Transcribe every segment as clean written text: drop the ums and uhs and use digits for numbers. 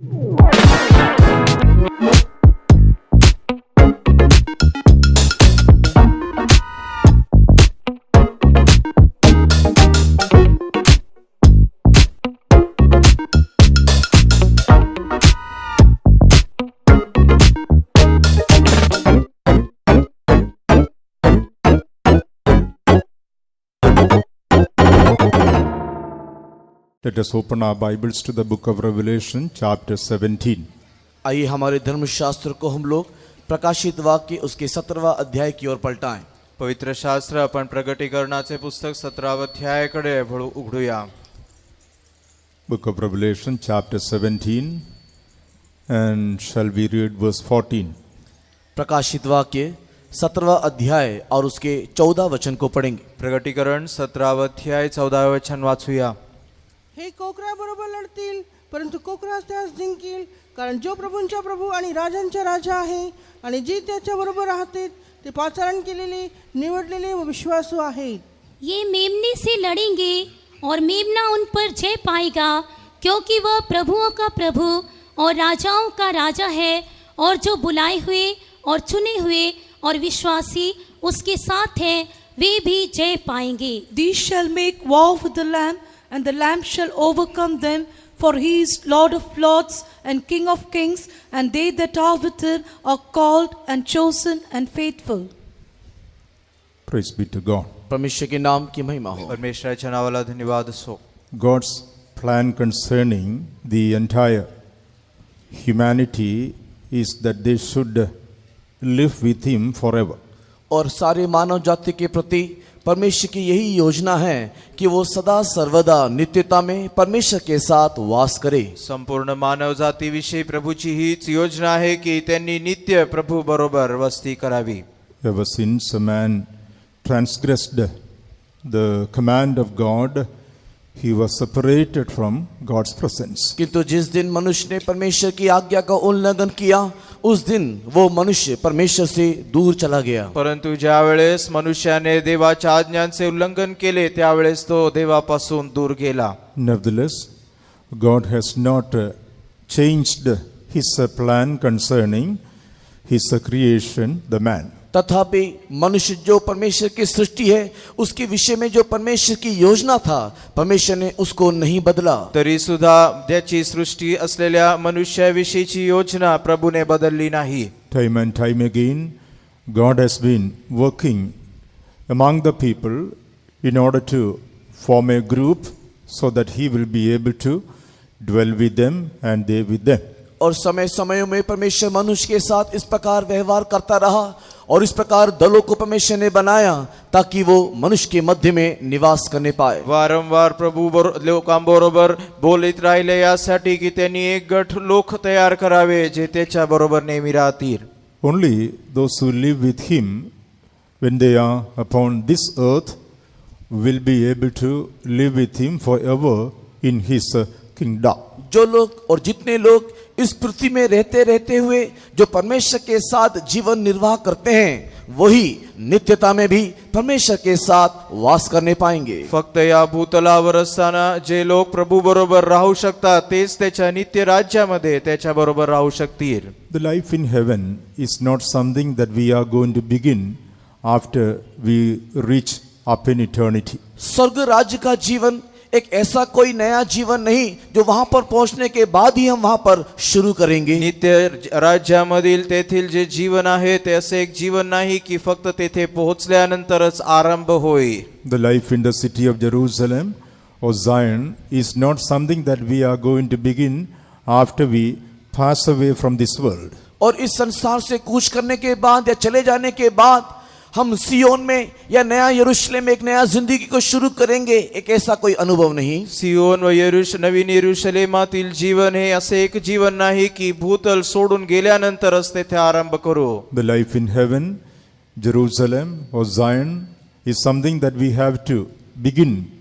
Let us open our Bibles to the book of Revelation, chapter 17. आइए हमारे धर्मशास्त्र को हम लोग प्रकाशित वाक्य उसके 17वां अध्याय की ओर पलटाएं. पवित्र शास्त्र आपण प्रगटीकरणाचे पुस्तक 17व्या अध्यायाकडे उघडूया. Book of Revelation, chapter 17, and shall we read verse 14. प्रकाशित वाक्य 17वां अध्याय और उसके 14 वचन को पढ़ेंगे. प्रगटीकरण 17वा अध्याय 14वे वचन वाचूया. हे कोकरा बरोबर लढतील, परंतु कोकरा त्यास जिंकील, कारण जो प्रभूंचा प्रभू आणि राजांचा राजा आहे आणि जे त्याच्या बरोबर राहते ते पाचारण केलेले, निवडलेले व विश्वासू आहेत. ये मेमने से लड़ेंगे और मेमना उन पर जय पाएगा, क्योंकि वह प्रभुओं का प्रभु और राजाओं का राजा है, और जो बुलाए हुए और चुने हुए और विश्वासी उसके साथ हैं, वे भी जय पाएंगे. These shall make war with the Lamb, and the Lamb shall overcome them, for he is Lord of lords and King of kings, and they that are with him are called and chosen and faithful. Praise be to God. परमेश्वर के नाम की महिमा हो. परमेश्वराच्या नावाला धन्यवाद असो. God's plan concerning the entire humanity is that they should live with him forever. और सारे मानव जाति के प्रति परमेश्वर की यही योजना है कि वो सदा सर्वदा नित्यता में परमेश्वर के साथ वास करे. संपूर्ण मानव जातीविषयी प्रभूची हीच योजना आहे की त्यांनी नित्य प्रभू बरोबर वस्ती करावी. Ever since a man transgressed the command of God, he was separated from God's presence. किंतु जिस दिन मनुष्य ने परमेश्वर की आज्ञा का उल्लंघन किया, उस दिन वो मनुष्य परमेश्वर से दूर चला गया. परंतु ज्या वेळेस मनुष्याने देवाच्या आज्ञांचे उल्लंघन केले, त्यावेळेस तो देवापासून दूर गेला. Nevertheless, God has not changed his plan concerning his creation, the man. तथापि मनुष्य जो परमेश्वर की सृष्टि है, उसके विषय में जो परमेश्वर की योजना था, परमेश्वर ने उसको नहीं बदला. तरी सुद्धा त्याची सृष्टी असलेल्या मनुष्याविषयीची योजना प्रभूने बदलली नाही. Time and time again, God has been working among the people in order to form a group so that he will be able to dwell with them and they with them. और समय समय में परमेश्वर मनुष्य के साथ इस प्रकार व्यवहार करता रहा, और इस प्रकार दलों को परमेश्वर ने बनाया ताकि वो मनुष्य के मध्य में निवास करने पाए. वारंवार प्रभू लोकांबरोबर बोलत राहिले यासाठी की त्यांनी एक गट लोक तयार करावे जे त्याच्या बरोबर नेहमी राहतील. Only those who live with him when they are upon this earth will be able to live with him forever in his kingdom. जो लोग और जितने लोग इस पृथ्वी में रहते रहते हुए जो परमेश्वर के साथ जीवन निर्वाह करते हैं, वही नित्यता में भी परमेश्वर के साथ वास करने पाएंगे. फक्त या भूतलावर असताना जे लोक प्रभू बरोबर राहू शकतात, तेच त्याच्या नित्य राज्यामध्ये त्याच्या बरोबर राहू शकतील. The life in heaven is not something that we are going to begin after we reach up in eternity. स्वर्ग राज्य का जीवन एक ऐसा कोई नया जीवन नहीं जो वहां पर पहुंचने के बाद ही हम वहां पर शुरू करेंगे. नित्य राज्यामधील तेथील जे जीवन आहे ते असे एक जीवन नाही की फक्त तेथे पोहोचल्यानंतरच आरंभ होईल. The life in the city of Jerusalem or Zion is not something that we are going to begin after we pass away from this world. और इस संसार से कूच करने के बाद या चले जाने के बाद हम सियोन में या नया यरूशलेम में एक नया जिंदगी को शुरू करेंगे, एक ऐसा कोई अनुभव नहीं. सियोन व नवीन यरूशलेमातील जीवन हे असे एक जीवन नाही की भूतल सोडून गेल्यानंतरच तेथे आरंभ करू. The life in heaven, Jerusalem or Zion is something that we have to begin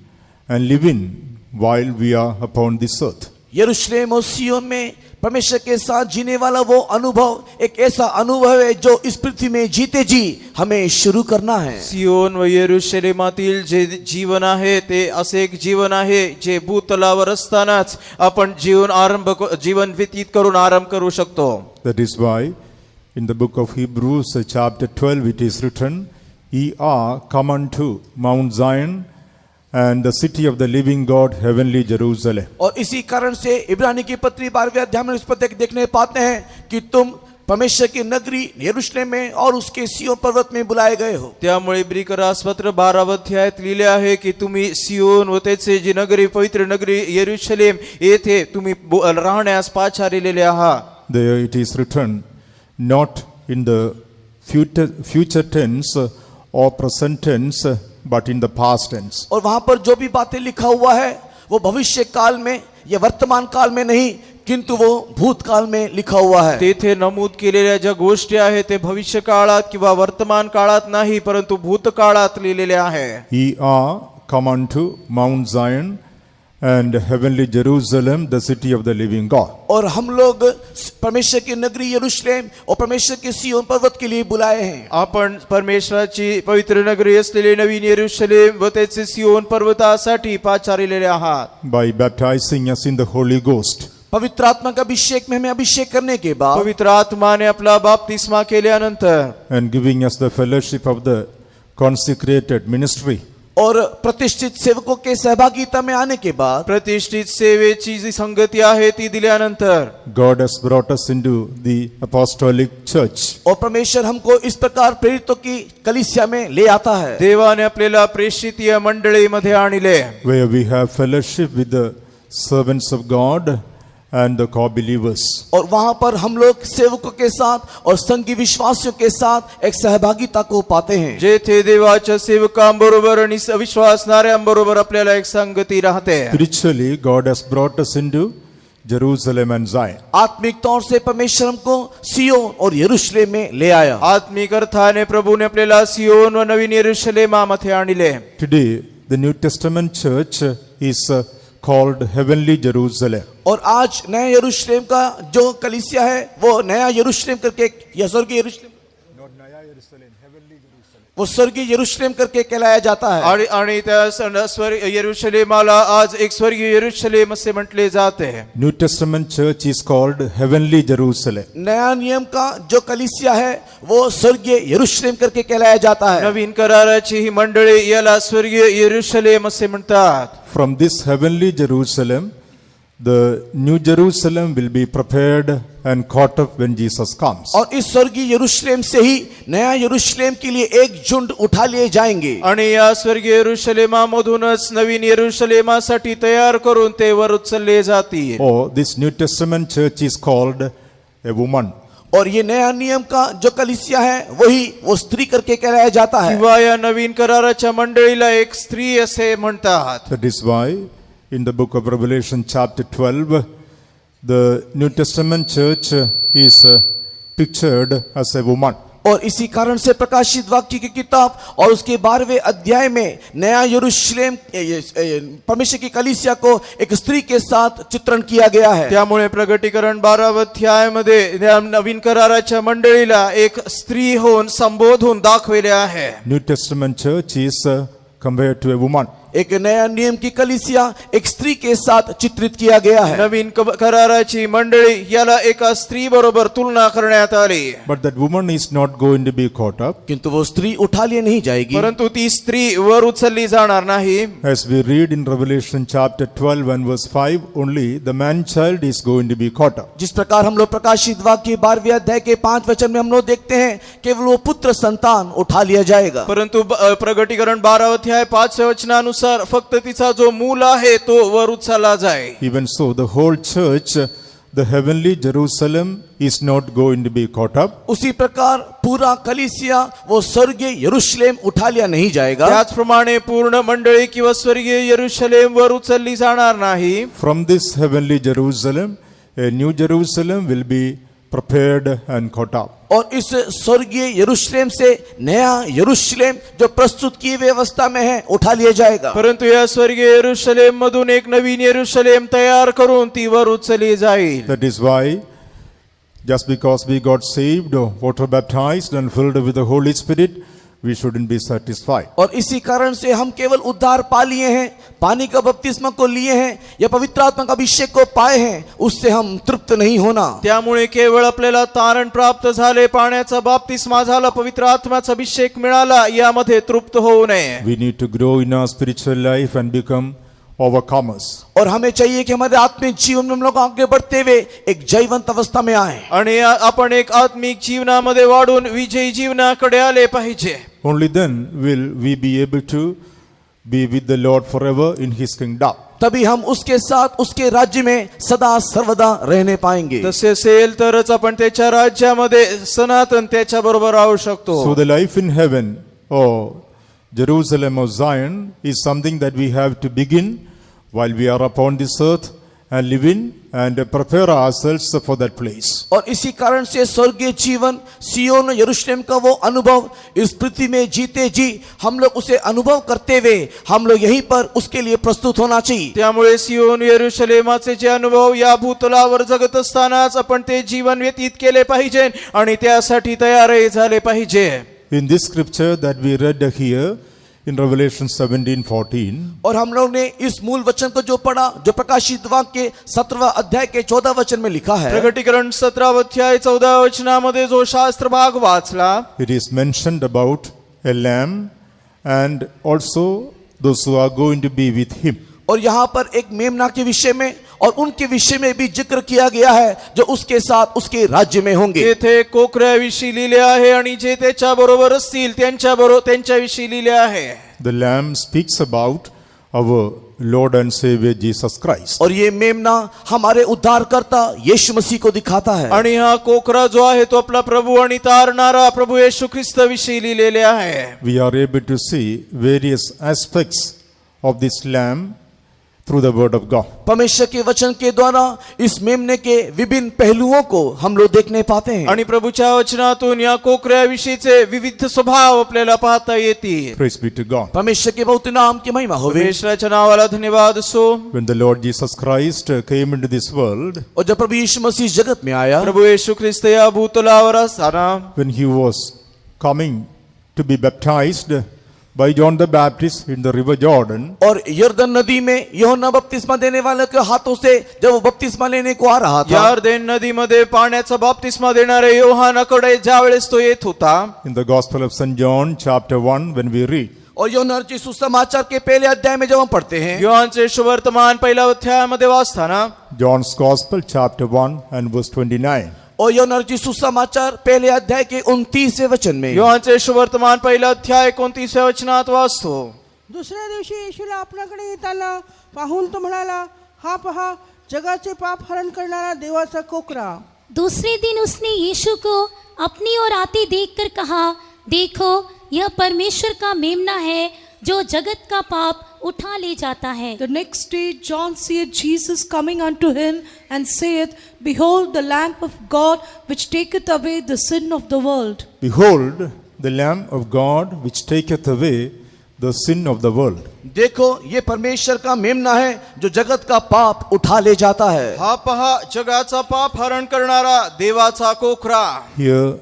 and live in while we are upon this earth. यरूशलेम और सियोन में परमेश्वर के साथ जीने वाला वो अनुभव एक ऐसा अनुभव है जो इस पृथ्वी में जीते जी हमें शुरू करना है। सियोन व येरुशलेमातील जे जीवन आहे ते असे एक जीवन आहे जे भूतलावर असतानाच आपण जीवन व्यतीत करून आरंभ करू शकतो. That is why in the book of Hebrews chapter 12 it is written, "Ye are come unto Mount Zion and the city of the living God, heavenly Jerusalem." और इसी कारण से इब्रानी की पत्री 12वें अध्याय में इस पर देखने पाते हैं कि तुम परमेश्वर की नगरी यरूशलेम में और उसके सिय्योन पर्वत में बुलाए गए हो. त्यामुळे इब्रिकरासपत्र 12 अध्यायात लिहिले आहे की तुम्ही सियोन व त्याचे जी नगरी पवित्र नगरी येरुशलेम येथे तुम्ही राहण्यास पाचारलेले आहात. There it is written, not in the future tense or present tense, but in the past tense. और वहां पर जो भी बातें लिखा हुआ है वो भविष्य काल में या वर्तमान काल में नहीं किंतु वो भूतकाल में लिखा हुआ है. तेथे नमूद केलेल्या ज्या गोष्टी आहेत ते भविष्य काळात किंवा वर्तमान काळात नाही परंतु भूतकाळात लिहिलेले आहे. Ye are come unto Mount Zion and heavenly Jerusalem, the city of the living God. और हम लोग परमेश्वर की नगरी यरूशलेम और परमेश्वर के सिय्योन पर्वत के लिए बुलाए हैं. आपण परमेश्वराची पवित्र नगरी असलेली नवीन येरुशलेम व त्याचे सियोन पर्वतासाठी पाचारलेले आहात. By baptizing us in the Holy Ghost. पवित्र आत्मा का अभिषेक में हमें अभिषेक करने के बाद पवित्र आत्माने आपला बाप्तिस्मा केल्यानंतर And giving us the fellowship of the consecrated ministry. और प्रतिष्ठित सेवकों के सहभागिता में आने के बाद प्रतिष्ठित सेवेची जी संगती आहे ती दिल्यानंतर God has brought us into the apostolic church. और परमेश्वर हमको इस प्रकार प्रेरितों की कलीसिया में ले आता है. देवाने आपल्याला प्रेषितीय मंडळीमध्ये आणले Where we have fellowship with the servants of God and the co-believers. और वहां पर हम लोग सेवकों के साथ और संगी विश्वासियों के साथ एक सहभागिता को पाते हैं. जेथे देवाच्या सेवकांबरोबर आणि विश्वासणाऱ्यांबरोबर आपल्याला एक संगती राहते. Spiritually, God has brought us into Jerusalem and Zion. आत्मिक तौर से परमेश्वर हमको सिय्योन और यरूशलेम में ले आया. आत्मिक अर्थाने प्रभूने आपल्याला सियोन व नवीन येरुशलेमामध्ये आणले. Today, the New Testament church is called Heavenly Jerusalem. और आज नया यरूशलेम का जो कलीसिया है वो नया यरूशलेम करके या स्वर्गीय यरूशलेम वो स्वर्गीय यरूशलेम करके कहलाया जाता है. आणि त्या येरुशलेमाला आज एक स्वर्गीय येरुशलेम असे म्हटले जाते. New Testament church is called Heavenly Jerusalem. नया नियम का जो कलीसिया है वो स्वर्गीय यरूशलेम करके कहलाया जाता है. नवीन कराराची ही मंडळी याला स्वर्गीय येरुशलेम असे म्हणतात. From this heavenly Jerusalem, the New Jerusalem will be prepared and caught up when Jesus comes. और इस स्वर्गीय यरूशलेम से ही नया यरूशलेम के लिए एक झुंड उठा लिए जाएंगे. आणि या स्वर्गीय येरुशलेमामधूनच नवीन येरुशलेमासाठी तयार करून ते वर उचलले जातील. Oh, this New Testament church is called a woman. और ये नया नियम का जो कलीसिया है वही वो स्त्री करके कहलाया जाता है. किंवा या नवीन कराराच्या मंडळीला एक स्त्री असे म्हणतात. That is why in the book of Revelation chapter 12, the New Testament church is pictured as a woman. और इसी कारण से प्रकाशित वाक्य की किताब और उसके 12वें अध्याय में नया यरूशलेम परमेश्वर की कलीसिया को एक स्त्री के साथ चित्रण किया गया है. त्यामुळे प्रगटीकरण 12 अध्यायामध्ये नवीन कराराच्या मंडळीला एक स्त्री होऊन संबोधून दाखवले आहे. New Testament church is compared to a woman. एक नया नियम की कलीसिया एक स्त्री के साथ चित्रित किया गया है. नवीन कराराची मंडळी याला एका स्त्री बरोबर तुलना करण्यात आली. But that woman is not going to be caught up. किंतु वो स्त्री उठा लिए नहीं जाएगी. परंतु ती स्त्री वर उचलली जाणार नाही. As we read in Revelation chapter 12 and verse 5, only the man child is going to be caught up. जिस प्रकार हम लोग प्रकाशित वाक्य 12वें अध्याय के 5 वचन में हम लोग देखते हैं केवल वो पुत्र संतान उठा लिया जाएगा. परंतु प्रगटीकरण 12 अध्याय 5 वचनानुसार फक्त तिचा जो मूल आहे तो वर उचलला जाय. Even so, the whole church, the heavenly Jerusalem, is not going to be caught up. उसी प्रकार पूरा कलीसिया वो स्वर्गीय यरूशलेम उठा लिया नहीं जाएगा. त्याचप्रमाणे पूर्ण मंडळी किंवा स्वर्गीय येरुशलेम वर उचलली जाणार नाही. From this heavenly Jerusalem, a new Jerusalem will be prepared and caught up. और इस स्वर्गीय यरूशलेम से नया यरूशलेम जो प्रस्तुत की व्यवस्था में है उठा लिया जाएगा। परंतु या स्वर्गीय यरूशलेम मधून एक नवीन यरूशलेम तयार करून ती वर उचलली जाईल. That is why, just because we got saved, or water baptized and filled with the Holy Spirit, we shouldn't be satisfied. और इसी कारण से हम केवल उद्धार पा लिए हैं, पानी का बपतिस्मा को लिए हैं या पवित्र आत्मा का अभिषेक को पाए हैं, उससे हम तृप्त नहीं होना। त्यामुळे केवळ आपल्याला तारण प्राप्त झाले, पाण्याचा बाप्तिस्मा झाला, पवित्र आत्म्याचा अभिषेक मिळाला, यामध्ये तृप्त होऊ नये. We need to grow in our spiritual life and become overcomers. और हमें चाहिए कि हमारे आत्मिक जीवन में हम लोग आगे बढ़ते हुए एक जयवंत अवस्था में आए। आणि आपण एक आत्मिक जीवनामध्ये वाढून विजयी जीवनाकडे आले पाहिजे. Only then will we be able to be with the Lord forever in His kingdom. तभी हम उसके साथ उसके राज्य में सदा सर्वदा रहने पाएंगे। तसे असेल तरच आपण त्याच्या राज्यामध्ये सनातन त्याच्या बरोबर राहू शकतो. So the life in heaven, or Jerusalem or Zion, is something that we have to begin while we are upon this earth and live in and prepare ourselves for that place. और इसी कारण से स्वर्गीय जीवन सियोन यरूशलेम का वो अनुभव इस पृथ्वी में जीते जी हम लोग उसे अनुभव करते हुए हम लोग यहीं पर उसके लिए प्रस्तुत होना चाहिए। त्यामुळे सियोन यरूशलेमाचे जे अनुभव या भूतलावर जगत असतानाच आपण ते जीवन व्यतीत केले पाहिजे आणि त्यासाठी तयारही झाले पाहिजे. In this scripture that we read here in Revelation 17:14, और हम लोग ने इस मूल वचन को जो पढ़ा, जो प्रकाशित वाक्य 17वां अध्याय के 14 वचन में लिखा है, प्रकटीकरण 17 अध्याय 14 वचनामध्ये जो शास्त्र भाग वाचला, it is mentioned about a lamb and also those who are going to be with him. और यहाँ पर एक मेमना के विषय में और उनके विषय में भी जिक्र किया गया है जो उसके साथ उसके राज्य में होंगे। येथे कोकऱ्याविषयी लिहिले आहे आणि जे त्याच्या बरोबर असतील त्यांच्याविषयी लिहिले आहे. The lamb speaks about our Lord and Savior Jesus Christ. और ये मेमना हमारे उद्धारकर्ता यीशु मसीह को दिखाता है। आणि हा कोकरा जो आहे तो आपला प्रभू आणि तारणारा प्रभू येशू ख्रिस्त विषयी लिहिलेले आहे. We are able to see various aspects of this lamb through the word of God. परमेश्वर के वचन के द्वारा इस मेमने के विभिन्न पहलुओं को हम लोग देखने पाते हैं। आणि प्रभूच्या वचनातून या कोकऱ्याविषयीचे विविध स्वभाव आपल्याला पाहता येतील. Praise be to God. परमेश्वर के बहुत नाम की महिमा होवे। परमेश्वराच्या नावाला धन्यवाद असो. When the Lord Jesus Christ came into this world, और जब प्रभु यीशु मसीह जगत में आया, प्रभू येशू ख्रिस्त या भूतलावर असताना when he was coming to be baptized by John the Baptist in the river Jordan, और यरदन नदी में यूहन्ना बपतिस्मा देने वाले के हाथों से जब वो बपतिस्मा लेने को आ रहा था, यरदन नदीमध्ये पाण्याचा बाप्तिस्मा देणारे योहानाकडे ज्यावेळेस तो येत होता, in the Gospel of St. John chapter 1, when we read, और यूहन्ना रचित सुसमाचार के पहले अध्याय में जब हम पढ़ते हैं, योहानचे सुवर्तमान पहिल्या अध्यायामध्ये वाचताना, John's Gospel chapter 1 and verse 29, और यूहन्ना रचित सुसमाचार पहले अध्याय के 29वें वचन में, योहानचे सुवर्तमान पहिला अध्याय 29व्या वचनात वाचतो. दुसऱ्या दिवशी येशूला आपल्याकडे येताना पाहून तो म्हणाला, हा पहा जगाचे पाप हरण करणारा देवाचा कोकरा। दूसरे दिन उसने यीशु को अपनी ओर आते देखकर कहा, देखो यह परमेश्वर का मेमना है जो जगत का पाप उठा ले जाता है. The next day John seeth Jesus coming unto him, and saith, Behold the Lamb of God, which taketh away the sin of the world. Behold the Lamb of God which taketh away the sin of the world. देखो ये परमेश्वर का मेमना है जो जगत का पाप उठा ले जाता है। हा पहा जगाचा पाप हरण करणारा देवाचा कोकरा. Here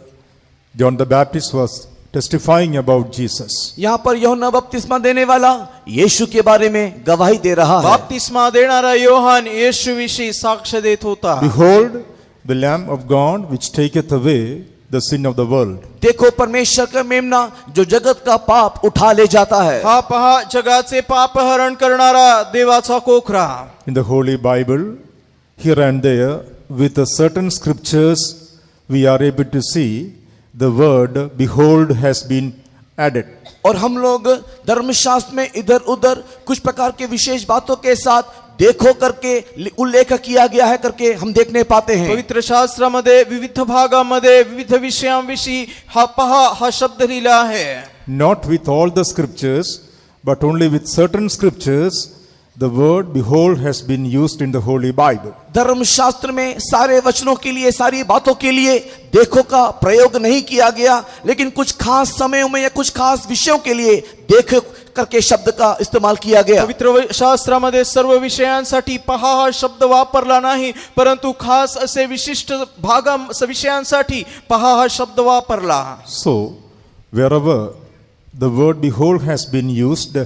John the Baptist was testifying about Jesus. यहाँ पर यूहन्ना बपतिस्मा देने वाला यीशु के बारे में गवाही दे रहा है। बाप्तिस्मा देणारा योहान येशूविषयी साक्ष देत होता. Behold the Lamb of God which taketh away the sin of the world. देखो परमेश्वर का मेमना जो जगत का पाप उठा ले जाता है। हा पहा जगाचे पाप हरण करणारा देवाचा कोकरा. In the Holy Bible, here and there, with the certain scriptures, we are able to see the word behold has been added. और हम लोग धर्मशास्त्र में इधर उधर कुछ प्रकार के विशेष बातों के साथ देखो करके उल्लेख किया गया है करके हम देखने पाते हैं। पवित्र शास्त्रामध्ये विविध भागामध्ये विविध विषयांविषयी हा पहा हा शब्द लिहिला आहे. Not with all the scriptures, but only with certain scriptures, The word behold has been used in the Holy Bible. धर्मशास्त्र में सारे वचनों के लिए, सारी बातों के लिए देखो का प्रयोग नहीं किया गया, लेकिन कुछ खास समयों में या कुछ खास विषयों के लिए देख करके शब्द का इस्तेमाल किया गया। पवित्र शास्त्रामध्ये सर्व विषयांसाठी पहा हा शब्द वापरला नाही, परंतु खास असे विशिष्ट विषयांसाठी पहा हा शब्द वापरला. So, wherever the word behold has been used,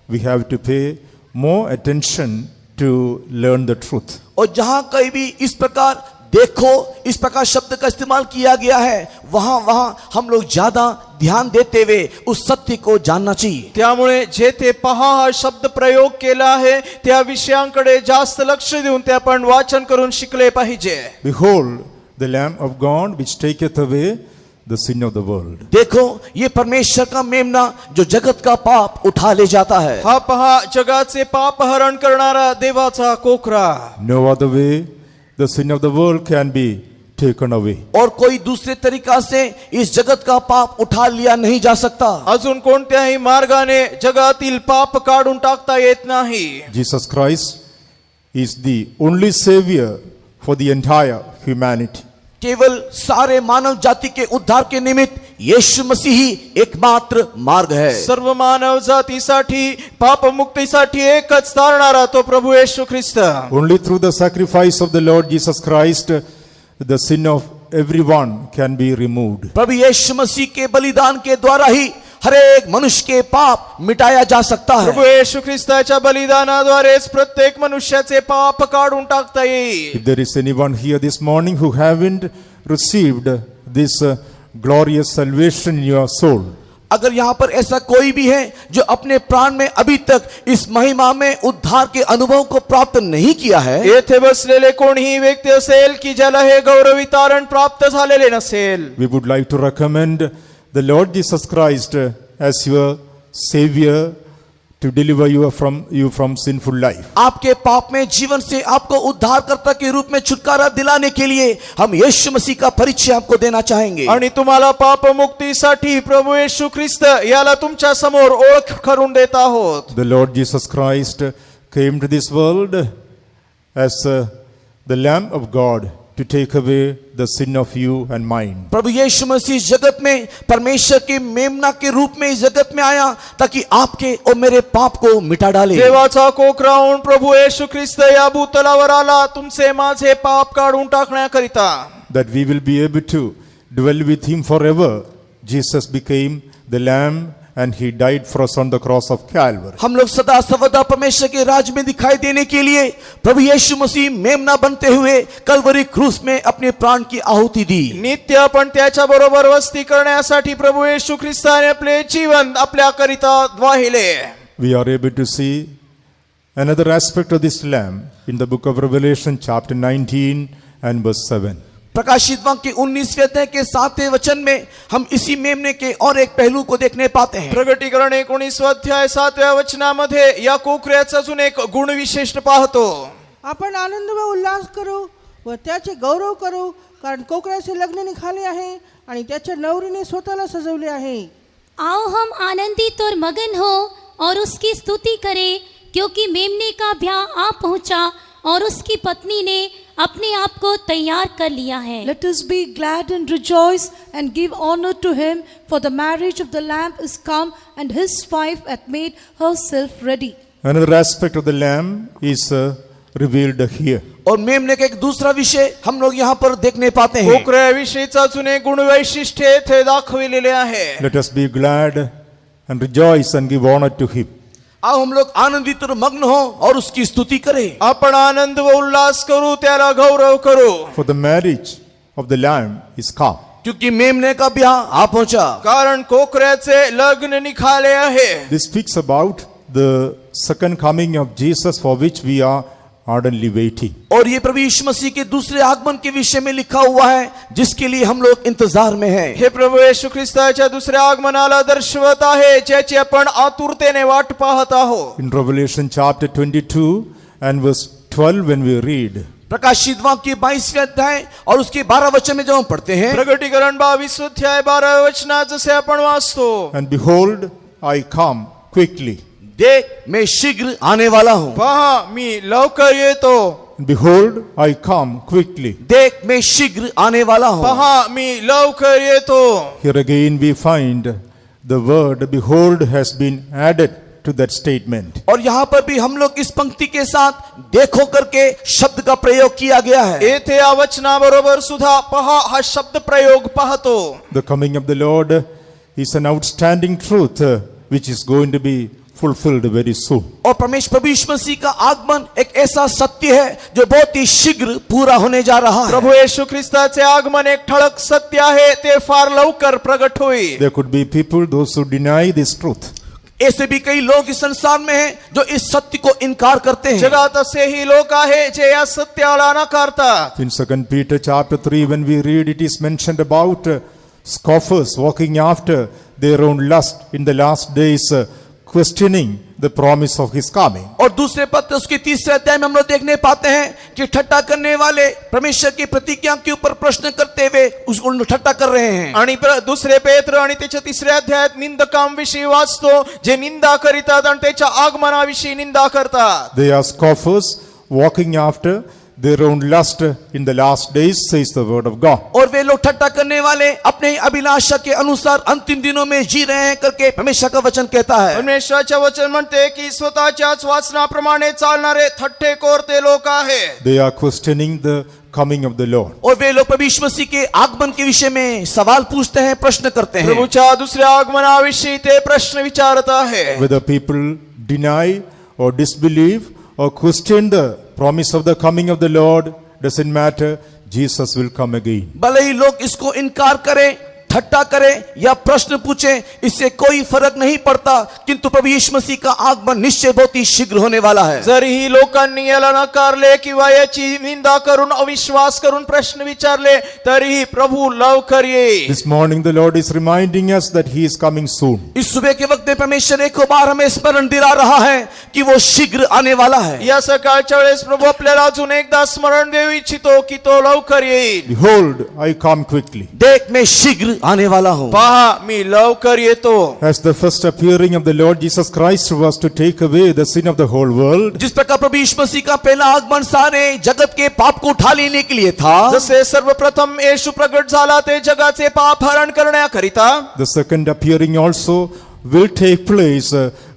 we have to pay more attention to learn the truth. और जहां कहीं भी इस प्रकार देखो, इस प्रकार शब्द का इस्तेमाल किया गया है, वहां हम लोग ज्यादा ध्यान देते हुए उस सत्य को जानना चाहिए. त्यामुळे जेथे पहा हा शब्द प्रयोग केला आहे त्या विषयांकडे जास्त लक्ष देऊन ते आपण वाचन करून शिकले पाहिजे. Behold, the Lamb of God which taketh away the sin of the world. देखो, ये परमेश्वर का मेमना जो जगत का पाप उठा ले जाता है. हा पहा जगाचे पाप हरण करणारा देवाचा कोकरा. No other way the sin of the world can be taken away. और कोई दूसरे तरीका से इस जगत का पाप उठा लिया नहीं जा सकता. अजून कोणत्याही मार्गाने जगातील पाप काढून टाकता येत नाही. Jesus Christ is the only savior for the entire humanity. केवल सारे मानव जाति के उद्धार के निमित्त यीशु मसीह ही एकमात्र मार्ग है. सर्व मानव जातीसाठी पाप मुक्तीसाठी एकच तारणारा तो प्रभू येशू ख्रिस्त. Only through the sacrifice of the Lord Jesus Christ, the sin of everyone can be removed. प्रभु यीशु मसीह के बलिदान के द्वारा ही हर एक मनुष्य के पाप मिटाया जा सकता है. प्रभू येशू ख्रिस्ताच्या बलिदानाद्वारेच प्रत्येक मनुष्याचे पाप काढून टाकता येईल. If there is anyone here this morning who haven't received this glorious salvation in your soul, अगर यहाँ पर ऐसा कोई भी है जो अपने प्राण में अभी तक इस महिमा में उद्धार के अनुभव को प्राप्त नहीं किया है, येथे बसलेले कोणीही व्यक्ती असेल की ज्याला हे गौरवी तारण प्राप्त झालेले नसेल, we would like to recommend the Lord Jesus Christ as your Savior to deliver you from sinful life. आपके पाप में जीवन से आपको उद्धारकर्ता के रूप में छुटकारा दिलाने के लिए हम यीशु मसीह का परिचय आपको देना चाहेंगे. आणि तुम्हाला पाप मुक्तीसाठी प्रभू येशू ख्रिस्त याला तुमच्या समोर ओळख करून देत आहोत. The Lord Jesus Christ came to this world as the Lamb of God to take away the sin of you and mine. प्रभु यीशु मसीह जगत में परमेश्वर के मेमना के रूप में इस जगत में आया ताकि आपके और मेरे पाप को मिटा डाले. देवाचा कोकरा होऊन प्रभू येशू ख्रिस्त या भूतलावर आला तुमचे माझे पाप काढून टाकण्याकरिता. That we will be able to dwell with him forever. Jesus became the Lamb and he died for us on the cross of Calvary. हम लोग सदा सर्वदा परमेश्वर के राज में दिखाई देने के लिए प्रभु यीशु मसीह मेमना बनते हुए कलवरी क्रूस में अपने प्राण की आहुति दी. नित्य आपण त्याच्या बरोबर वस्ती करण्यासाठी प्रभू येशू ख्रिस्ताने आपले जीवन आपल्याकरिता वाहिले. We are able to see another aspect of this Lamb in the book of Revelation chapter 19 and verse 7. प्रकाशित वाक्य 19वें अध्याय के 7वें वचन में हम इसी मेमने के और एक पहलू को देखने पाते हैं. प्रगटीकरण 19 अध्याय 7व्या वचनामध्ये या कोकऱ्याचा अजून एक गुण विशिष्ट पाहतो. आपण आनंद व उल्हास करू व त्याचे गौरव करू, कारण कोकराचे लग्न निघाले आहे आणि त्याच्या नवरीने स्वतःला सजवले आहे. आओ हम आनंदित और मगन हो और उसकी स्तुति करें, क्योंकि मेमने का ब्याह आ पहुंचा और उसकी पत्नी ने अपने आप को तैयार कर लिया है. Let us be glad and rejoice and give honor to him, for the marriage of the Lamb is come, and his wife hath made herself ready. Another aspect of the Lamb is revealed here. और मेमने का एक दूसरा विषय हम लोग यहाँ पर देखने पाते हैं. कोकऱ्याविषयीचा अजून एक गुण वैशिष्ट्य येथे दाखविलेले आहे. Let us be glad and rejoice and give honor to him. आओ हम लोग आनंदित और मग्न हो और उसकी स्तुति करें. आपण आनंद व उल्हास करू, त्याला गौरव करू. For the marriage of the Lamb is come. क्योंकि मेमने का ब्याह आ पहुंचा. कारण कोकऱ्याचे लग्न निघाले आहे. This speaks about the second coming of Jesus, for which we are ardently waiting. और ये प्रभु यीशु मसीह के दूसरे आगमन के विषय में लिखा हुआ है, जिसके लिए हम लोग इंतजार में हैं. हे प्रभू येशू ख्रिस्ताच्या दुसऱ्या आगमनाला दर्शवत आहे, ज्याची आपण आतुरतेने वाट पाहत आहोत. In Revelation chapter 22 and verse 12, when we read, प्रकाशित वाक्य 22वें अध्याय और उसके 12 वचन में जब हम पढ़ते हैं, प्रगटीकरण 22 अध्याय 12 वचनात जसे आपण वाचतो, and behold, I come quickly. देख मैं शीघ्र आने वाला हूँ। पहा मी लवकर येतो, Behold, I come quickly. देख मैं शीघ्र आने वाला हूँ। पहा मी लवकर येतो. Here again we find the word behold has been added to that statement. और यहाँ पर भी हम लोग इस पंक्ति के साथ देखो करके शब्द का प्रयोग किया गया है। येथे या वचनाबरोबर सुद्धा पहा हा शब्द प्रयोग पाहतो. The coming of the Lord is an outstanding truth which is going to be fulfilled very soon. और परमेश्वर प्रभु यीशु मसीह का आगमन एक ऐसा सत्य है जो बहुत ही शीघ्र पूरा होने जा रहा है। प्रभू येशू ख्रिस्ताचे आगमन एक ठळक सत्य आहे, ते फार लवकर प्रगट होईल. There could be people, those who deny this truth. ऐसे भी कई लोग इस संसार में हैं जो इस सत्य को इनकार करते हैं। जगात असेही लोक आहे जे या सत्याला नाकारतात. In 2 Peter chapter 3, when we read, it is mentioned about scoffers walking after their own lust in the last days, questioning the promise of his coming. और दूसरे पत्र उसके 3 अध्याय में हम लोग देखने पाते हैं कि ठट्टा करने वाले परमेश्वर की प्रतिज्ञा के ऊपर प्रश्न करते हुए उसको ठट्टा कर रहे हैं। आणि दुसरे पेत्र आणि त्याच्या 3ऱ्या अध्यायात निंदकांविषयी वाचतो, जे निंदा करीतात आणि त्याच्या आगमनाविषयी निंदा करतात. They are scoffers walking after their own lust in the last days, says the word of God. और वे लोग ठट्टा करने वाले अपने अभिलाषा के अनुसार अंतिम दिनों में जी रहे हैं करके परमेश्वर का वचन कहता है। परमेश्वराचे वचन म्हणते की स्वतःच्याच वाचनाप्रमाणे चालणारे थट्टेखोर ते लोक आहे. They are questioning the coming of the Lord. और वे लोग प्रभु यीशु मसीह के आगमन के विषय में सवाल पूछते हैं, प्रश्न करते हैं। प्रभूच्या दुसऱ्या आगमनाविषयी ते प्रश्न विचारत आहे. Whether people deny or disbelieve or question the promise of the coming of the Lord, doesn't matter. Jesus will come again. भले ही लोग इसको इनकार करें, ठट्टा करें या प्रश्न पूछें, इससे कोई फर्क नहीं पड़ता, किंतु प्रभु यीशु मसीह का आगमन निश्चय बहुत ही शीघ्र होने वाला है। जरीही लोकांनी याला नकारले किंवा याची निंदा करून अविश्वास करून प्रश्न विचारले, तरीही प्रभू लवकर येईल. This morning the Lord is reminding us that He is coming soon. इस सुबह के वक्त में परमेश्वर एक बार हमें स्मरण दिला रहा है कि वो शीघ्र आने वाला है। या सकाळच्या वेळेस प्रभू आपल्याला अजून एकदा स्मरण देऊ इच्छितो की तो लवकर येईल. Behold, I come quickly. देख मैं शीघ्र आने वाला हूँ। पहा मी लवकर येतो. As the first appearing of the Lord Jesus Christ was to take away the sin of the whole world, जिस प्रकार प्रभु यीशु मसीह का पहला आगमन सारे जगत के पाप को उठा लेने के लिए था, जसे सर्वप्रथम येशू प्रगट झाला ते जगाचे पाप हरण करण्याकरिता, the second appearing also will take place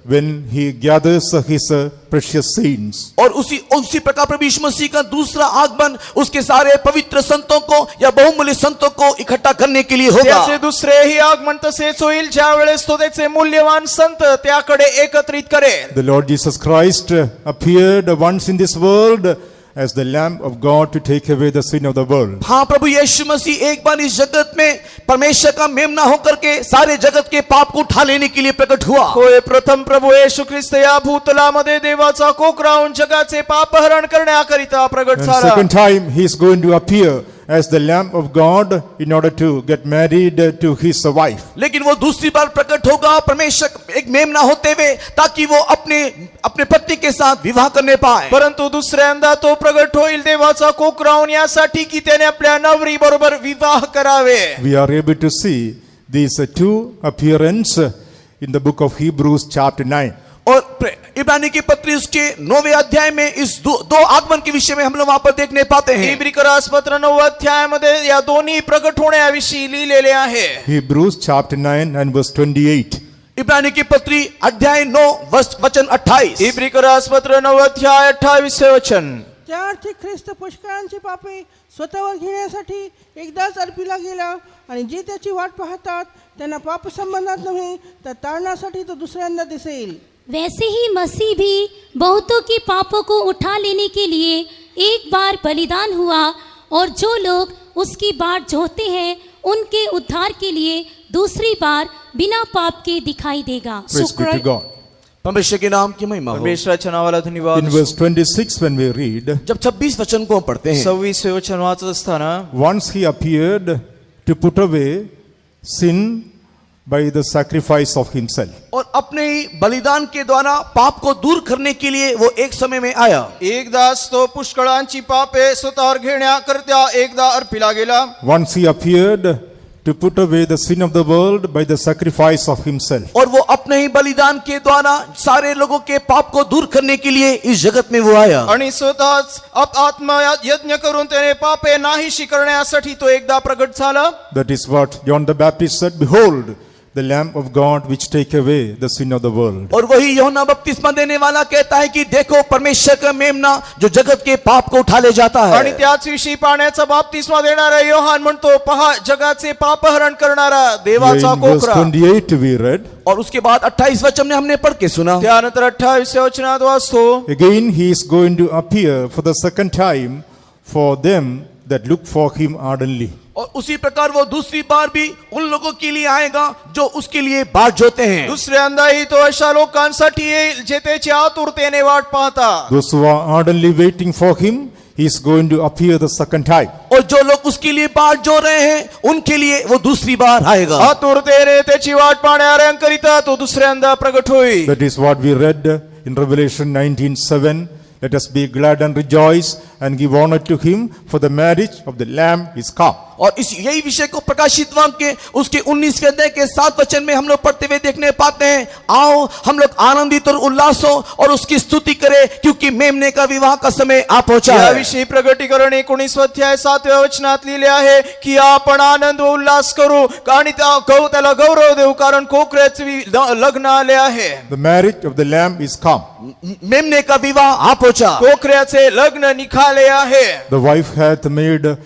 when He gathers His precious saints. और उसी प्रकार प्रभु यीशु मसीह का दूसरा आगमन उसके सारे पवित्र संतों को या बहुमूल्य संतों को इकट्ठा करने के लिए होगा। त्याचे दुसरेही आगमन तसेच होईल, ज्या वेळेस तो त्याचे मूल्यवान संत त्याकडे एकत्रित करेल. The Lord Jesus Christ appeared once in this world as the Lamb of God to take away the sin of the world. हाँ, प्रभु यीशु मसीह एक बार इस जगत में परमेश्वर का मेमना होकर के सारे जगत के पाप को उठा लेने के लिए प्रकट हुआ। होय, प्रथम प्रभू येशू ख्रिस्त या भूतलामध्ये देवाचा कोकराहून जगाचे पाप हरण करण्याकरिता प्रगट And झाला. second time He is going to appear as the Lamb of God in order to get married to His wife. लेकिन वो दूसरी बार प्रकट होगा परमेश्वर एक मेमना होते हुए, ताकि वो अपने पत्नी के साथ विवाह करने पाए। परंतु दुसऱ्यांदा तो प्रगट होईल देवाचा कोकराहून यासाठी की त्याने आपल्या नवरी बरोबर विवाह करावे. We are able to see these two appearances in the book of Hebrews chapter 9. और इब्रानी की पत्री उसके 9वें अध्याय में इस दो आगमन के विषय में हम लोग वहां पर देखने पाते हैं। इब्रिकरास पत्र 9 अध्यायामध्ये या दोन्ही प्रगट होण्याविषयी लिहिलेले आहे. Hebrews chapter 9 and verse 28. इब्रानी की पत्री अध्याय 9 वचन 28। इब्रिकरास पत्र 9 अध्याय 28 वचन. त्या अर्थी ख्रिस्त पुष्कळांची पापे स्वतःवर घेण्यासाठी एकदाच अर्पीला गेला आणि जे त्याची वाट पाहतात त्यांना पाप संबंधात नव्हे तर तारणासाठी तो दुसऱ्यांदा दिसेल। वैसे ही मसीह भी बहुतों के पापों को उठा लेने के लिए एक बार बलिदान हुआ, और जो लोग उसकी बाट जोहते हैं उनके उद्धार के लिए दूसरी बार बिना पाप के दिखाई देगा। Praise be to God. परमेश्वर के नाम की महिमा हो। परमेश्वराच्या नावाला धन्यवाद. In verse 26 when we read, जब 26 वचन को हम पढ़ते हैं, 26 वचन वाचत असताना, once He appeared to put away sin by the sacrifice of Himself. और अपने ही बलिदान के द्वारा पाप को दूर करने के लिए वो एक समय में आया। एकदाच तो पुष्कळांची पापे स्वतःवर घेण्याकरता एकदा अर्पिला गेला. Once He appeared to put away the sin of the world by the sacrifice of himself. और वो अपने ही बलिदान के द्वारा सारे लोगों के पाप को दूर करने के लिए इस जगत में वो आया। आणि स्वतःच आत्मा यज्ञ करून त्याने पापे नाहीशी करण्यासाठी तो एकदा प्रगट झाला. That is what John the Baptist said, behold, the Lamb of God which take away the sin of the world. और वही यूहन्ना बपतिस्मा देने वाला कहता है कि देखो परमेश्वर का मेमना जो जगत के पाप को उठा ले जाता आणि है। त्याच विषयी पाण्याचा बाप्तिस्मा देणारा योहान म्हणतो, पहा जगाचे पापहरण करणारा Here देवाचा in verse कोकरा. 28 we read, और उसके बाद 28 वचन में हमने पढ़ के सुना, त्यानंतर 28 वचनात वाचतो, again he is going to appear for the second time for them that look for him ardently. और उसी प्रकार वो दूसरी बार भी उन लोगों के लिए आएगा जो उसके लिए बाट जोते हैं। दुसऱ्यांदाही तो अशा लोकांसाठी येईल जे त्याची आतुरतेने वाट पाहतात. Those who are ardently waiting for him, he is going to appear the second time. और जो लोग उसके लिए बाट जो रहे हैं उनके लिए वो दूसरी बार आएगा। आतुरतेने त्याची वाट पाहणाऱ्यांकरिता तो दुसऱ्यांदा प्रगट होईल. That is what we read in Revelation 19:7. Let us be glad and rejoice and give honor to him, for the marriage of the Lamb is come. और इस यही विषय को प्रकाशित वाक्य के उसके 19वें अध्याय के 7 वचन में हम लोग पढ़ते हुए देखने पाते हैं, आओ हम लोग आनंदित और उल्लास हो और उसकी स्तुति करें क्योंकि मेमने का विवाह का समय आ पहुंचा है। याविषयी प्रगटीकरण 19 अध्याय 7व्या वचनात लिहिले आहे की आपण आनंद व उल्हास करू आणि त्याला गौरव देऊ कारण कोकऱ्याचे लग्न आले आहे. The marriage of the Lamb is come. मेमने का विवाह आ पहुंचा, कोकऱ्याचे लग्न निघाले आहे. The wife hath made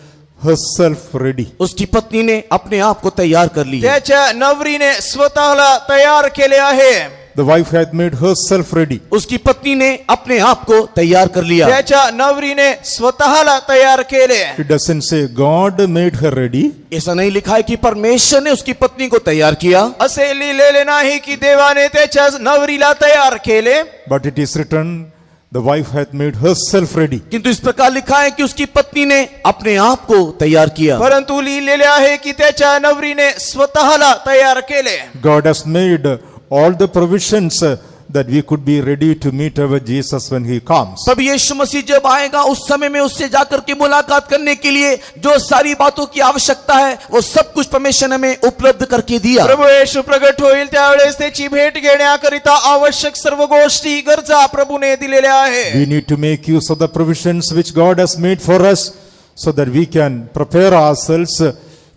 herself ready. उसकी पत्नी ने अपने आप को तैयार कर लिया। त्याच्या नवरीने स्वतःला तयार केले आहे. The wife hath made herself ready. उसकी पत्नी ने अपने आप को तैयार कर लिया। त्याच्या नवरीने स्वतःला तयार केले. It doesn't say God made her ready. ऐसा नहीं लिखा है कि परमेश्वर ने उसकी पत्नी को तैयार किया, असे लिहिलेले नाही की देवाने त्याच्या नवरीला तयार केले, But it is written, the wife hath made herself ready. किंतु इस प्रकार लिखा है कि उसकी पत्नी ने अपने आप को तैयार किया। परंतु लिहिलेले आहे की त्याच्या नवरीने स्वतःला तयार केले. God has made all the provisions that we could be ready to meet our Jesus when he comes. तब यीशु मसीह जब आएगा उस समय में उससे जाकर के मुलाकात करने के लिए जो सारी बातों की आवश्यकता है वो सब कुछ परमेश्वर ने हमें उपलब्ध करके दिया। प्रभू येशू प्रगट होईल त्यावेळेस त्याची भेट घेण्याकरिता आवश्यक सर्व गोष्टी गरजा प्रभूने दिलेल्या आहे. We need to make use of the provisions which God has made for us so that we can prepare ourselves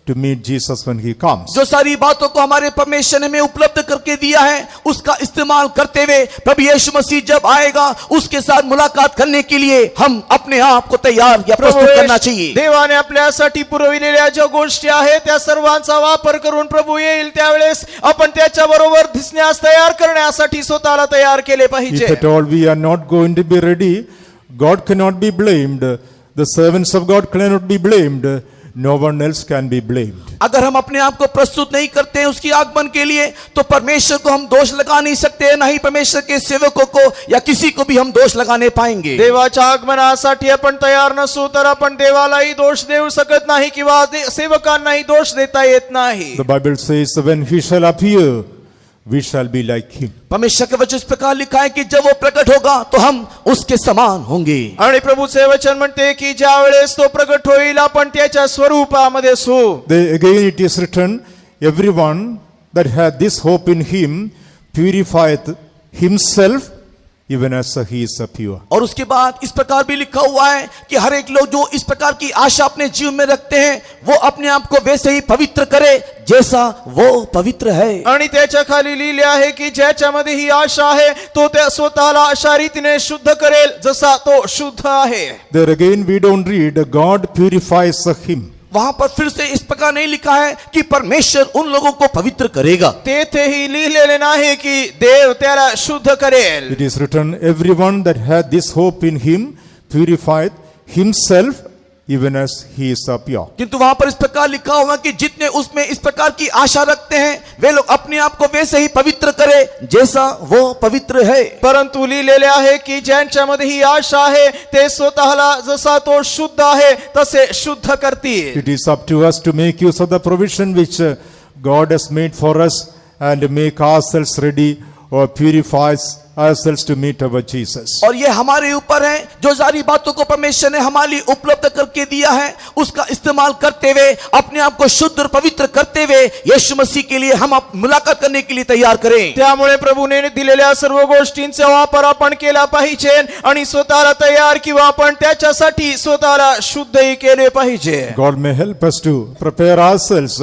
to meet Jesus when he comes. जो सारी बातों को हमारे परमेश्वर ने हमें उपलब्ध करके दिया है उसका इस्तेमाल करते हुए प्रभु यीशु मसीह जब आएगा उसके साथ मुलाकात करने के लिए हम अपने आप को तैयार या प्रस्तुत करना चाहिए। देवाने आपल्यासाठी पुरविलेल्या ज्या गोष्टी आहेत त्या सर्वांचा वापर करून प्रभू येईल त्यावेळेस आपण त्याच्या बरोबर दिसण्यास तयार करण्यासाठी स्वतःला तयार केले पाहिजे. If at all we are not going to be ready, God cannot be blamed. The servants of God cannot be blamed. No one else can be blamed. अगर हम अपने आप को प्रस्तुत नहीं करते हैं उसकी आगमन के लिए तो परमेश्वर को हम दोष लगा नहीं सकते, ना ही परमेश्वर के सेवकों को या किसी को भी हम दोष लगाने पाएंगे। देवाच्या आगमनासाठी आपण तयार नसू तर आपण देवालाही दोष देऊ शकत नाही किंवा सेवकांनाही दोष देता येत नाही. The Bible says, when he shall appear, we shall be like him. परमेश्वर के वचन इस प्रकार लिखा है कि जब वो प्रकट होगा तो हम उसके समान होंगे। आणि प्रभूचे वचन म्हणते की ज्या वेळेस तो प्रगट होईल आपण त्याच्या स्वरूपामध्ये असू. Again it is written, everyone that hath this hope in him purifieth himself even as he is pure. और उसके बाद इस प्रकार भी लिखा हुआ है कि हर एक लोग जो इस प्रकार की आशा अपने जीवन में रखते हैं वो अपने आप को वैसे ही पवित्र करे जैसा वो पवित्र है। आणि त्याच्या खाली लिहिले आहे की ज्याच्यामध्ये ही आशा आहे तो त्या स्वतःला अशा रीतीने शुद्ध करेल जसा तो शुद्ध आहे. There again we don't read, God purifies him. वहां पर फिर से इस प्रकार नहीं लिखा है कि परमेश्वर उन लोगों को पवित्र करेगा। तेथेही लिहिलेले नाही की देव त्याला शुद्ध करेल. It is written, everyone that hath this hope in him purifieth himself even as he is pure. किंतु वहां पर इस प्रकार लिखा हुआ कि जितने उसमें इस प्रकार की आशा रखते हैं वे लोग अपने आप को वैसे ही पवित्र करे जैसा वो पवित्र है. परंतु लिहिलेले आहे की ज्यांच्यामध्ये ही आशा आहे ते स्वतःला जसा तो शुद्ध आहे तसे शुद्ध करतील. It is up to us to make use of the provision which God has made for us and make ourselves ready or purifies ourselves to meet our Jesus. और ये हमारे ऊपर है, जो सारी बातों को परमेश्वर ने हमारे लिए उपलब्ध करके दिया है उसका इस्तेमाल करते हुए, अपने आप को शुद्ध और पवित्र करते हुए यीशु मसीह के लिए हम मुलाकात करने के लिए तैयार करें. त्यामुळे प्रभूने दिलेल्या सर्व गोष्टींचा वापर आपण केला पाहिजे आणि स्वतःला तयार किंवा आपण त्याच्यासाठी स्वतःला शुद्धही केले पाहिजे. God may help us to prepare ourselves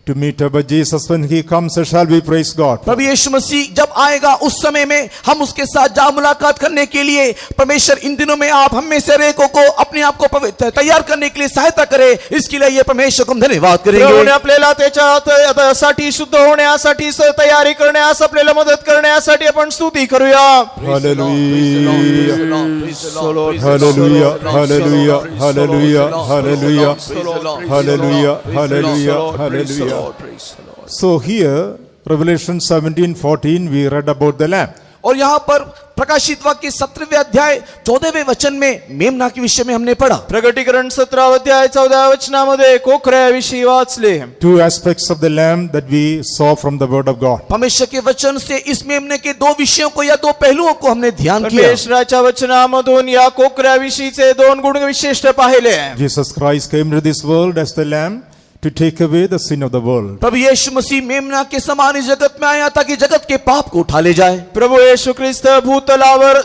to meet our Jesus when he comes. Shall we praise God? प्रभु यीशु मसीह जब आएगा उस समय में हम उसके साथ जा मुलाकात करने के लिए परमेश्वर इन दिनों में आप हम में से हरेकों को अपने आप को तैयार करने के लिए सहायता करे. इसके लिए ये परमेश्वर को हम धन्यवाद प्रभूने करेंगे. आपल्याला त्याच्यासाठी शुद्ध होण्यासाठी तयारी करण्यास आपल्याला मदत करण्यासाठी आपण स्तुती करूया. Hallelujah. Hallelujah. Hallelujah. Hallelujah. Hallelujah. Hallelujah. Hallelujah. Hallelujah. So here, Revelation 17:14, we read about the Lamb. और यहाँ पर प्रकाशित वाक्य 17वें अध्याय 14वें वचन में मेमना के विषय में हमने पढ़ा. प्रकटीकरण 17 अध्याय 14 वचनामध्ये कोकऱ्याविषयी वाचले. Two aspects of the Lamb that we saw from the Word of God. परमेश्वर के वचन से इस मेमने के दो विषयों को या दो पहलुओं को हमने ध्यान किया. परमेश्वराच्या वचनामधून या कोकऱ्याविषयीचे दोन गुण विशिष्ट पाहिले. Jesus Christ came to this world as the Lamb to take away the sin of the world. प्रभु यीशु मसीह मेमना के समान इस जगत में आया ताकि जगत के पाप को उठा ले जाए. प्रभू येशू ख्रिस्त भूतलावर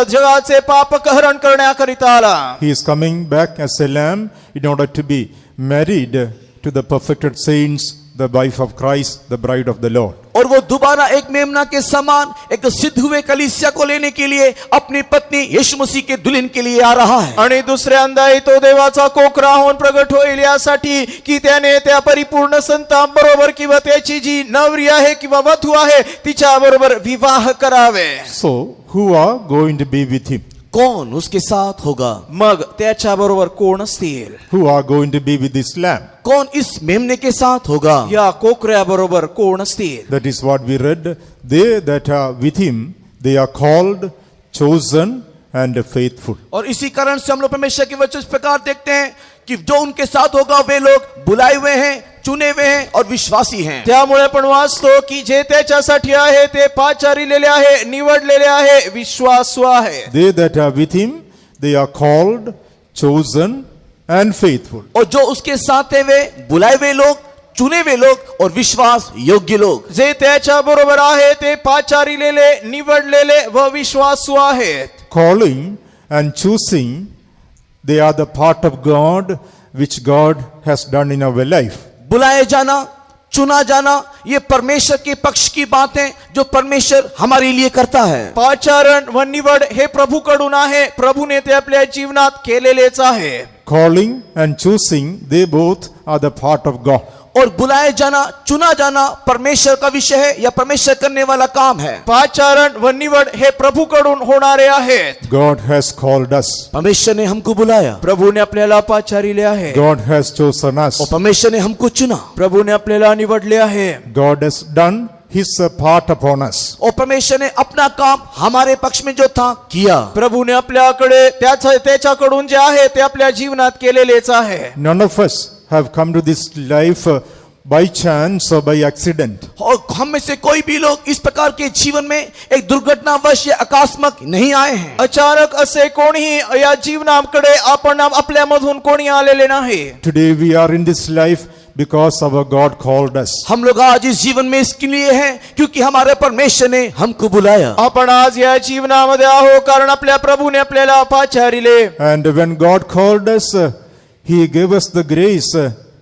जगाचे पाप हरण करण्याकरिता आला. He is coming back as a lamb in order to be married to the perfected saints, the wife of Christ, the bride of the Lord. और वो दोबारा एक मेमना के समान एक सिद्ध हुए कलीसिया को लेने के लिए अपनी पत्नी यीशु मसीह के दुल्हन के लिए आ रहा है. आणि दुसऱ्या अंदाई तो देवाचा कोकरा होऊन प्रगट होईल यासाठी की त्याने त्या परिपूर्ण संतांबरोबर किंवा त्याची जी नवरी आहे किंवा वधू आहे तिच्या बरोबर विवाह करावे. So, who are going to be with him? कौन उसके साथ होगा? मग त्याच्या बरोबर कोण असतील? Who are going to be with this lamb? कौन इस मेमने के साथ होगा? या कोकऱ्या बरोबर कोण असतील? That is what we read. They that are with him, they are called, chosen and faithful. और इसी कारण से हम लोग परमेश्वर के वचन इस प्रकार देखते हैं कि जो उनके साथ होगा वे लोग बुलाए हुए हैं, चुने हुए हैं और विश्वासी हैं. त्यामुळे आपण वाचतो की जे त्याच्यासाठी आहे ते पाचारिलेले आहे, निवडलेले आहे, विश्वासू आहे. They that are with him, they are called, chosen and faithful. और जो उसके साथ है वे बुलाए हुए लोग, चुने हुए लोग और विश्वास योग्य लोग. जे त्याच्या बरोबर आहे ते पाचारिलेले, निवडलेले व विश्वासू आहेत. Calling and choosing, they are the part of God which God has done in our life. बुलाए जाना, चुना जाना ये परमेश्वर के पक्ष की बात है जो परमेश्वर हमारे लिए करता है. पाचारण व निवड हे प्रभूकडून आहे. प्रभूने ते आपल्या जीवनात केलेलेच आहे. Calling and choosing, they both are the part of God. और बुलाए जाना, चुना जाना परमेश्वर का विषय है या परमेश्वर करने वाला काम है. पाचारण व निवड हे प्रभूकडून होणारे आहेत. God has called us. परमेश्वर ने हमको बुलाया, प्रभूने आपल्याला पाचारिले आहे. God has chosen us. और परमेश्वर ने हमको चुना. प्रभूने आपल्याला निवडले आहे. God has done his part upon us. और परमेश्वर ने अपना काम हमारे पक्ष में जो था किया. प्रभूने आपल्याकडे त्याच्याकडून जे आहे ते आपल्या जीवनात केलेलेच आहे. None of us have come to this life by chance or by accident. और हम में से कोई भी लोग इस प्रकार के जीवन में एक दुर्घटनावश या अकस्मात नहीं आए हैं. अचानक असे कोणीही या जीवनाकडे आपण आपल्यामधून कोणी आलेले नाही. Today we are in this life because our God called us. हम लोग आज इस जीवन में इसके लिए हैं क्योंकि हमारे परमेश्वर ने हमको बुलाया. आपण आज या जीवनामध्ये आहो कारण आपल्या प्रभूने आपल्याला पाचारिले. And when God called us, he gave us the grace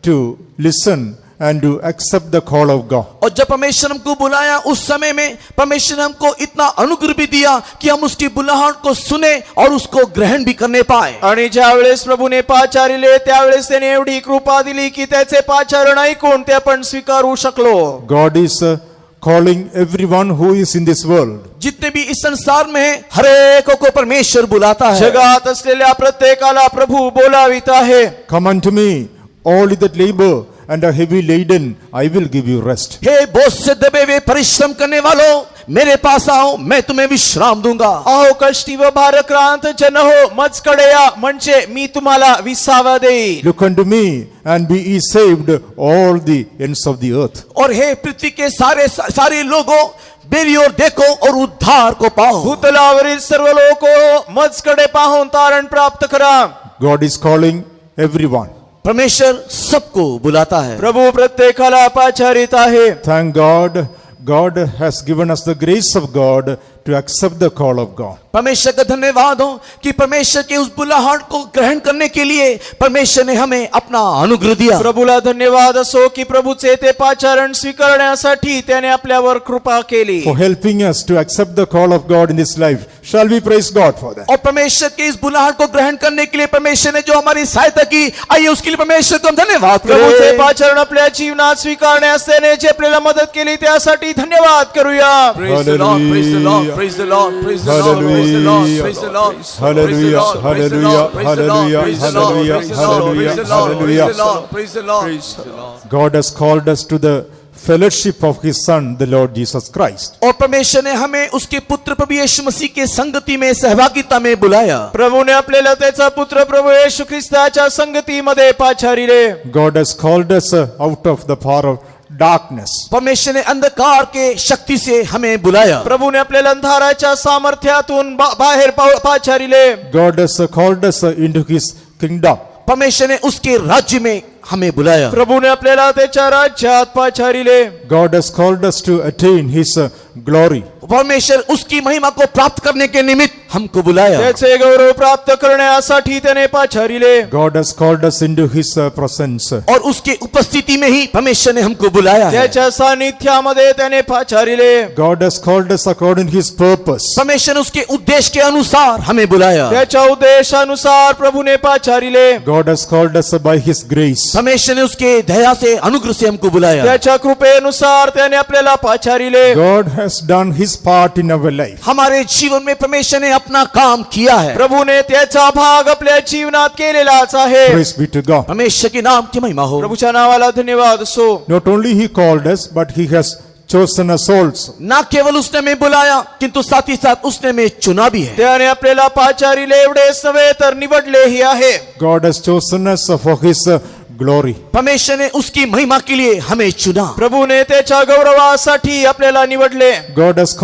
to listen and to accept the call of God. और जब परमेश्वर हमको बुलाया उस समय में परमेश्वर ने हमको इतना अनुग्रह भी दिया कि हम उसकी बुलाहट को सुने और उसको ग्रहण भी करने पाए. आणि ज्या वेळेस प्रभूने पाचारिले त्यावेळेस त्याने एवढी कृपा दिली की त्याचे पाचारण ऐकून ते आपण स्वीकारू शकलो. God is calling everyone who is in this world. जितने भी इस संसार में हैं हर एक को परमेश्वर बुलाता है. जगात असलेल्या प्रत्येकाला प्रभू बोलावित आहे. Come unto me, all ye that labor and are heavy laden, I will give you rest. हे बोझ से दबे हुए परिश्रम करने वालों मेरे पास आओ, मैं तुम्हें विश्राम दूंगा. अहो कष्टी व भारक्रांत जन हो मजकडे या म्हणजे मी तुम्हाला विसावा देईल. Look unto me and be ye saved, all the ends of the earth. और हे पृथ्वी के सारे लोगों मेरी ओर देखो और उद्धार को पाओ। भूतलावरील सर्व लोक मजकडे पाहून तारण प्राप्त करा। God is calling everyone. परमेश्वर सबको बुलाता है। प्रभू प्रत्येकाला पाचारित आहे। Thank God, God has given us the grace of God to accept the call of God. परमेश्वर का धन्यवाद हो कि परमेश्वर के उस बुलाहट को ग्रहण करने के लिए परमेश्वर ने हमें अपना अनुग्रह दिया। प्रभूला धन्यवाद असो की प्रभूचे ते पाचारण स्वीकारण्यासाठी त्याने आपल्यावर कृपा केली। For helping us to accept the call of God in this life. Shall we praise God for that? और परमेश्वर के इस बुलाहट को ग्रहण करने के लिए परमेश्वर ने जो हमारी सहायता की, आइए उसके लिए परमेश्वर को हम धन्यवाद प्रभूचे करें। पाचारण आपल्या जीवनात स्वीकारण्यास त्याने जे आपल्याला मदत केली त्यासाठी धन्यवाद करूया। Praise the Lord, praise the Lord, praise the Lord, praise the Lord, praise the Lord, praise the Lord, Hallelujah, hallelujah, hallelujah, hallelujah, hallelujah, praise the Lord। God has called us to the fellowship of His Son, the Lord Jesus Christ. और परमेश्वर ने हमें उसके पुत्र प्रभु यीशु मसीह के संगति में, सहभागिता में बुलाया। प्रभूने आपल्याला त्याचा पुत्र प्रभू येशू ख्रिस्ताच्या संगतीमध्ये पाचारिले। God has called us out of the power of darkness. परमेश्वर ने अंधकार के शक्ति से हमें बुलाया। प्रभूने आपल्याला अंधाराच्या सामर्थ्यातून बाहेर पाचारिले। God has called us into His kingdom. परमेश्वर ने उसके राज्य में हमें बुलाया। प्रभूने आपल्याला त्याच्या राज्यात पाचारिले। God has called us to attain His glory. परमेश्वर उसकी महिमा को प्राप्त करने के निमित्त हमको बुलाया। त्याचे गौरव प्राप्त करण्यासाठी त्याने पाचारिले। God has called us into His presence. और उसके उपस्थिति में ही परमेश्वर ने हमको बुलाया है। त्याच्या सानिध्यामध्ये त्याने पाचारिले। God has called us according to His purpose. परमेश्वर ने उसके उद्देश्य के अनुसार हमें बुलाया। त्याच्या उद्देशानुसार प्रभूने पाचारिले। God has called us by His grace. परमेश्वर ने उसके दया से, अनुग्रह से हमको बुलाया। त्याच्या कृपेनुसार त्याने आपल्याला पाचारिले। God has done His part in our life. हमारे जीवन में परमेश्वर ने अपना काम किया है। प्रभूने त्याचा भाग आपल्या जीवनात केलेलाच आहे। Praise be to God. परमेश्वर के नाम की महिमा हो। प्रभूच्या नावाला धन्यवाद असो। Not only He called us, but He has chosen us also. ना केवल उसने हमें बुलाया, किंतु साथ ही साथ उसने हमें चुना भी है। त्याने आपल्याला पाचारिले एवढेच नव्हे तर निवडलेही आहे। God has chosen us for His glory. परमेश्वर ने उसकी महिमा के लिए हमें चुना। प्रभूने त्याच्या गौरवासाठी आपल्याला निवडले। God has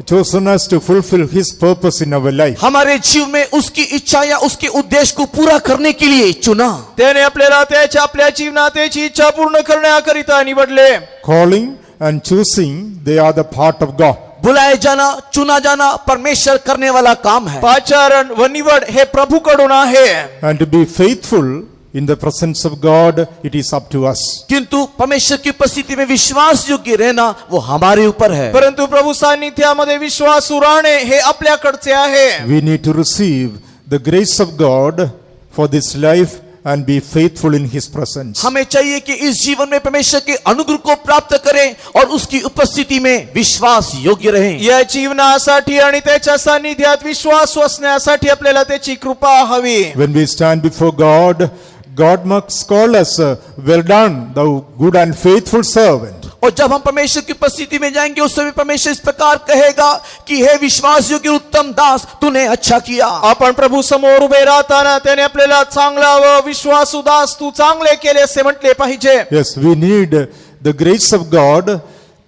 chosen us to fulfill His purpose in our life. हमारे जीवन में उसकी इच्छा या उसके उद्देश्य को पूरा करने के लिए चुना। त्याने आपल्याला त्याच्या आपल्या जीवनात त्याची इच्छा पूर्ण करण्याकरिता निवडले। Calling and choosing, they are the part of God. बुलाए जाना, चुना जाना परमेश्वर करने वाला काम है। पाचारण व निवड हे प्रभूकडून आहे। And to be faithful in the presence of God, it is up to us. किंतु परमेश्वर की उपस्थिति में विश्वास योग्य रहना वो हमारे ऊपर है। परंतु प्रभू सानिध्यामध्ये विश्वासू राहणे हे आपल्याकडचे आहे। We need to receive the grace of God for this life and be faithful in His presence. हमें चाहिए कि इस जीवन में परमेश्वर के अनुग्रह को प्राप्त करें और उसकी उपस्थिति में विश्वास योग्य रहें। या जीवनासाठी आणि त्याच्या सानिध्यात विश्वास असण्यासाठी आपल्याला त्याची कृपा हवी। When we stand before God, God must call us, well done, thou good and faithful servant. और जब हम परमेश्वर की उपस्थिति में जाएंगे उस समय परमेश्वर इस प्रकार कहेगा कि हे विश्वास योग्य उत्तम दास, तूने अच्छा किया। आपण प्रभू समोर उभे राहताना त्याने आपल्याला चांगला व विश्वासू दास तू चांगले केले असे म्हटले पाहिजे। Yes, we need the grace of God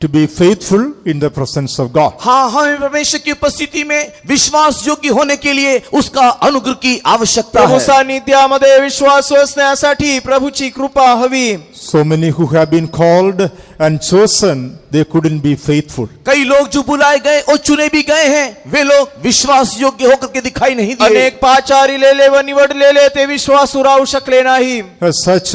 to be faithful in the presence of God. हाँ, हमें परमेश्वर की उपस्थिति में विश्वास योग्य होने के लिए उसका अनुग्रह की आवश्यकता प्रभू है। सानिध्यामध्ये विश्वास असण्यासाठी प्रभूची कृपा हवी। So many who have been called and chosen, they couldn't be faithful. कई लोग जो बुलाए गए और चुने भी गए हैं, वे लोग विश्वास योग्य होकर के दिखाई नहीं दिए। अनेक पाचारिलेले व निवडलेले ते विश्वासू राहू शकले नाही। As such,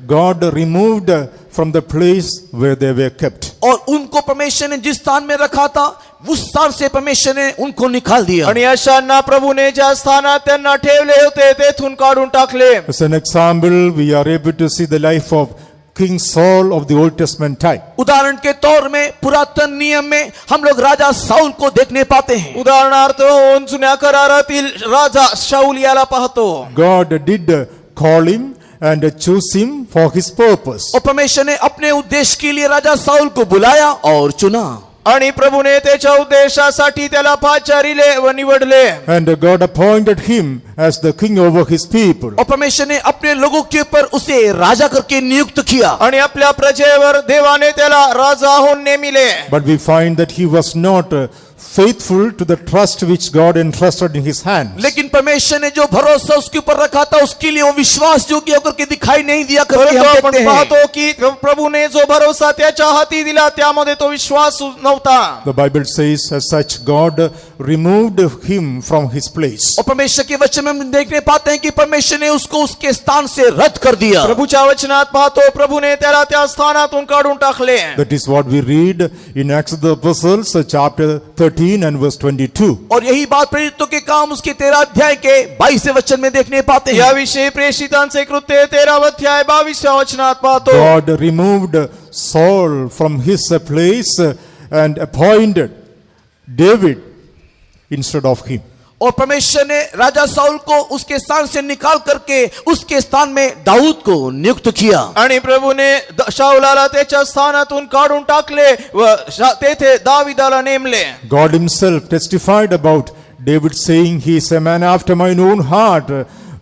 God removed from the place where they were kept. और उनको परमेश्वर ने जिस स्थान में रखा था उस स्थान से परमेश्वर ने उनको निकाल दिया। आणि अशांना प्रभूने ज्या स्थानात त्यांना ठेवले होते तेथून काढून टाकले। As an example, we are able to see the life of King Saul of the Old Testament type. उदाहरण के तौर में पुरातन नियम में हम लोग राजा साउल को देखने पाते हैं। उदाहरणार्थ होऊन जुन्या करारातील राजा शाऊल याला पाहतो। God did call him and choose him for his purpose. और परमेश्वर ने अपने उद्देश्य के लिए राजा साउल को बुलाया और चुना। आणि प्रभूने त्याच्या उद्देशासाठी त्याला पाचारिले व निवडले. And God appointed him as the king over his people. और परमेश्वर ने अपने लोगों के ऊपर उसे राजा करके नियुक्त किया. आणि आपल्या प्रजेवर देवाने त्याला राजा होऊन नेमिले. But we find that he was not faithful to the trust which God entrusted in his hands. लेकिन परमेश्वर ने जो भरोसा उसके ऊपर रखा था उसके लिए वो विश्वास योग्य होकर के दिखाई नहीं दिया करके परंतु हम आपण देखते हैं. पाहतो की प्रभूने जो भरोसा त्याच्या हाती दिला त्यामध्ये तो विश्वास नव्हता. The Bible says, as such, God removed him from his place. और परमेश्वर के वचन में हम देखने पाते हैं कि परमेश्वर ने उसको उसके स्थान से रद्द कर दिया. प्रभूच्या वचनात पाहतो प्रभूने त्याला त्या स्थानातून काढून टाकले. That is what we read in Acts of the Apostles, chapter 13 and verse 22. और यही बात प्रेरितों के काम उसके 13 अध्याय के 22 वचन में देखने पाते हैं. याविषयी प्रेषितांचे कृत्य 13 अध्याय 22 वचनात पाहतो. God removed Saul from his place and appointed David instead of him. और परमेश्वर ने राजा साउल को उसके स्थान से निकाल करके उसके स्थान में दाऊद को नियुक्त किया. आणि प्रभूने शाऊलाला त्याच्या स्थानातून काढून टाकले व तेथे दाविदाला नेमले. God himself testified about David, saying, he is a man after mine own heart,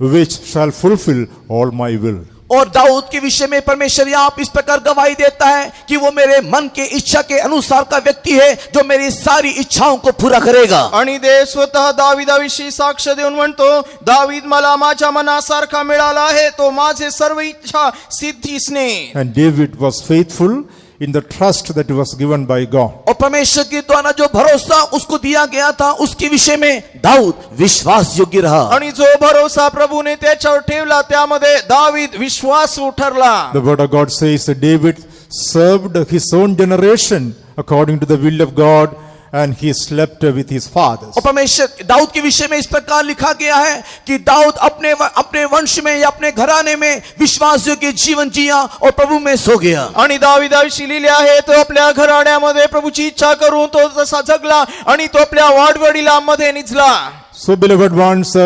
which shall fulfill all my will. और दाऊद के विषय में परमेश्वर यहाँ इस प्रकार गवाही देता है कि वो मेरे मन के इच्छा के अनुसार का व्यक्ति है जो मेरी सारी इच्छाओं को पूरा करेगा. आणि देव स्वतः दाविदाविषयी साक्ष देऊन म्हणतो, दावीद मला माझ्या मनासारखा मिळाला आहे, तो माझे सर्व इच्छा सिद्धीसने. And David was faithful in the trust that was given by God. और परमेश्वर के द्वारा जो भरोसा उसको दिया गया था उसके विषय में दाऊद विश्वास योग्य रहा. आणि जो भरोसा प्रभूने त्याच्यावर ठेवला त्यामध्ये दावीद विश्वासू ठरला. The word of God says that David served his own generation according to the will of God, and he slept with his fathers. और परमेश्वर दाऊद के विषय में इस प्रकार लिखा गया है कि दाऊद अपने वंश में या अपने घराने में विश्वास योग्य जीवन जिया और प्रभु में सो गया. आणि दाविदाविषयी लिहिले आहे, तो आपल्या घराण्यामध्ये प्रभूची इच्छा करून तो तसा जगला आणि तो आपल्या वाडवडिलांमध्ये निजला. So, beloved ones,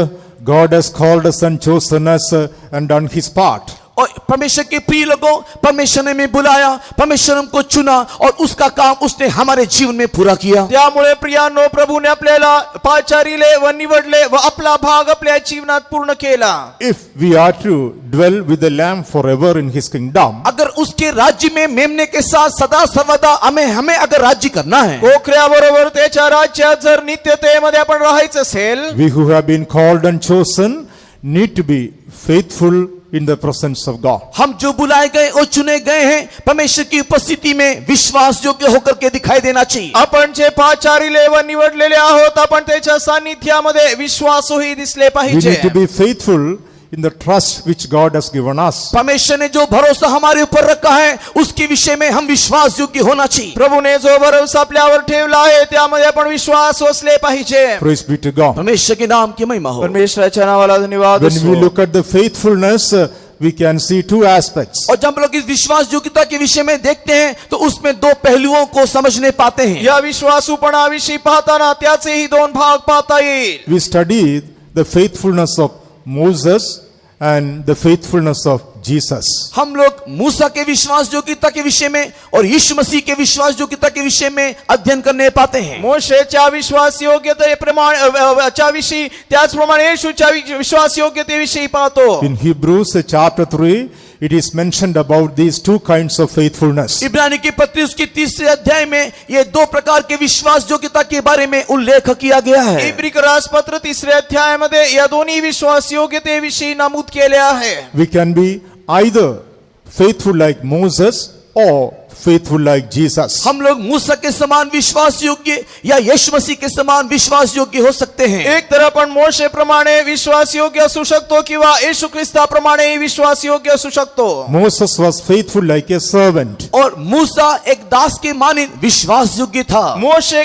God has called us and chosen us and done his part. और परमेश्वर के प्रिय लोगों, परमेश्वर ने हमें बुलाया, परमेश्वर हमको चुना और उसका काम उसने हमारे जीवन में पूरा किया. त्यामुळे प्रियांनो, प्रभूने आपल्याला पाचारिले व निवडले व आपला भाग आपल्या जीवनात पूर्ण केला. If we are to dwell with the Lamb forever in his kingdom, अगर उसके राज्य में मेमने के साथ सदा सर्वदा हमें अगर राज्य करना है, कोकऱ्याबरोबर त्याच्या राज्यात जर नित्यतेमध्ये आपण राहायचं असेल, we who have been called and chosen need to be faithful in the presence of God. हम जो बुलाए गए और चुने गए हैं परमेश्वर की उपस्थिति में विश्वास योग्य होकर के दिखाई देना चाहिए. आपण जे पाचारिले व निवडलेले आहोत, आपण त्याच्या सानिध्यामध्ये विश्वासूही दिसले We पाहिजे. need to be faithful in the trust which God has given us. परमेश्वर ने जो भरोसा हमारे ऊपर रखा है उसके विषय में हम विश्वास योग्य होना चाहिए. प्रभूने जो भरोसा आपल्यावर ठेवला आहे त्यामध्ये आपण विश्वास असले पाहिजे. Praise be to God. परमेश्वर के नाम की महिमा हो. परमेश्वराच्या नावाला धन्यवाद When we असो. look at the faithfulness, we can see two aspects. और जब हम लोग इस विश्वास योग्यता के विषय में देखते हैं तो उसमें दो पहलुओं को समझने पाते हैं. या विश्वासूपणाविषयी पाहताना त्याचेही दोन भाग पाहता येईल. We studied the faithfulness of Moses and the faithfulness of Jesus. हम लोग मूसा के विश्वास योग्यता के विषय में और यीशु मसीह के विश्वास योग्यता के विषय में अध्ययन करने पाते हैं. मोशेच्या विश्वास योग्यतेच्या विषयी त्याचप्रमाणे येशूच्या विश्वास योग्यतेविषयी पाहतो. In Hebrews chapter 3, it is mentioned about these two kinds of faithfulness. इब्रानी की पत्री उसके 3 अध्याय में ये दो प्रकार के विश्वास योग्यता के बारे में उल्लेख किया गया है. इब्री राजपत्र 3 अध्यायामध्ये या दोन्ही विश्वास योग्यतेविषयी नमूद केले आहे. We can be either faithful like Moses or faithful like Jesus. हम लोग मूसा के समान विश्वास योग्य या यीशु मसीह के समान विश्वास योग्य हो सकते हैं. एक तर आपण मोशे प्रमाणे विश्वास योग्य असू शकतो किंवा येशू ख्रिस्ताप्रमाणे विश्वास योग्य असू शकतो. Moses was faithful like a servant. और मूसा एक दास के मानिंद विश्वास योग्य था. मोशे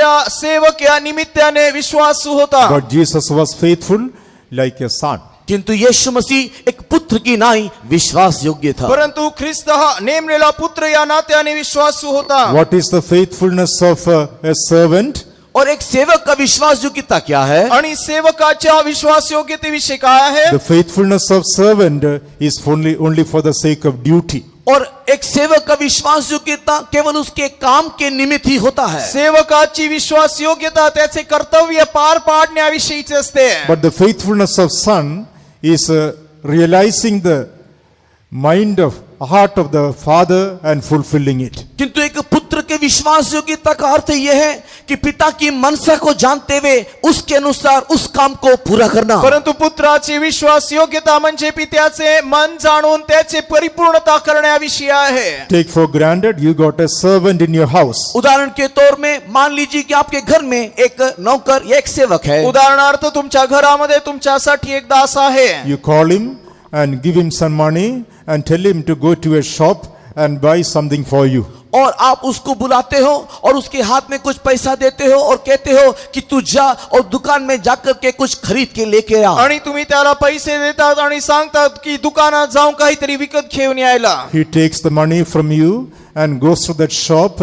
हा सेवक या निमित्ताने विश्वासू होता. But Jesus was faithful like a son. किंतु यीशु मसीह एक पुत्र की नाई विश्वास योग्य था. परंतु ख्रिस्त हा नेमलेला पुत्र या नात्याने विश्वासू होता. What is the faithfulness of a servant? और एक सेवक का विश्वास योग्यता क्या है? आणि सेवकाच्या विश्वासयोग्यतेविषयी काय आहे? The faithfulness of servant is only for the sake of duty. और एक सेवक का विश्वास योग्यता केवल उसके काम के निमित्त ही होता है। सेवकाची विश्वासयोग्यता त्याचे कर्तव्य पार पाडण्याविषयीचे असते। But the faithfulness of son is realizing the mind of heart of the father and fulfilling it. किंतु एक पुत्र के विश्वास योग्यता का अर्थ यह है कि पिता की मनसा को जानते हुए उसके अनुसार उस काम को पूरा करना। परंतु पुत्राची विश्वासयोग्यता म्हणजे पित्याचे मन जाणून त्याचे परिपूर्णता करण्याविषयी आहे। Take for granted you got a servant in your house. उदाहरण के तौर में मान लीजिए कि आपके घर में एक नौकर या एक सेवक है। उदाहरणार्थ तुमच्या घरामध्ये तुमच्यासाठी एक दास आहे। You call him and give him some money and tell him to go to a shop and buy something for you. और आप उसको बुलाते हो और उसके हाथ में कुछ पैसा देते हो और कहते हो कि तू जा और दुकान में जाकर के कुछ खरीद के लेके आ। आणि तुम्ही त्याला पैसे देतात आणि सांगतात की दुकानात जाऊन काहीतरी विकत घेऊन यायला। He takes the money from you and goes to that shop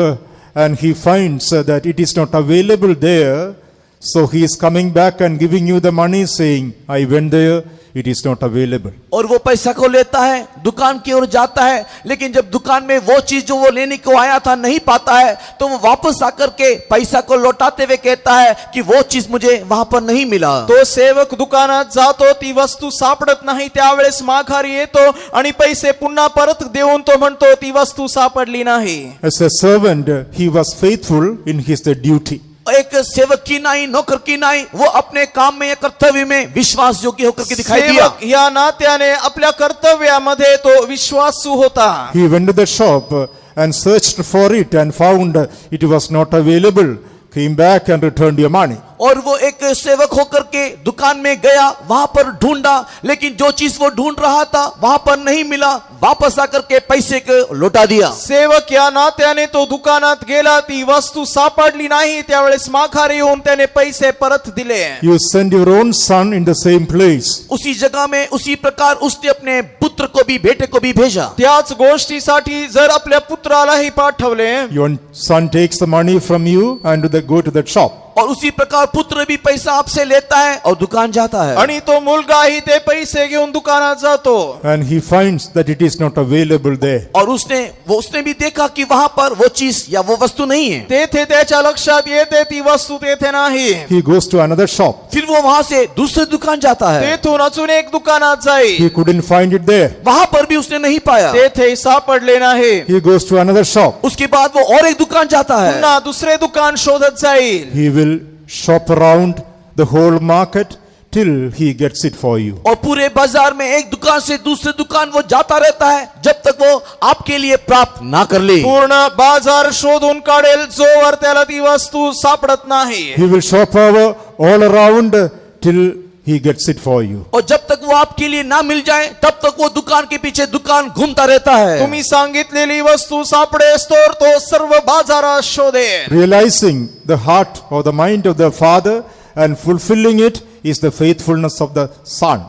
and he finds that it is not available there. So he is coming back and giving you the money saying, I went there, it is not available. और वो पैसा को लेता है, दुकान की or जाता है, लेकिन जब दुकान में वो चीज जो वो लेने को आया था नहीं पाता है, तो वो वापस आकर के पैसा को लौटाते हुए कहता है कि वो चीज मुझे वहां पर नहीं मिला। तो सेवक दुकानात जातो, ती वस्तू सापडत नाही, त्यावेळेस माघारी येतो आणि पैसे पुन्हा परत देऊन तो म्हणतो ती वस्तू सापडली नाही। As a servant, he was faithful in his duty. एक सेवक की नाई, नौकर की नाई, वो अपने काम में या कर्तव्य में विश्वास योग्य होकर के दिखाई दिया। सेवक या नात्याने आपल्या कर्तव्यामध्ये तो विश्वासू होता। He went to the shop and searched for it and found it was not available. Came back and returned your money. और वो एक सेवक होकर के दुकान में गया, वहां पर ढूंढा, लेकिन जो चीज वो ढूंढ रहा था वहां पर नहीं मिला, वापस आकर के पैसे को लौटा दिया। सेवक या नात्याने तो दुकानात गेला, ती वस्तू सापडली नाही, त्यावेळेस माघारी येऊन त्याने पैसे परत दिले। You send your own son in the same place. उसी जगह में उसी प्रकार उसने अपने पुत्र को भी, बेटे को भी भेजा। त्याच गोष्टीसाठी जर आपल्या पुत्रालाही पाठवले, Your son takes the money from you and they go to that shop. और उसी प्रकार पुत्र भी पैसा आपसे लेता है और दुकान जाता है। आणि तो मुलगाही ते पैसे घेऊन दुकानात जातो। And he finds that it is not available there. और उसने भी देखा कि वहां पर वो चीज या वो वस्तु नहीं है। तेथे त्याच्या लक्षात येते ती वस्तू तेथे नाही। He goes to another shop. फिर वो वहां से दूसरे दुकान जाता है, तेथून अजून एक दुकानात जाई, He couldn't find it there. वहां पर भी उसने नहीं पाया। तेथे सापडले नाही। He goes to another shop. उसके बाद वो और एक दुकान जाता है, पुन्हा दुसरे दुकान शोधत जाईल। He will shop around the whole market till he gets it for you. और पूरे बाजार में एक दुकान से दूसरे दुकान वो जाता रहता है जब तक वो आपके लिए प्राप्त ना कर ले। पूर्ण बाजार शोधून काढेल जोवर त्याला ती वस्तू सापडत नाही। He will shop over all around till he gets it for you. और जब तक वो आपके लिए ना मिल जाए तब तक वो दुकान के पीछे दुकान घूमता रहता है। तुम्ही सांगितलेली वस्तू सापडेस तर तो सर्व बाजारात शोधेल। Realizing the heart or the mind of the father and fulfilling it is the faithfulness of the son.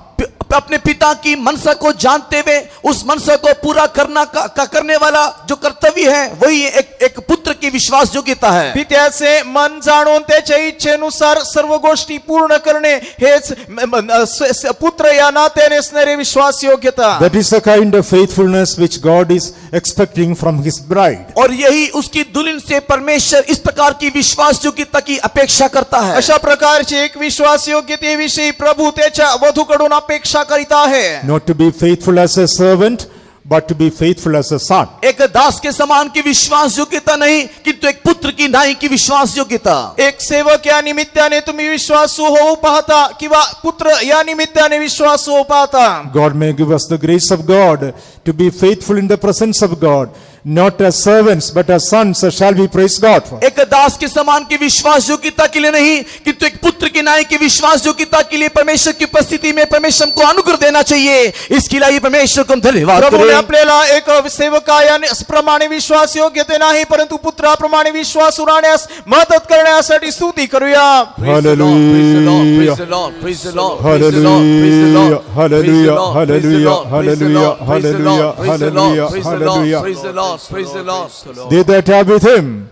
अपने पिता की मनसा को जानते हुए उस मनसा को पूरा करने वाला जो कर्तव्य है वही एक पुत्र की विश्वास योग्यता है। पित्याचे मन जाणून त्याच्या इच्छेनुसार सर्व गोष्टी पूर्ण करणे हेच पुत्र या नात्याने असणारे विश्वास योग्यता। That is the kind of faithfulness which God is expecting from his bride. और यही उसकी दुल्हन से परमेश्वर इस प्रकार की विश्वास योग्यता की अपेक्षा करता है। अशा प्रकारची एक विश्वास योग्यतेविषयी प्रभू त्याच्या वधूकडून अपेक्षा करीत आहे। Not to be faithful as a servant, but to be faithful as a son. एक दास के समान की विश्वास योग्यता नहीं, किंतु एक पुत्र की नाई की विश्वास योग्यता। एक सेवक या निमित्ताने तुम्ही विश्वासू होऊ पाहता किंवा पुत्र या निमित्ताने विश्वासू होऊ पाहता। God may give us the grace of God to be faithful in the presence of God. Not as servants but as sons shall we praise God for. एक दास के समान की विश्वास योग्यता के लिए नहीं, किंतु एक पुत्र की नाई की विश्वास योग्यता के लिए परमेश्वर की उपस्थिति में परमेश्वर को अनुग्रह देना चाहिए। इसके लिए परमेश्वर को हम धन्यवाद प्रभूने करें। आपल्याला एक सेवका या प्रमाणे विश्वास योग्यते नाही परंतु पुत्राप्रमाणे विश्वास राहण्यास मदत करण्यासाठी स्तुती करूया। Hallelujah. Hallelujah. Hallelujah. Hallelujah. Hallelujah. Hallelujah. Hallelujah. Hallelujah. Praise the Lord. They that are with him,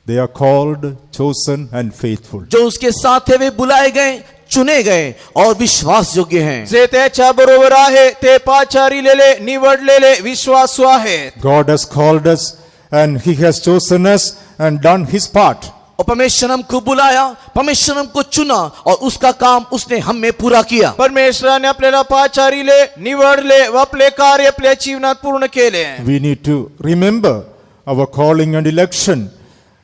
They are called, chosen and faithful. जो उसके साथ है वे बुलाए गए, चुने गए और विश्वास योग्य हैं। जे त्याच्या बरोबर आहे ते पाचारिलेले निवडलेले विश्वासू आहेत. God has called us and He has chosen us and done His part. और परमेश्वर हमको बुलाया, परमेश्वर हमको चुना और उसका काम उसने हम में पूरा किया। परमेश्वराने आपल्याला पाचारिले, निवडले व आपले कार्य आपल्या जीवनात पूर्ण केले. We need to remember our calling and election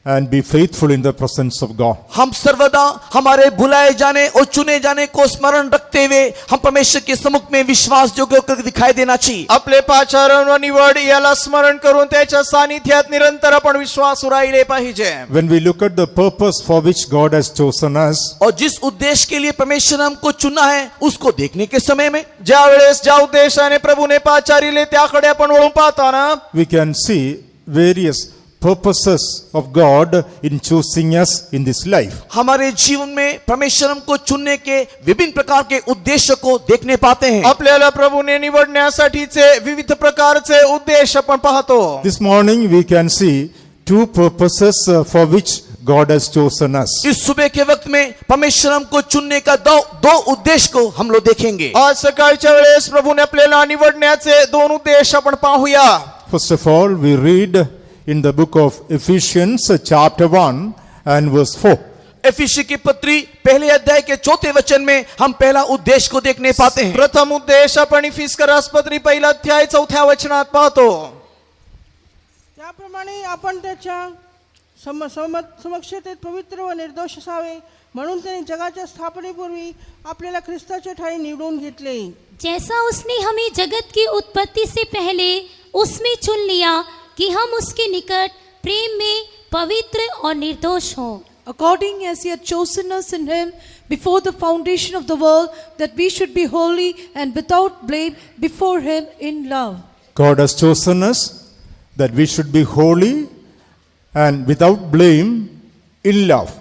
and be faithful in the presence of God. हम सर्वदा हमारे बुलाए जाने और चुने जाने को स्मरण रखते हुए हम परमेश्वर के सम्मुख में विश्वास योग्य होकर दिखाई देना चाहिए। आपले पाचारण व निवड याला स्मरण करून त्याच्या सानिध्यात निरंतर आपण विश्वास राहिले पाहिजे. When we look at the purpose for which God has chosen us, और जिस उद्देश्य के लिए परमेश्वर ने हमको चुना है उसको देखने के समय में ज्या वेळेस ज्या उद्देशाने प्रभूने पाचारिले त्याकडे आपण वळून पाहताना we can see various purposes of God in choosing us in this life. हमारे जीवन में परमेश्वर हमको चुनने के विभिन्न प्रकार के उद्देश्य को देखने पाते हैं। आपल्याला प्रभूने निवडण्यासाठीचे विविध प्रकारचे उद्देश आपण पाहतो. This morning we can see two purposes for which God has chosen us. इस सुबह के वक्त में परमेश्वर हमको चुनने का दो उद्देश्य को हम लोग देखेंगे। आज सकाळच्या वेळेस प्रभूने आपल्याला निवडण्याचे दोन उद्देश आपण पाहूया. First of all, we read in the book of Ephesians chapter 1 and verse 4. एफिसी की पत्री पहले अध्याय के 4 वचन में हम पहला उद्देश्य को देखने पाते हैं। प्रथम उद्देश आपण इफिस्करास पत्री पहिला अध्याय 4 वचनात पाहतो. त्याप्रमाणे आपण त्याच्या समक्षतेत पवित्र व निर्दोष असावे म्हणून त्याने जगाच्या स्थापनेपूर्वी आपल्याला ख्रिस्ताच्या ठाई निवडून घेतले. जैसा उसने हमें जगत की उत्पत्ति से पहले उसमें चुन लिया कि हम उसके निकट प्रेम में पवित्र और निर्दोष हों। According as he had chosen us in him before the foundation of the world, that we should be holy and without blame before him in love. God has chosen us that we should be holy and without blame in love.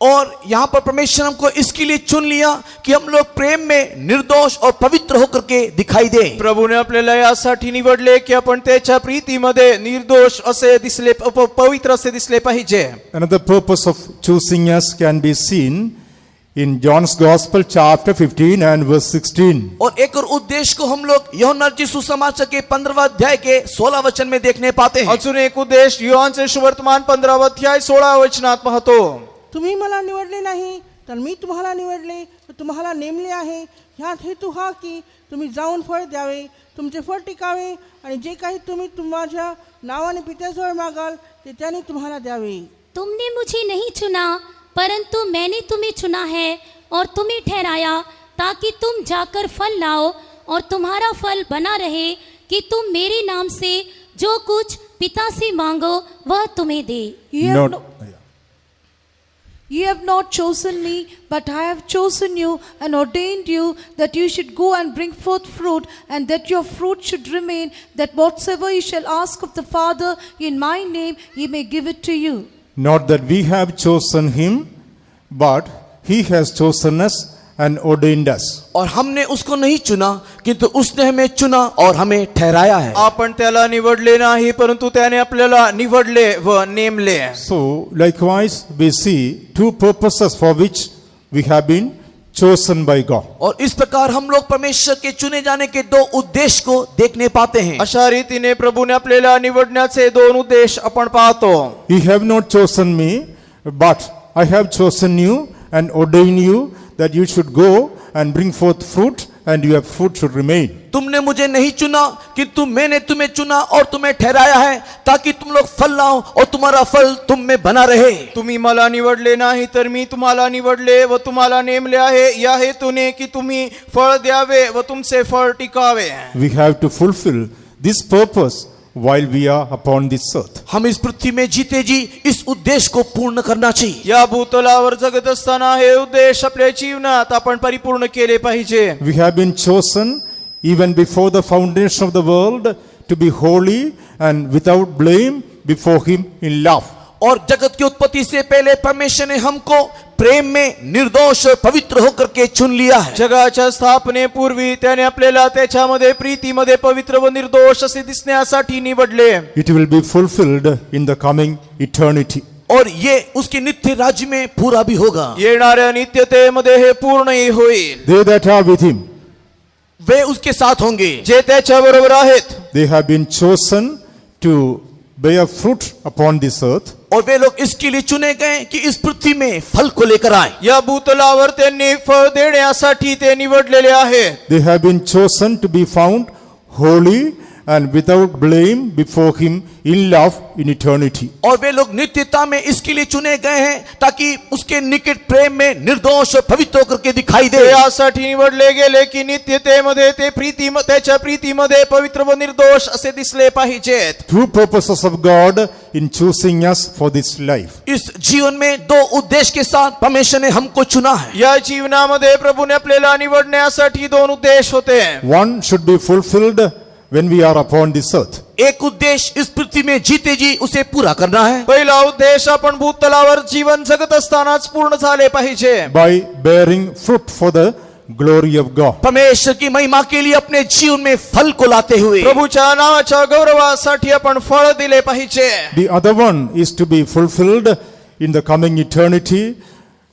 और यहाँ पर परमेश्वर हमको इसके लिए चुन लिया कि हम लोग प्रेम में निर्दोष और पवित्र होकर के दिखाई दे। प्रभूने आपल्याला यासाठी निवडले की आपण त्याच्या प्रीतीमध्ये निर्दोष असे दिसले, पवित्र असे दिसले पाहिजे. Another purpose of choosing us can be seen in John's Gospel chapter 15 and verse 16. और एक और उद्देश्य को हम लोग यूहन्ना रचित सुसमाचार के 15वें अध्याय के 16 वचन में देखने पाते हैं। अजून एक उद्देश योहानचे सुवर्तमान 15 अध्याय 16 वचनात पाहतो. तुम्ही मला निवडले नाही तर मी तुम्हाला निवडले व तुम्हाला नेमले आहे. ह्यात हेतू हा की तुम्ही जाऊन फळ द्यावे, तुमचे फळ टिकावे आणि जे काही तुम्ही माझ्या नावाने पित्याजवळ मागाल ते त्याने तुम्हाला द्यावे. तुमने मुझे नहीं चुना परंतु मैंने तुम्हें चुना है और तुम्हें ठहराया ताकि तुम जाकर फल लाओ और तुम्हारा फल बना रहे कि तुम मेरे नाम से जो कुछ पिता से मांगो वह तुम्हें दे। Ye have not chosen me, but I have chosen you and ordained you that you should go and bring forth fruit, and that your fruit should remain, that whatsoever you shall ask of the Father in my name, he may give it to you. Not that we have chosen him, but he has chosen us and ordained us. और हमने उसको नहीं चुना किंतु उसने हमें चुना और हमें ठहराया है। आपण त्याला निवडले नाही परंतु त्याने आपल्याला निवडले व नेमले. So likewise we see two purposes for which we have been chosen by God. और इस प्रकार हम लोग परमेश्वर के चुने जाने के दो उद्देश्य को देखने पाते हैं। अशा रीतीने प्रभूने आपल्याला निवडण्याचे दोन उद्देश आपण पाहतो. You have not chosen me, but I have chosen you and ordained you that you should go and bring forth fruit and your fruit should remain. तुमने मुझे नहीं चुना किंतु मैंने तुम्हें चुना और तुम्हें ठहराया है ताकि तुम लोग फल लाओ और तुम्हारा फल तुम में बना रहे. तुम्ही मला निवडले नाही तर मी तुम्हाला निवडले व तुम्हाला नेमले आहे या हेतूने की तुम्ही फळ द्यावे व तुमचे फळ टिकावे. We have to fulfill this purpose while we are upon this earth. हम इस पृथ्वी में जीते जी इस उद्देश्य को पूर्ण करना चाहिए. या भूतलावर जगत असताना हे उद्देश आपल्या जीवनात आपण परिपूर्ण केले पाहिजे. We have been chosen even before the foundation of the world to be holy and without blame before him in love. और जगत की उत्पत्ति से पहले परमेश्वर ने हमको प्रेम में निर्दोष और पवित्र होकर के चुन लिया है. जगाच्या स्थापनेपूर्वी त्याने आपल्याला त्याच्यामध्ये प्रीतीमध्ये पवित्र व निर्दोष असे दिसण्यासाठी निवडले. It will be fulfilled in the coming eternity. और ये उसके नित्य राज्य में पूरा भी होगा। येणाऱ्या नित्यतेमध्ये हे पूर्णही होईल. They that are with him, वे उसके साथ होंगे जे त्याच्या बरोबर आहेत, they have been chosen to bear fruit upon this earth. और वे लोग इसके लिए चुने गए कि इस पृथ्वी में फल को लेकर आए। या भूतलावर त्यांनी फळ देण्यासाठी ते निवडलेले आहेत. They have been chosen to be found holy and without blame before him in love in eternity. और वे लोग नित्यता में इसके लिए चुने गए हैं ताकि उसके निकट प्रेम में निर्दोष और पवित्र होकर के दिखाई दे। ते यासाठी निवडले गेले की नित्यतेमध्ये ते त्याच्या प्रीतीमध्ये पवित्र व निर्दोष असे दिसले पाहिजेत. Two purposes of God in choosing us for this life. इस जीवन में दो उद्देश्य के साथ परमेश्वर ने हमको चुना है। या जीवनामध्ये प्रभूने आपल्याला निवडण्यासाठी दोन उद्देश होते. One should be fulfilled when we are upon this earth. एक उद्देश्य इस पृथ्वी में जीते जी उसे पूरा करना है। पहिला उद्देश आपण भूतलावर जीवन जगत असतानाच पूर्ण झाले पाहिजे. By bearing fruit for the glory of God. परमेश्वर की महिमा के लिए अपने जीवन में फल को लाते हुए प्रभूच्या नावाच्या गौरवासाठी आपण फळ दिले पाहिजे. The other one is to be fulfilled in the coming eternity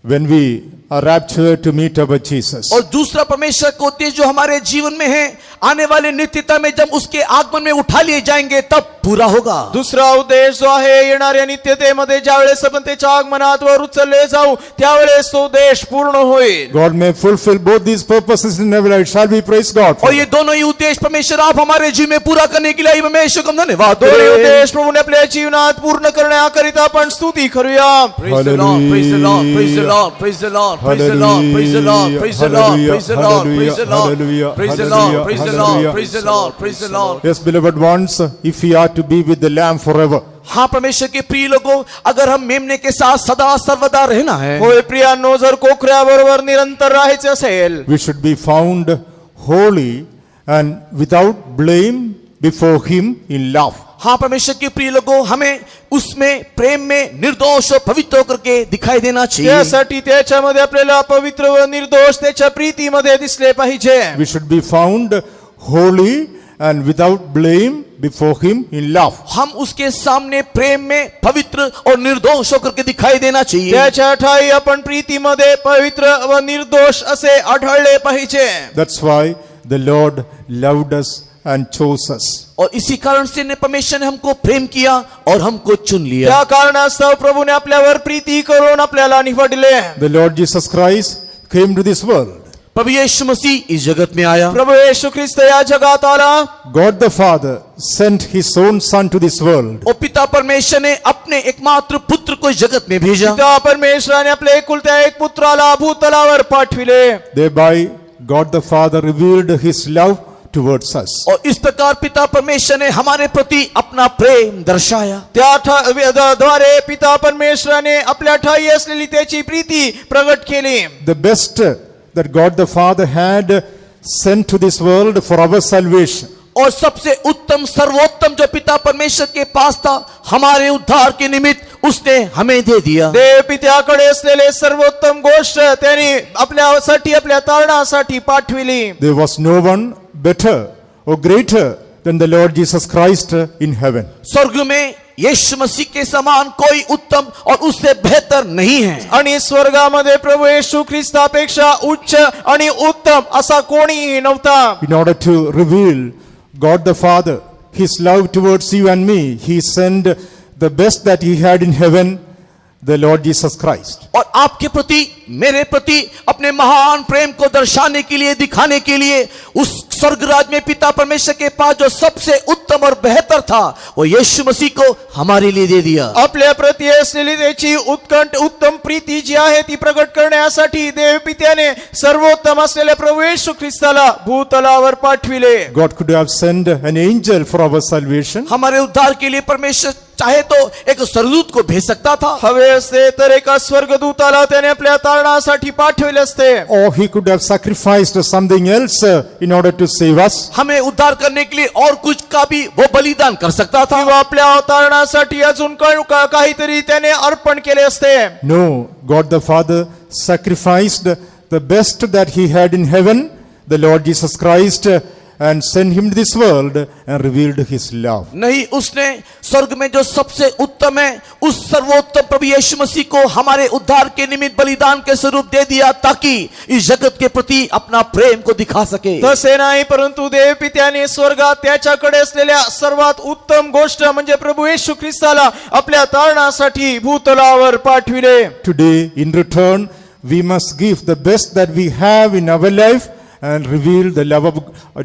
when we are raptured to meet our Jesus. और दूसरा परमेश्वर का उद्देश्य जो हमारे जीवन में है, आने वाले नित्यता में जब उसके आगमन में उठा लिए जाएंगे तब पूरा होगा। दुसरा उद्देश जो आहे येणाऱ्या नित्यतेमध्ये ज्यावेळेस आपण त्याच्या आगमनात वर उचलले जाऊ त्यावेळेस तो उद्देश पूर्ण होईल. God may fulfill both these purposes in our life. Shall we praise God for और ये दोनों ही उद्देश्य परमेश्वर आप हमारे जीवन में पूरा करने के लिए परमेश्वर को हम धन्यवाद दोन्ही दें। उद्देश प्रभूने आपल्या जीवनात पूर्ण करण्याकरिता आपण स्तुती करूया. Praise the Lord, praise the Lord, praise the Lord, praise the Lord, praise the Lord, praise the Lord, praise the Lord, praise the Lord, praise the Lord, praise the Lord, praise the Lord, praise the Lord, praise the Lord. Yes, beloved ones, if we are to be with the Lamb forever, हाँ परमेश्वर के प्रिय लोगों, अगर हम मेमने के साथ सदा सर्वदा रहना है, होय प्रियांनो, जर कोकऱ्याबरोबर निरंतर राहायचे असेल, we should be found holy and without blame before him in love. हाँ परमेश्वर के प्रिय लोगों, हमें उसमें प्रेम में निर्दोष और पवित्र होकर के दिखाई देना चाहिए। त्यासाठी त्याच्यामध्ये आपल्याला पवित्र व निर्दोष त्याच्या प्रीतीमध्ये दिसले पाहिजे. We should be found holy and without blame before him in love. हम उसके सामने प्रेम में पवित्र और निर्दोष होकर के दिखाई देना चाहिए। त्याच्या ठाई आपण प्रीतीमध्ये पवित्र व निर्दोष असे आढळले पाहिजे. That's why the Lord loved us and chose us. और इसी कारण से परमेश्वर ने हमको प्रेम किया और हमको चुन लिया। त्या कारणास्तव प्रभूने आपल्यावर प्रीती करून आपल्याला निवडले. The Lord Jesus Christ came to this world. प्रभु यीशु मसीह इस जगत में आया। प्रभू येशू ख्रिस्त या जगात आला. God the Father sent his own son to this world. और पिता परमेश्वर ने अपने एकमात्र पुत्र को इस जगत में भेजा। पिता परमेश्वराने आपले एकुलत्या एक पुत्राला भूतलावर पाठविले. Thereby God the Father revealed his love towards us. और इस प्रकार पिता परमेश्वर ने हमारे प्रति अपना प्रेम दर्शाया। त्या द्वारे पिता परमेश्वराने आपल्या ठाई असलेली त्याची प्रीती प्रगट केली. The best that God the Father had sent to this world for our salvation. और सबसे उत्तम सर्वोत्तम जो पिता परमेश्वर के पास था हमारे उद्धार के निमित्त उसने हमें दे दिया। देव पित्याकडे असलेले सर्वोत्तम गोष्ट त्यांनी आपल्यासाठी आपल्या तारणासाठी पाठविली. There was no one better or greater than the Lord Jesus Christ in heaven. स्वर्ग में यीशु मसीह के समान कोई उत्तम और उससे बेहतर नहीं है। आणि स्वर्गामध्ये प्रभू येशू ख्रिस्तापेक्षा उच्च आणि उत्तम असा कोणीही नव्हता. In order to reveal God the Father, his love towards you and me, he sent the best that he had in heaven, the Lord Jesus Christ. और आपके प्रति मेरे प्रति अपने महान प्रेम को दर्शाने के लिए दिखाने के लिए उस स्वर्ग राज में पिता परमेश्वर के पास जो सबसे उत्तम और बेहतर था वो यीशु मसीह को हमारे लिए दे दिया। आपल्या प्रति असलेली त्याची उत्कंठ उत्तम प्रीती जी आहे ती प्रगट करण्यासाठी देव पित्याने सर्वोत्तम असलेल्या प्रभू येशू ख्रिस्ताला भूतलावर पाठविले. God could have sent an angel for our salvation, हमारे उद्धार के लिए परमेश्वर चाहे तो एक स्वर्गदूत को भेज सकता था, हवे असते तर एका स्वर्गदूताला त्याने आपल्या तारणासाठी पाठविले असते. or he could have sacrificed something else in order to save us. हमें उद्धार करने के लिए और कुछ का भी वो बलिदान कर सकता था। किंवा आपल्या तारणासाठी अजून काहीतरी त्याने अर्पण केले असते. No, God the Father sacrificed the best that he had in heaven, the Lord Jesus Christ, and sent him to this world and revealed his love. नहीं, उसने स्वर्ग में जो सबसे उत्तम है उस सर्वोत्तम प्रभु यीशु मसीह को हमारे उद्धार के निमित्त बलिदान के स्वरूप दे दिया ताकि इस जगत के प्रति अपना प्रेम को दिखा सके। तसे नाही, परंतु देव पित्याने स्वर्गात त्याच्याकडे असलेल्या सर्वात उत्तम गोष्ट म्हणजे प्रभू येशू ख्रिस्ताला आपल्या तारणासाठी भूतलावर पाठविले। Today, in return, we must give the best that we have in our life and reveal the love of,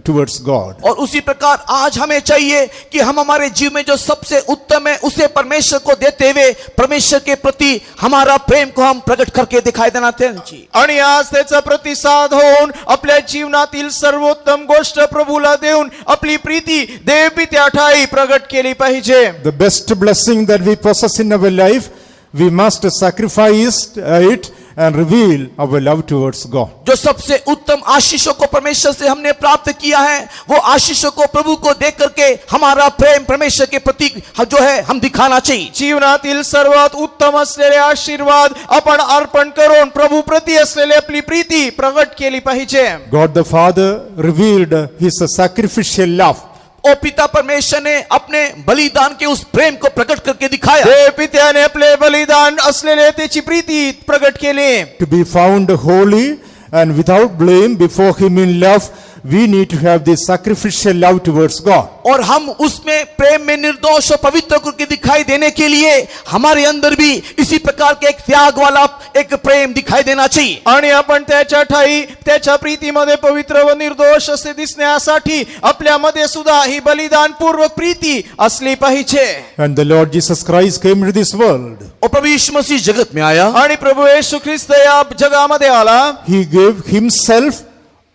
towards God. और उसी प्रकार आज हमें चाहिए कि हम हमारे जीवन में जो सबसे उत्तम है उसे परमेश्वर को देते हुए परमेश्वर के प्रति हमारा प्रेम को हम प्रकट करके दिखाई देना चाहिए। आणि आज त्याचा प्रतिसाद होऊन आपल्या जीवनातील सर्वोत्तम गोष्ट प्रभूला देऊन आपली प्रीती देव पित्याठाई प्रगट केली पाहिजे। The best blessing that we possess in our life, we must sacrifice it and reveal our love towards God. जो सबसे उत्तम आशीषों को परमेश्वर से हमने प्राप्त किया है वो आशीषों को प्रभु को दे करके हमारा प्रेम परमेश्वर के प्रति जो है हम दिखाना चाहिए। जीवनातील सर्वात उत्तम असलेले आशीर्वाद आपण अर्पण करून प्रभू प्रति असलेली आपली प्रीती प्रगट केली पाहिजे। God the Father revealed his sacrificial love. और पिता परमेश्वर ने अपने बलिदान के उस प्रेम को प्रकट करके दिखाया। देव पित्याने आपले बलिदान असलेले त्याची प्रीती प्रगट केली। To be found holy and without blame before him in love, we need to have this sacrificial love towards God. और हम उसमें प्रेम में निर्दोष और पवित्र करके दिखाई देने के लिए हमारे अंदर भी इसी प्रकार के एक त्याग वाला एक प्रेम दिखाई देना चाहिए। आणि आपण त्याच्या ठाई त्याच्या प्रीतीमध्ये पवित्र व निर्दोष असे दिसण्यासाठी आपल्यामध्ये सुद्धा ही बलिदान पूर्वक प्रीती असली पाहिजे। And the Lord Jesus Christ came to this world. और प्रभु यीशु मसीह जगत में आया आणि प्रभू येशू ख्रिस्त या जगामध्ये आला। He gave himself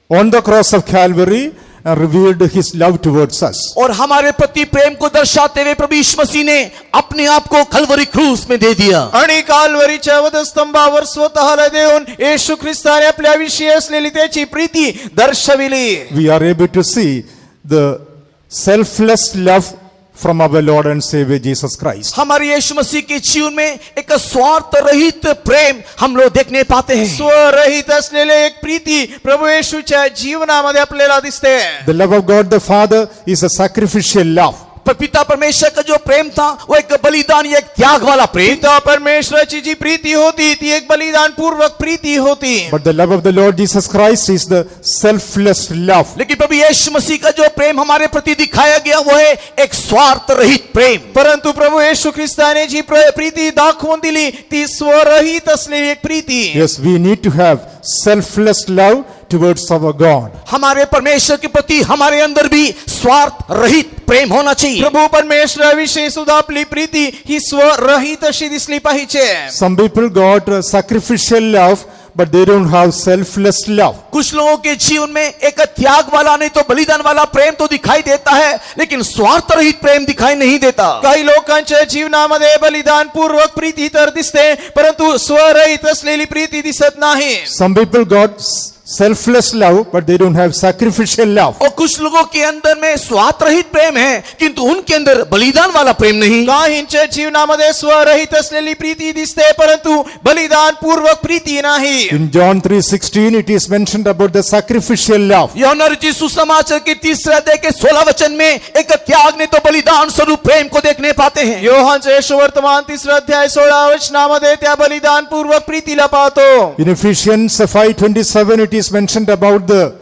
on the cross of Calvary and revealed his love towards us. और हमारे प्रति प्रेम को दर्शाते हुए प्रभु यीशु मसीह ने अपने आप को कलवरी क्रूस में दे दिया। आणि काल्वरीच्या वधस्तंभावर स्वतःला देऊन येशू ख्रिस्ताने आपल्याविषयी असलेली त्याची प्रीती दर्शविली। We are able to see the selfless love from our Lord and Savior Jesus Christ. हमारे यीशु मसीह के जीवन में एक स्वार्थ रहित प्रेम हम लोग देखने पाते हैं। स्वरहित असलेले एक प्रीती प्रभू येशूच्या जीवनामध्ये आपल्याला दिसते। The love of God the Father is a sacrificial love. पर पिता परमेश्वर का जो प्रेम था वो एक बलिदान एक त्याग वाला प्रेम। पिता परमेश्वराची जी प्रीती होती ती एक बलिदान पूर्वक प्रीती होती। But the love of the Lord Jesus Christ is the selfless love. लेकिन प्रभु यीशु मसीह का जो प्रेम हमारे प्रति दिखाया गया वो है एक स्वार्थ रहित प्रेम। परंतु प्रभू येशू ख्रिस्ताने जी प्रीती दाखवून दिली ती स्वरहित असलेली एक Preeti. Yes, we need to have selfless love towards our God. हमारे परमेश्वर के प्रति हमारे अंदर भी स्वार्थ रहित प्रेम होना चाहिए। प्रभू परमेश्वराविषयी सुद्धा आपली प्रीती ही स्वरहित अशी दिसली पाहिजे। Some people got a sacrificial love, but they don't have selfless love. कुछ लोगों के जीवन में एक त्याग वाला नहीं तो बलिदान वाला प्रेम तो दिखाई देता है लेकिन स्वार्थ रहित प्रेम दिखाई नहीं देता। काही लोकांच्या जीवनामध्ये बलिदान पूर्वक प्रीती तर दिसते परंतु स्वरहित असलेली प्रीती दिसत नाही। Some people got selfless love, but they don't have sacrificial love. और कुछ लोगों के अंदर में स्वार्थ रहित प्रेम है किंतु उनके अंदर बलिदान वाला प्रेम नहीं। काहींच्या जीवनामध्ये स्वरहित असलेली प्रीती दिसते परंतु बलिदान पूर्वक प्रीती नाही। In John 3:16, it is mentioned about the sacrificial love. यूहन्ना रचित सुसमाचार के 3 अध्याय के 16 वचन में एक त्याग ने तो बलिदान स्वरूप प्रेम को देखने पाते हैं। योहानचे सुवर्तमान 3 अध्याय 16 वचनामध्ये त्या बलिदान पूर्वक प्रीतीला पाहतो। In Ephesians 5:27, it is mentioned about the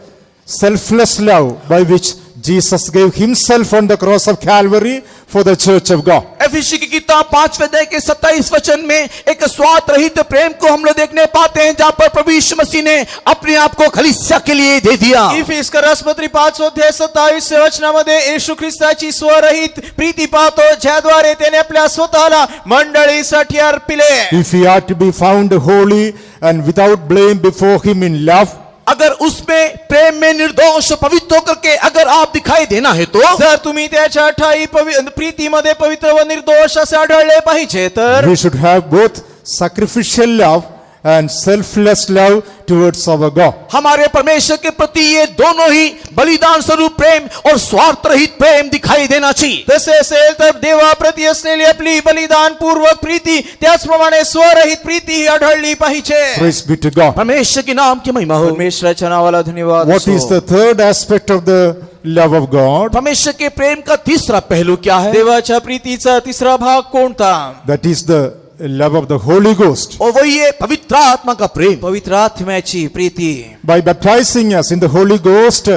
selfless love by which Jesus gave himself on the cross of Calvary for the church of God. एफिसी की किताब 5 अध्याय के 27 वचन में एक स्वार्थ रहित प्रेम को हम लोग देखने पाते हैं जहां पर प्रभु यीशु मसीह ने अपने आप को कलीसिया के लिए दे दिया। इफिसकरासपत्री 5 अध्याय 27 वचनामध्ये येशू ख्रिस्ताची स्वरहित प्रीती पाहतो ज्याद्वारे त्याने आपल्या स्वतःला मंडळीसाठी अर्पिले। If we are to be found holy and without blame before him in love, अगर उसमें प्रेम में निर्दोष पवित्र होकर के अगर आप दिखाई देना है तो जर तुम्ही त्याच्या ठाई प्रीतीमध्ये पवित्र व निर्दोष असे आढळले पाहिजे तर we should have both sacrificial love and selfless love towards our God. हमारे परमेश्वर के प्रति ये दोनों ही बलिदान स्वरूप प्रेम और स्वार्थ रहित प्रेम दिखाई देना चाहिए। तसे असेल तर देवाप्रती असलेली आपली बलिदान पूर्वक प्रीती त्याचप्रमाणे स्वरहित प्रीती ही आढळली पाहिजे। Praise be to God. परमेश्वर के नाम की महिमा हो। परमेश्वराच्या नावाला धन्यवाद। What is the third aspect of the love of God? परमेश्वर के प्रेम का तीसरा पहलू क्या है? देवाच्या प्रीतीचा तिसरा भाग कोणता? That is the love of the Holy Ghost. और वही है पवित्र आत्मा का प्रेम। पवित्र आत्म्याची Preeti. By baptizing us in the Holy Ghost,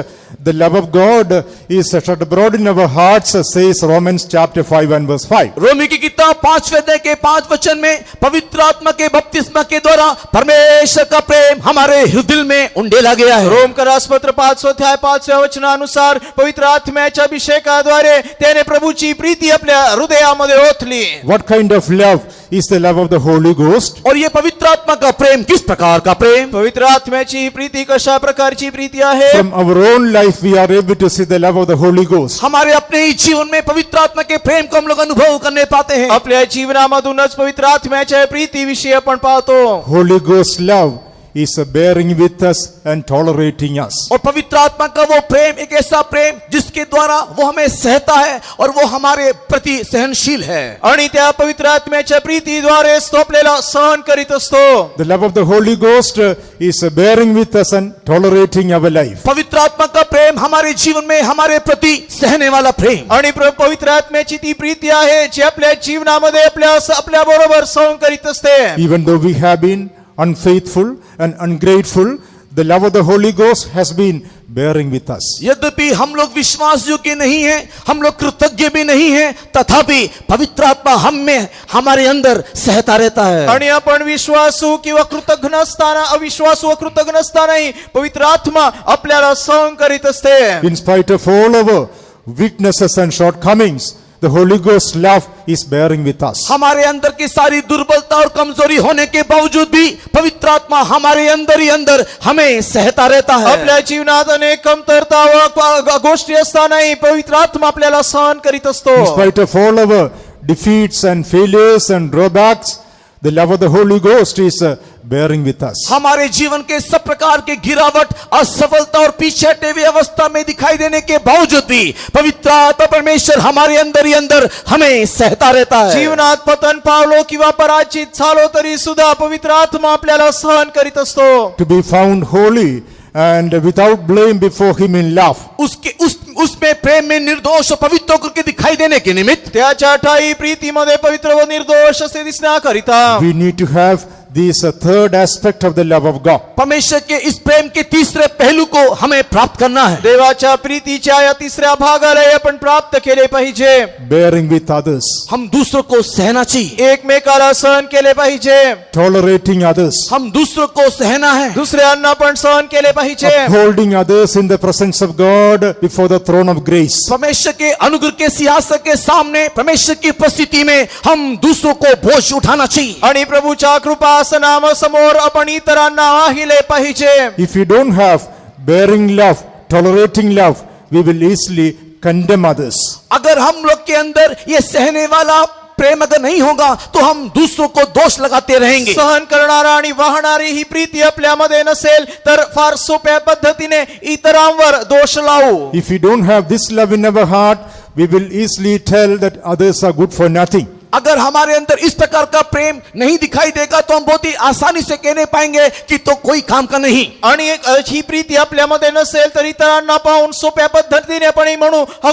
the love of God is shed abroad in our hearts, says Romans chapter 5 and verse 5. Romney की किताब 5वें अध्याय के 5 वचन में पवित्र आत्मा के बपतिस्मा के द्वारा परमेश्वर का प्रेम हमारे हृदय में उंडेला गया है। रोम करासपत्र 5 अध्याय 5व्या वचनानुसार पवित्र आत्म्याच्या अभिषेकाद्वारे त्याने प्रभूची प्रीती आपल्या हृदयामध्ये ओतली। What kind of love is the love of the Holy Ghost? और ये पवित्र आत्मा का प्रेम किस प्रकार का प्रेम? पवित्र आत्म्याची प्रीती कशा प्रकारची प्रीती आहे? From our own life we are able to see the love of the Holy Ghost. हमारे अपने ही जीवन में पवित्र आत्मा के प्रेम को हम लोग अनुभव करने पाते हैं। आपल्या जीवनामधूनच पवित्र आत्म्याच्या प्रीतीविषयी आपण पाहतो। Holy Ghost love is bearing with us and tolerating us. और पवित्र आत्मा का वो प्रेम एक ऐसा प्रेम जिसके द्वारा वो हमें सहता है और वो हमारे प्रति सहनशील है। आणि त्या पवित्र आत्म्याच्या प्रीतीद्वारे तो आपल्याला सहन करीत असतो। The love of the Holy Ghost is bearing with us and tolerating our life. पवित्र आत्मा का प्रेम हमारे जीवन में हमारे प्रति सहने वाला प्रेम। आणि पवित्र आत्म्याची ती प्रीती आहे जी आपल्या जीवनामध्ये आपल्या बरोबर सहन करीत असते। Even though we have been unfaithful and ungrateful, the love of the Holy Ghost has been bearing with us. यद्यपि हम लोग विश्वास योग्य नहीं हैं, हम लोग कृतज्ञ भी नहीं हैं, तथापि पवित्र आत्मा हम में हमारे अंदर सहता रहता है। आणि आपण विश्वासू किंवा कृतज्ञ नसताना अविश्वासू व कृतज्ञ नसतानाही पवित्र आत्मा आपल्याला सहन करीत असते। In spite of all our weaknesses and shortcomings, the Holy Ghost love is bearing with us. हमारे अंदर की सारी दुर्बलता और कमजोरी होने के बावजूद भी पवित्र आत्मा हमारे अंदर ही अंदर हमें सहता रहता है। आपल्या जीवनात अनेक कमतरता व गोष्टी असतानाही पवित्र आत्मा आपल्याला सहन करीत असतो। In spite of all our defeats and failures and drawbacks, the love of the Holy Ghost is bearing with us. हमारे जीवन के सब प्रकार के गिरावट, असफलता और पीछे हटे हुए अवस्था में दिखाई देने के बावजूद भी पवित्र आत्मा परमेश्वर हमारे अंदर ही अंदर हमें सहता रहता है। जीवनात पतन पावलो किंवा पराजित झालो तरी सुद्धा पवित्र आत्मा आपल्याला सहन करीत असतो। To be found holy and without blame before him in love. उसमें प्रेम में निर्दोष और पवित्र होकर के दिखाई देने के निमित्त त्याच्या ठाई प्रीतीमध्ये पवित्र व निर्दोष असे दिसण्याकरिता We need to have this third aspect of the love of God. परमेश्वर के इस प्रेम के तीसरे पहलू को हमें प्राप्त करना है। देवाच्या प्रीतीच्या या तिसऱ्या भागाला आपण प्राप्त केले पाहिजे। Bearing with others. हम दूसरों को सहना चाहिए। एकमेकाला सहन केले पाहिजे। Tolerating others. हम दूसरों को सहना है। दुसऱ्यांना पण सहन केले पाहिजे। Upholding others in the presence of God before the throne of grace. परमेश्वर के अनुग्रह के सिंहासन के सामने परमेश्वर की उपस्थिति में हम दूसरों को बोझ उठाना चाहिए। आणि प्रभूच्या कृपा समोर आपण इतरांना वाहिले पाहिजे। If we don't have bearing love, tolerating love, we will easily condemn others. अगर हम लोग के अंदर ये सहने वाला प्रेम अगर नहीं होगा तो हम दूसरों को दोष लगाते रहेंगे। सहन करणारा आणि वाहणारी ही प्रीती आपल्यामध्ये नसेल तर फार सोप्या पद्धतीने इतरांवर दोष लावू। If we don't have this love in our heart, we will easily tell that others are good for nothing. अगर हमारे अंदर इस प्रकार का प्रेम नहीं दिखाई देगा तो हम बहुत ही आसानी से कहने पाएंगे कि तो कोई काम का नहीं। आणि ही प्रीती आपल्यामध्ये नसेल तर इतरांना पाहून सोप्या पद्धतीने आपण म्हणू हा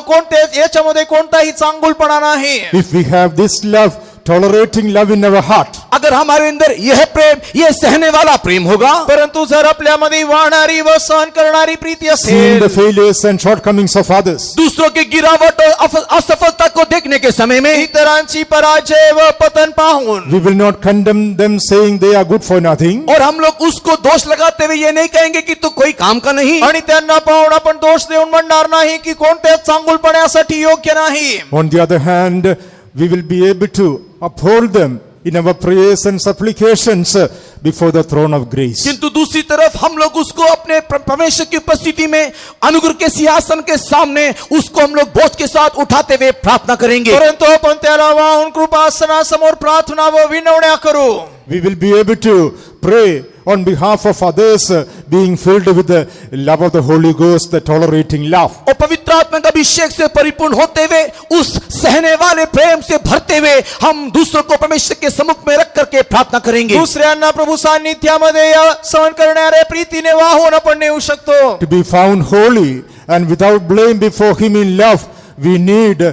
याच्यामध्ये कोणताही चांगुलपणा नाही। If we have this love, tolerating love in our heart, अगर हमारे अंदर यह प्रेम, यह सहने वाला प्रेम होगा, परंतु जर आपल्यामध्ये वाहणारी व सहन करणारी प्रीती seeing the असेल, failures and shortcomings of others, दूसरों के गिरावट और असफलता को देखने के समय में इतरांची पराजय व पतन पाहून we will not condemn them saying they are good for nothing. और हम लोग उसको दोष लगाते हुए ये नहीं कहेंगे कि तू कोई काम का नहीं। आणि त्यांना पाहून आपण दोष देऊन म्हणणार नाही की कोणत्याच चांगुलपणासाठी योग्य नाही। On the other hand, we will be able to uphold them in our prayers and supplications before the throne of grace. किंतु दूसरी तरफ हम लोग उसको अपने परमेश्वर की उपस्थिति में अनुग्रह के सिंहासन के सामने उसको हम लोग बोझ के साथ उठाते हुए प्रार्थना करेंगे। परंतु आपण त्याला वाहून कृपासनासमोर प्रार्थना व विनवण्या करू। We will be able to pray on behalf of others, being filled with the love of the Holy Ghost, the tolerating love. और पवित्र आत्मा का अभिषेक से परिपूर्ण होते हुए उस सहने वाले प्रेम से भरते हुए हम दूसरों को परमेश्वर के सम्मुख में रख करके प्रार्थना करेंगे। दुसऱ्यांना प्रभु सान्निध्यामध्ये या सहन करणाऱ्या प्रीतीने वाहून आपण नेऊ शकतो. To be found holy and without blame before Him in love, we need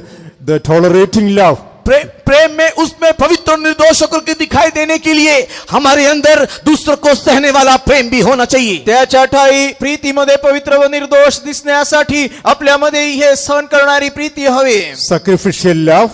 the tolerating love. प्रेम में उसमें पवित्र और निर्दोष होकर के दिखाई देने के लिए हमारे अंदर दूसरों को सहने वाला प्रेम भी होना चाहिए। त्याच्या ठाई प्रीतीमध्ये पवित्र व निर्दोष दिसण्यासाठी आपल्यामध्ये हे सहन करणारी प्रीती हवी. Sacrificial love,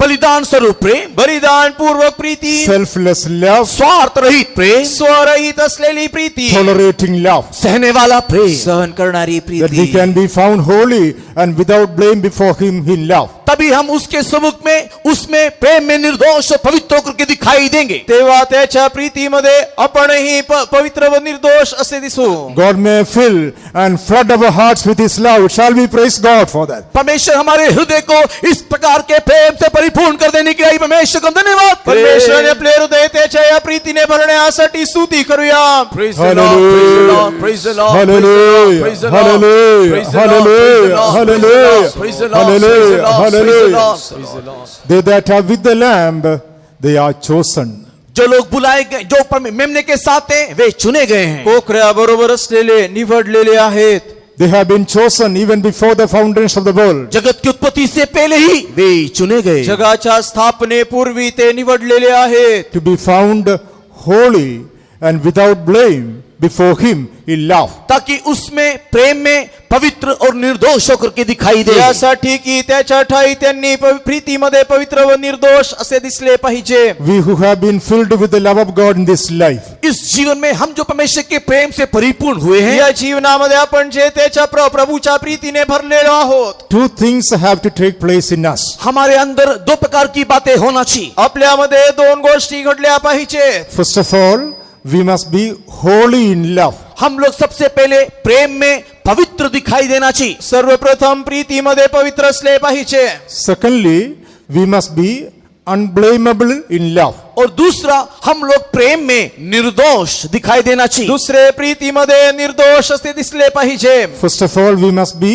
बलिदान स्वरूप प्रेम, बलिदान पूर्वक प्रीती, selfless love, स्वार्थ रहित प्रेम, स्वरहित असलेली प्रीती, tolerating love. सहने वाला प्रेम, सहन करणारी That we Preeti. can be found holy and without blame before Him in love. तभी हम उसके सम्मुख में उसमें प्रेम में निर्दोष और पवित्र होकर के दिखाई देंगे। तेव्हा त्याच्या प्रीतीमध्ये आपणही पवित्र व निर्दोष असे दिसू. God may fill and flood our hearts with His love. Shall we praise God for that? परमेश्वर हमारे हृदय को इस प्रकार के प्रेम से परिपूर्ण कर देने के लिए परमेश्वर को धन्यवाद। परमेश्वराने आपले हृदय त्याच्या या प्रीतीने भरण्यासाठी स्तुती करूया. Praise the Lord, praise the Lord, praise the Lord, Hallelujah, praise the Lord, hallelujah, praise the Lord, hallelujah, hallelujah, hallelujah, praise the Lord, hallelujah, praise the Lord, hallelujah. praise the Lord. They that are with the Lamb, they are chosen. जो लोग बुलाए गए, जो मेमने के साथ हैं, वे चुने गए हैं। कोकऱ्या बरोबर असलेले निवडलेले आहेत. They have been chosen even before the foundations of the world. जगत की उत्पत्ति से पहले ही वे चुने गए। जगाच्या स्थापनेपूर्वी ते निवडलेले आहेत. To be found holy and without blame before Him in love. ताकि उसमें प्रेम में पवित्र और निर्दोष होकर के दिखाई दे। यासाठी की त्याच्या ठाई त्यांनी प्रीतीमध्ये पवित्र व निर्दोष असे दिसले पाहिजे. We who have been filled with the love of God in this life, इस जीवन में हम जो परमेश्वर के प्रेम से परिपूर्ण हुए हैं, या जीवनामध्ये आपण जे त्याच्या प्रभूच्या प्रीतीने भरलेलो आहोत. two things have to take place in us. हमारे अंदर दो प्रकार की बातें होना चाहिए। आपल्यामध्ये दोन गोष्टी घडल्या पाहिजेत. First of all, we must be holy in love. हम लोग सबसे पहले प्रेम में पवित्र दिखाई देना चाहिए। सर्वप्रथम प्रीतीमध्ये पवित्र असले पाहिजे. Secondly, we must be unblameable in love. और दूसरा, हम लोग प्रेम में निर्दोष दिखाई देना चाहिए। दुसरे प्रीतीमध्ये निर्दोष असे दिसले पाहिजे. First of all, we must be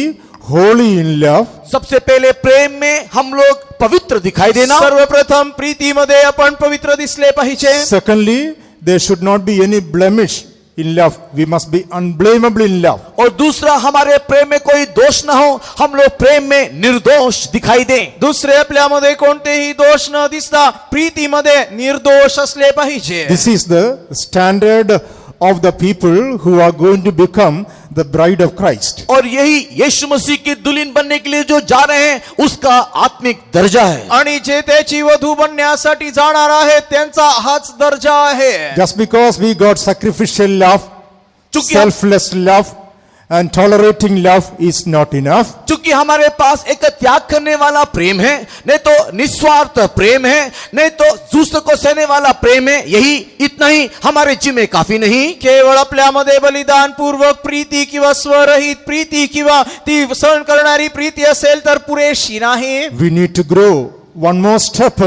holy in love. सबसे पहले प्रेम में हम लोग पवित्र दिखाई देना। सर्वप्रथम प्रीतीमध्ये आपण पवित्र दिसले पाहिजे. Secondly, there should not be any blemish in love. We must be unblameable in love. और दूसरा, हमारे प्रेम में कोई दोष न हो, हम लोग प्रेम में निर्दोष दिखाई दें। दुसरे आपल्यामध्ये कोणतेही दोष न दिसता प्रीतीमध्ये निर्दोष असले पाहिजे. This is the standard of the people who are going to become the bride of Christ. और यही यीशु मसीह की दुल्हन बनने के लिए जो जा रहे हैं, उसका आत्मिक दर्जा है। आणि जे त्याची वधू बनण्यासाठी जाणार आहेत त्यांचा हाच दर्जा आहे. Just because we got sacrificial love, चूंकि selfless love, and tolerating love is not enough. चूंकि हमारे पास एक त्याग करने वाला प्रेम है, नहीं तो निस्वार्थ प्रेम है, नहीं तो दूसरों को सहने वाला प्रेम है, यही इतना ही हमारे जीवन में काफी नहीं। केवळ आपल्यामध्ये बलिदान पूर्वक प्रीती किंवा स्वरहित प्रीती किंवा ती सहन करणारी प्रीती असेल तर पुरेशी नाही. We need to grow one more step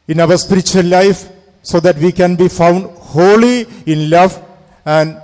in our spiritual life so that we can be found holy in love and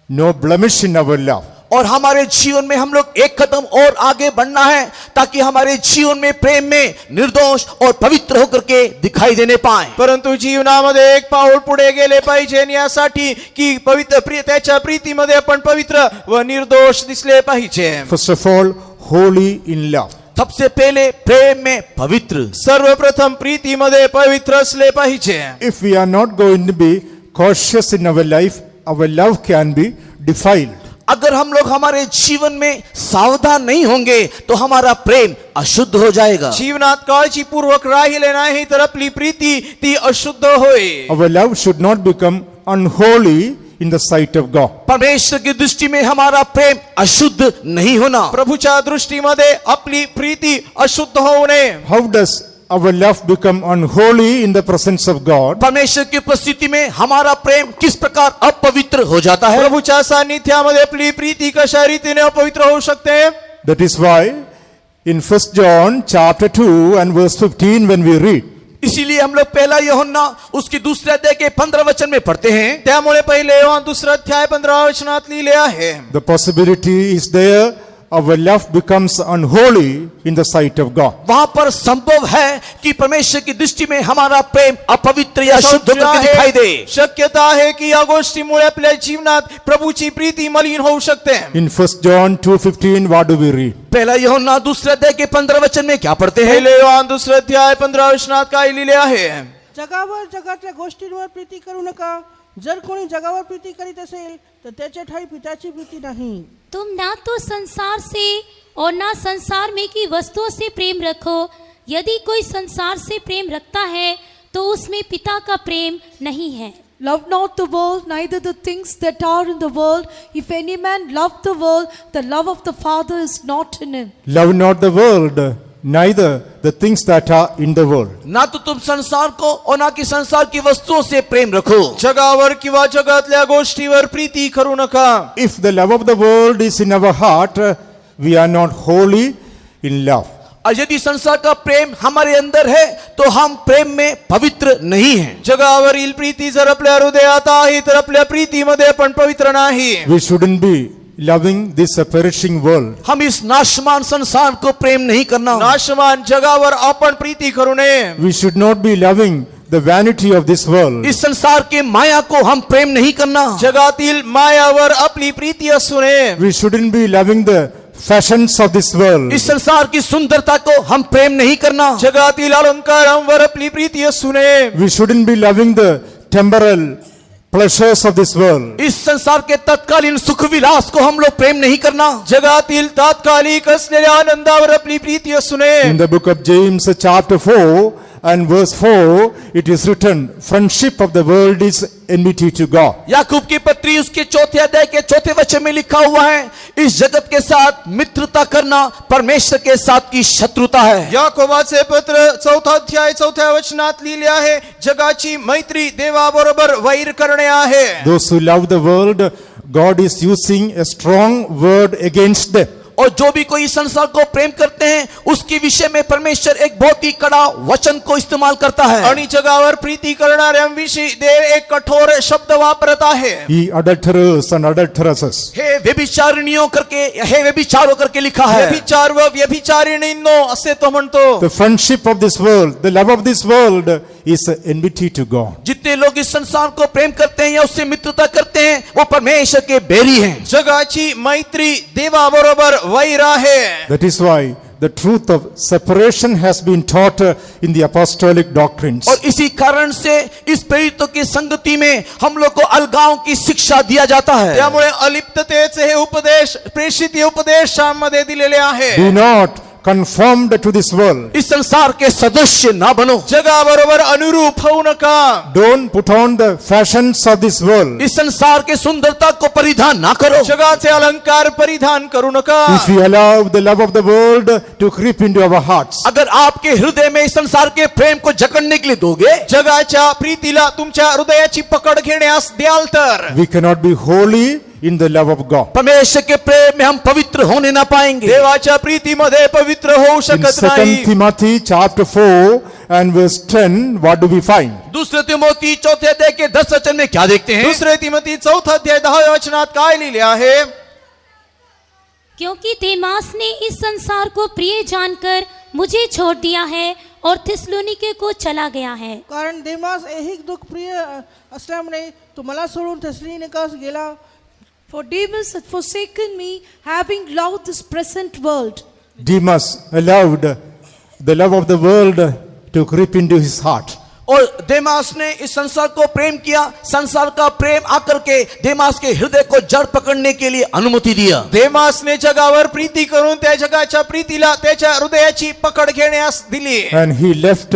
no blemish in our love. और हमारे जीवन में हम लोग एक कदम और आगे बढ़ना है, ताकि हमारे जीवन में प्रेम में निर्दोष और पवित्र होकर के दिखाई देने पाए। परंतु जीवनामध्ये एक पाऊल पुढे गेले पाहिजे यासाठी की पवित्र त्याच्या प्रीतीमध्ये आपण पवित्र व निर्दोष दिसले पाहिजे. First of all, holy in love. सबसे पहले प्रेम में पवित्र। सर्वप्रथम प्रीतीमध्ये पवित्र असले पाहिजे. If we are not going to be cautious in our life, our love can be defiled. अगर हम लोग हमारे जीवन में सावधान नहीं होंगे तो हमारा प्रेम अशुद्ध हो जाएगा। जीवनात काळजीपूर्वक राहिले नाही तर आपली प्रीती ती अशुद्ध होईल. Our love should not become unholy in the sight of God. परमेश्वर की दृष्टि में हमारा प्रेम अशुद्ध नहीं होना। प्रभूच्या दृष्टीमध्ये आपली प्रीती अशुद्ध होऊ नये. How does our love become unholy in the presence of God? परमेश्वर की उपस्थिति में हमारा प्रेम किस प्रकार अपवित्र हो जाता है? प्रभूच्या सानिध्यामध्ये आपली प्रीती कशा रीतीने अपवित्र होऊ शकते? That is why in 1 John chapter 2 and verse 15 when we read, इसीलिए हम लोग पहला यूहन्ना उसकी दूसरे अध्याय के 15 वचन में पढ़ते हैं। त्यामुळे पहिले योहान दुसरा अध्याय 15 वचनात लिहिले आहे. the possibility is there our love becomes unholy in the sight of God. वहां पर संभव है कि परमेश्वर की दृष्टि में हमारा प्रेम अपवित्र या शुद्ध शक्य होकर दिखाई आहे दे। शक्यता आहे की या गोष्टीमुळे आपल्या जीवनात प्रभूची प्रीती मलिन होऊ शकते. In 1 John 2:15, what do we read? पहला यूहन्ना दूसरे अध्याय के 15 वचन में क्या पढ़ते हैं? पहिले योहान दुसरे अध्याय 15 वचनात काय लिहिले आहे? जगावर जगातल्या गोष्टींवर प्रीती करू नका. जर कोणी जगावर प्रीती करीत असेल तर त्याच्या ठाई पित्याची प्रीती नाही. तुम ना तो संसार से और ना संसार में की वस्तुओं से प्रेम रखो। यदि कोई संसार से प्रेम रखता है तो उसमें पिता का प्रेम नहीं है। Love not the world, neither the things that are in the world. If any man love the world, the love of the Father is not in him. Love not the world, neither the things that are in the world. ना तो तुम संसार को और ना कि संसार की वस्तुओं से प्रेम रखो। जगावर किंवा जगातल्या गोष्टीवर प्रीती करू नका. If the love of the world is in our heart, we are not holy in love. और यदि संसार का प्रेम हमारे अंदर है तो हम प्रेम में पवित्र नहीं हैं। जगावरील प्रीती जर आपल्या हृदयात आहे तर आपल्या प्रीतीमध्ये आपण पवित्र नाही. We shouldn't be loving this perishing world. हम इस नाशमान संसार को प्रेम नहीं करना। नाशमान जगावर आपण प्रीती करू नये. We should not be loving the vanity of this world. इस संसार के माया को हम प्रेम नहीं करना। जगातील मायावर आपली प्रीती असू नये. We shouldn't be loving the fashions of this world. इस संसार की सुंदरता को हम प्रेम नहीं करना। जगातील अलंकारांवर आपली प्रीती असू नये. We shouldn't be loving the temporal pleasures of this world. इस संसार के तत्कालीन सुख विलास को हम लोग प्रेम नहीं करना। जगातील तात्कालिक असलेल्या आनंदावर आपली प्रीती असू नये. In the book of James, chapter 4 and verse 4, it is written, friendship of the world is enmity to God. Yakub की पत्री उसके चौथे अध्याय के चौथे वचन में लिखा हुआ है, इस जगत के साथ मित्रता करना परमेश्वर के साथ की शत्रुता है। याकोबाचे पत्र 4 अध्याय 4 वचनात लिहिले आहे, जगाची मैत्री देवाबरोबर वैर करणे आहे. Those who love the world, God is using a strong word against them. और जो भी कोई इस संसार को प्रेम करते हैं उसके विषय में परमेश्वर एक बहुत ही कड़ा वचन को इस्तेमाल करता है। आणि जगावर प्रीती करणाऱ्यांविषयी देव एक कठोर शब्द वापरत आहे. Ye adulterers and adulteresses. हे व्यभिचारिणियों करके, हे व्यभिचारों करके लिखा है। व्यभिचार व व्यभिचारिणींनो असे तो म्हणतो. The friendship of this world, the love of this world is enmity to God. जितने लोग इस संसार को प्रेम करते हैं या उससे मित्रता करते हैं वो परमेश्वर के बैरी हैं। जगाची मैत्री देवाबरोबर वैर आहे. That is why the truth of separation has been taught in the apostolic doctrines. और इसी कारण से इस प्रेरितों की संगति में हम लोग को अलगाव की शिक्षा दिया जाता है। त्यामुळे अलिप्ततेचे हे उपदेश प्रेषित उपदेशांमध्ये दिलेले आहे. Be not conformed to this world. इस संसार के सदस्य ना बनो। जगाबरोबर अनुरूप होऊ नका. Don't put on the fashions of this world. इस संसार के सुंदरता को परिधान ना करो। जगाचे अलंकार परिधान करू नका. If we allow the love of the world to creep into our hearts, अगर आपके हृदय में इस संसार के प्रेम को जकड़ने के लिए दोगे, जगाच्या प्रीतीला तुमच्या हृदयाची पकड घेण्यास द्याल तर we cannot be holy in the love of God. परमेश्वर के प्रेम में हम पवित्र होने ना पाएंगे। देवाच्या प्रीतीमध्ये पवित्र होऊ In शकत 2 नाही. Timothy chapter 4 and verse 10, what do we find? दूसरे तिमोथी चौथे अध्याय के 10 वचन में क्या देखते हैं? दुसरे तिमोथी 4 अध्याय 10 वचनात काय लिहिले आहे? क्योंकि देमास ने इस संसार को प्रिय जानकर मुझे छोड़ दिया है और थिस्सलुनीके को चला गया है। कारण देमास ऐहिक दुःख प्रिय असल्यामुळे तो मला सोडून थिस्सलुनीकेस गेला. For Demas had forsaken me, having loved this present world. Demas allowed the love of the world to creep into his heart. और देमास ने इस संसार को प्रेम किया, संसार का प्रेम आकर के देमास के हृदय को जड़ पकड़ने के लिए अनुमति दिया। देमासने जगावर प्रीती करून त्या जगाच्या प्रीतीला त्याच्या हृदयाची पकड घेण्यास दिली. And he left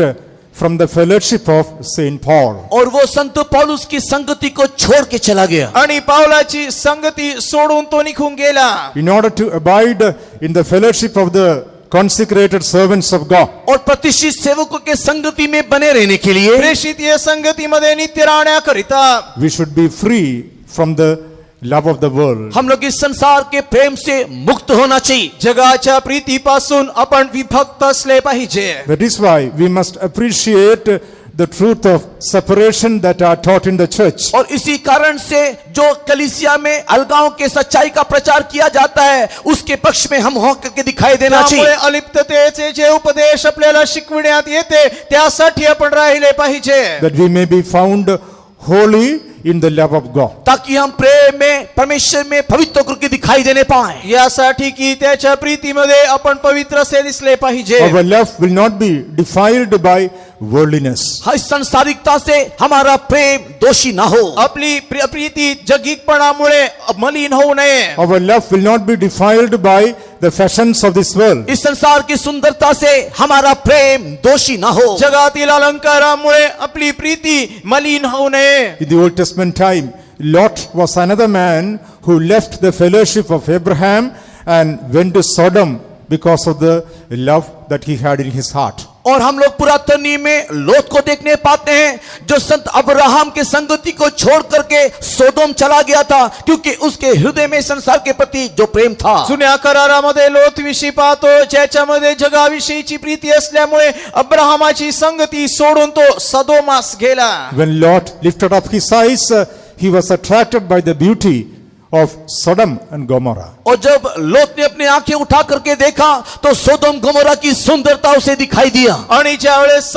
from the fellowship of Saint Paul. और वो संत पौलुस की संगति को छोड़ के चला गया। आणि पावलाची संगती सोडून तो निघून गेला. In order to abide in the fellowship of the consecrated servants of God, और प्रतिष्ठित सेवकों के संगति में बने रहने के लिए प्रेषितीय संगतीमध्ये नित्य राहण्याकरिता we should be free from the love of the world. हम लोग इस संसार के प्रेम से मुक्त होना चाहिए। जगाच्या प्रीतीपासून आपण विभक्त असले पाहिजे. That is why we must appreciate the truth of separation that are taught in the church. और इसी कारण से जो कलीसिया में अलगाव के सच्चाई का प्रचार किया जाता है उसके पक्ष में हम हो करके दिखाई देना त्यामुळे चाहिए। अलिप्ततेचे जे उपदेश आपल्याला शिकविण्यात येते त्यासाठी आपण राहिले पाहिजे, That we may be found holy in the love of God. ताकि हम प्रेम में परमेश्वर में पवित्र होकर के दिखाई देने पाए। यासाठी की त्याच्या प्रीतीमध्ये आपण पवित्र असे दिसले पाहिजे। Our love will not be defiled by worldliness. हर संसारिकता से हमारा प्रेम दोषी ना हो। आपली प्रीती जगिकपणामुळे मलिन होऊ नये। Our love will not be defiled by the fashions of this world. इस संसार की सुंदरता से हमारा प्रेम दोषी ना हो। जगातील अलंकारामुळे आपली प्रीती मलिन होऊ नये। In the Old Testament time, Lot was another man who left the fellowship of Abraham and went to Sodom because of the love that he had in his heart. और हम लोग पुरातन नियम में लोत को देखने पाते हैं जो संत अब्राहम के संगति को छोड़ करके सोदोम चला गया था क्योंकि उसके हृदय में संसार के प्रति जो प्रेम था। जुन्या करारामध्ये लोत विषयी पाहतो ज्याच्यामध्ये जगाविषयीची प्रीती असल्यामुळे अब्राहमाची संगती सोडून तो सदोमास गेला। When Lot lifted up his eyes, he was attracted by the beauty of Sodom and Gomorrah. और जब लोत ने अपनी आंखें उठा करके देखा तो सोदोम गोमोरा की सुंदरता उसे दिखाई दिया। आणि ज्यावेळेस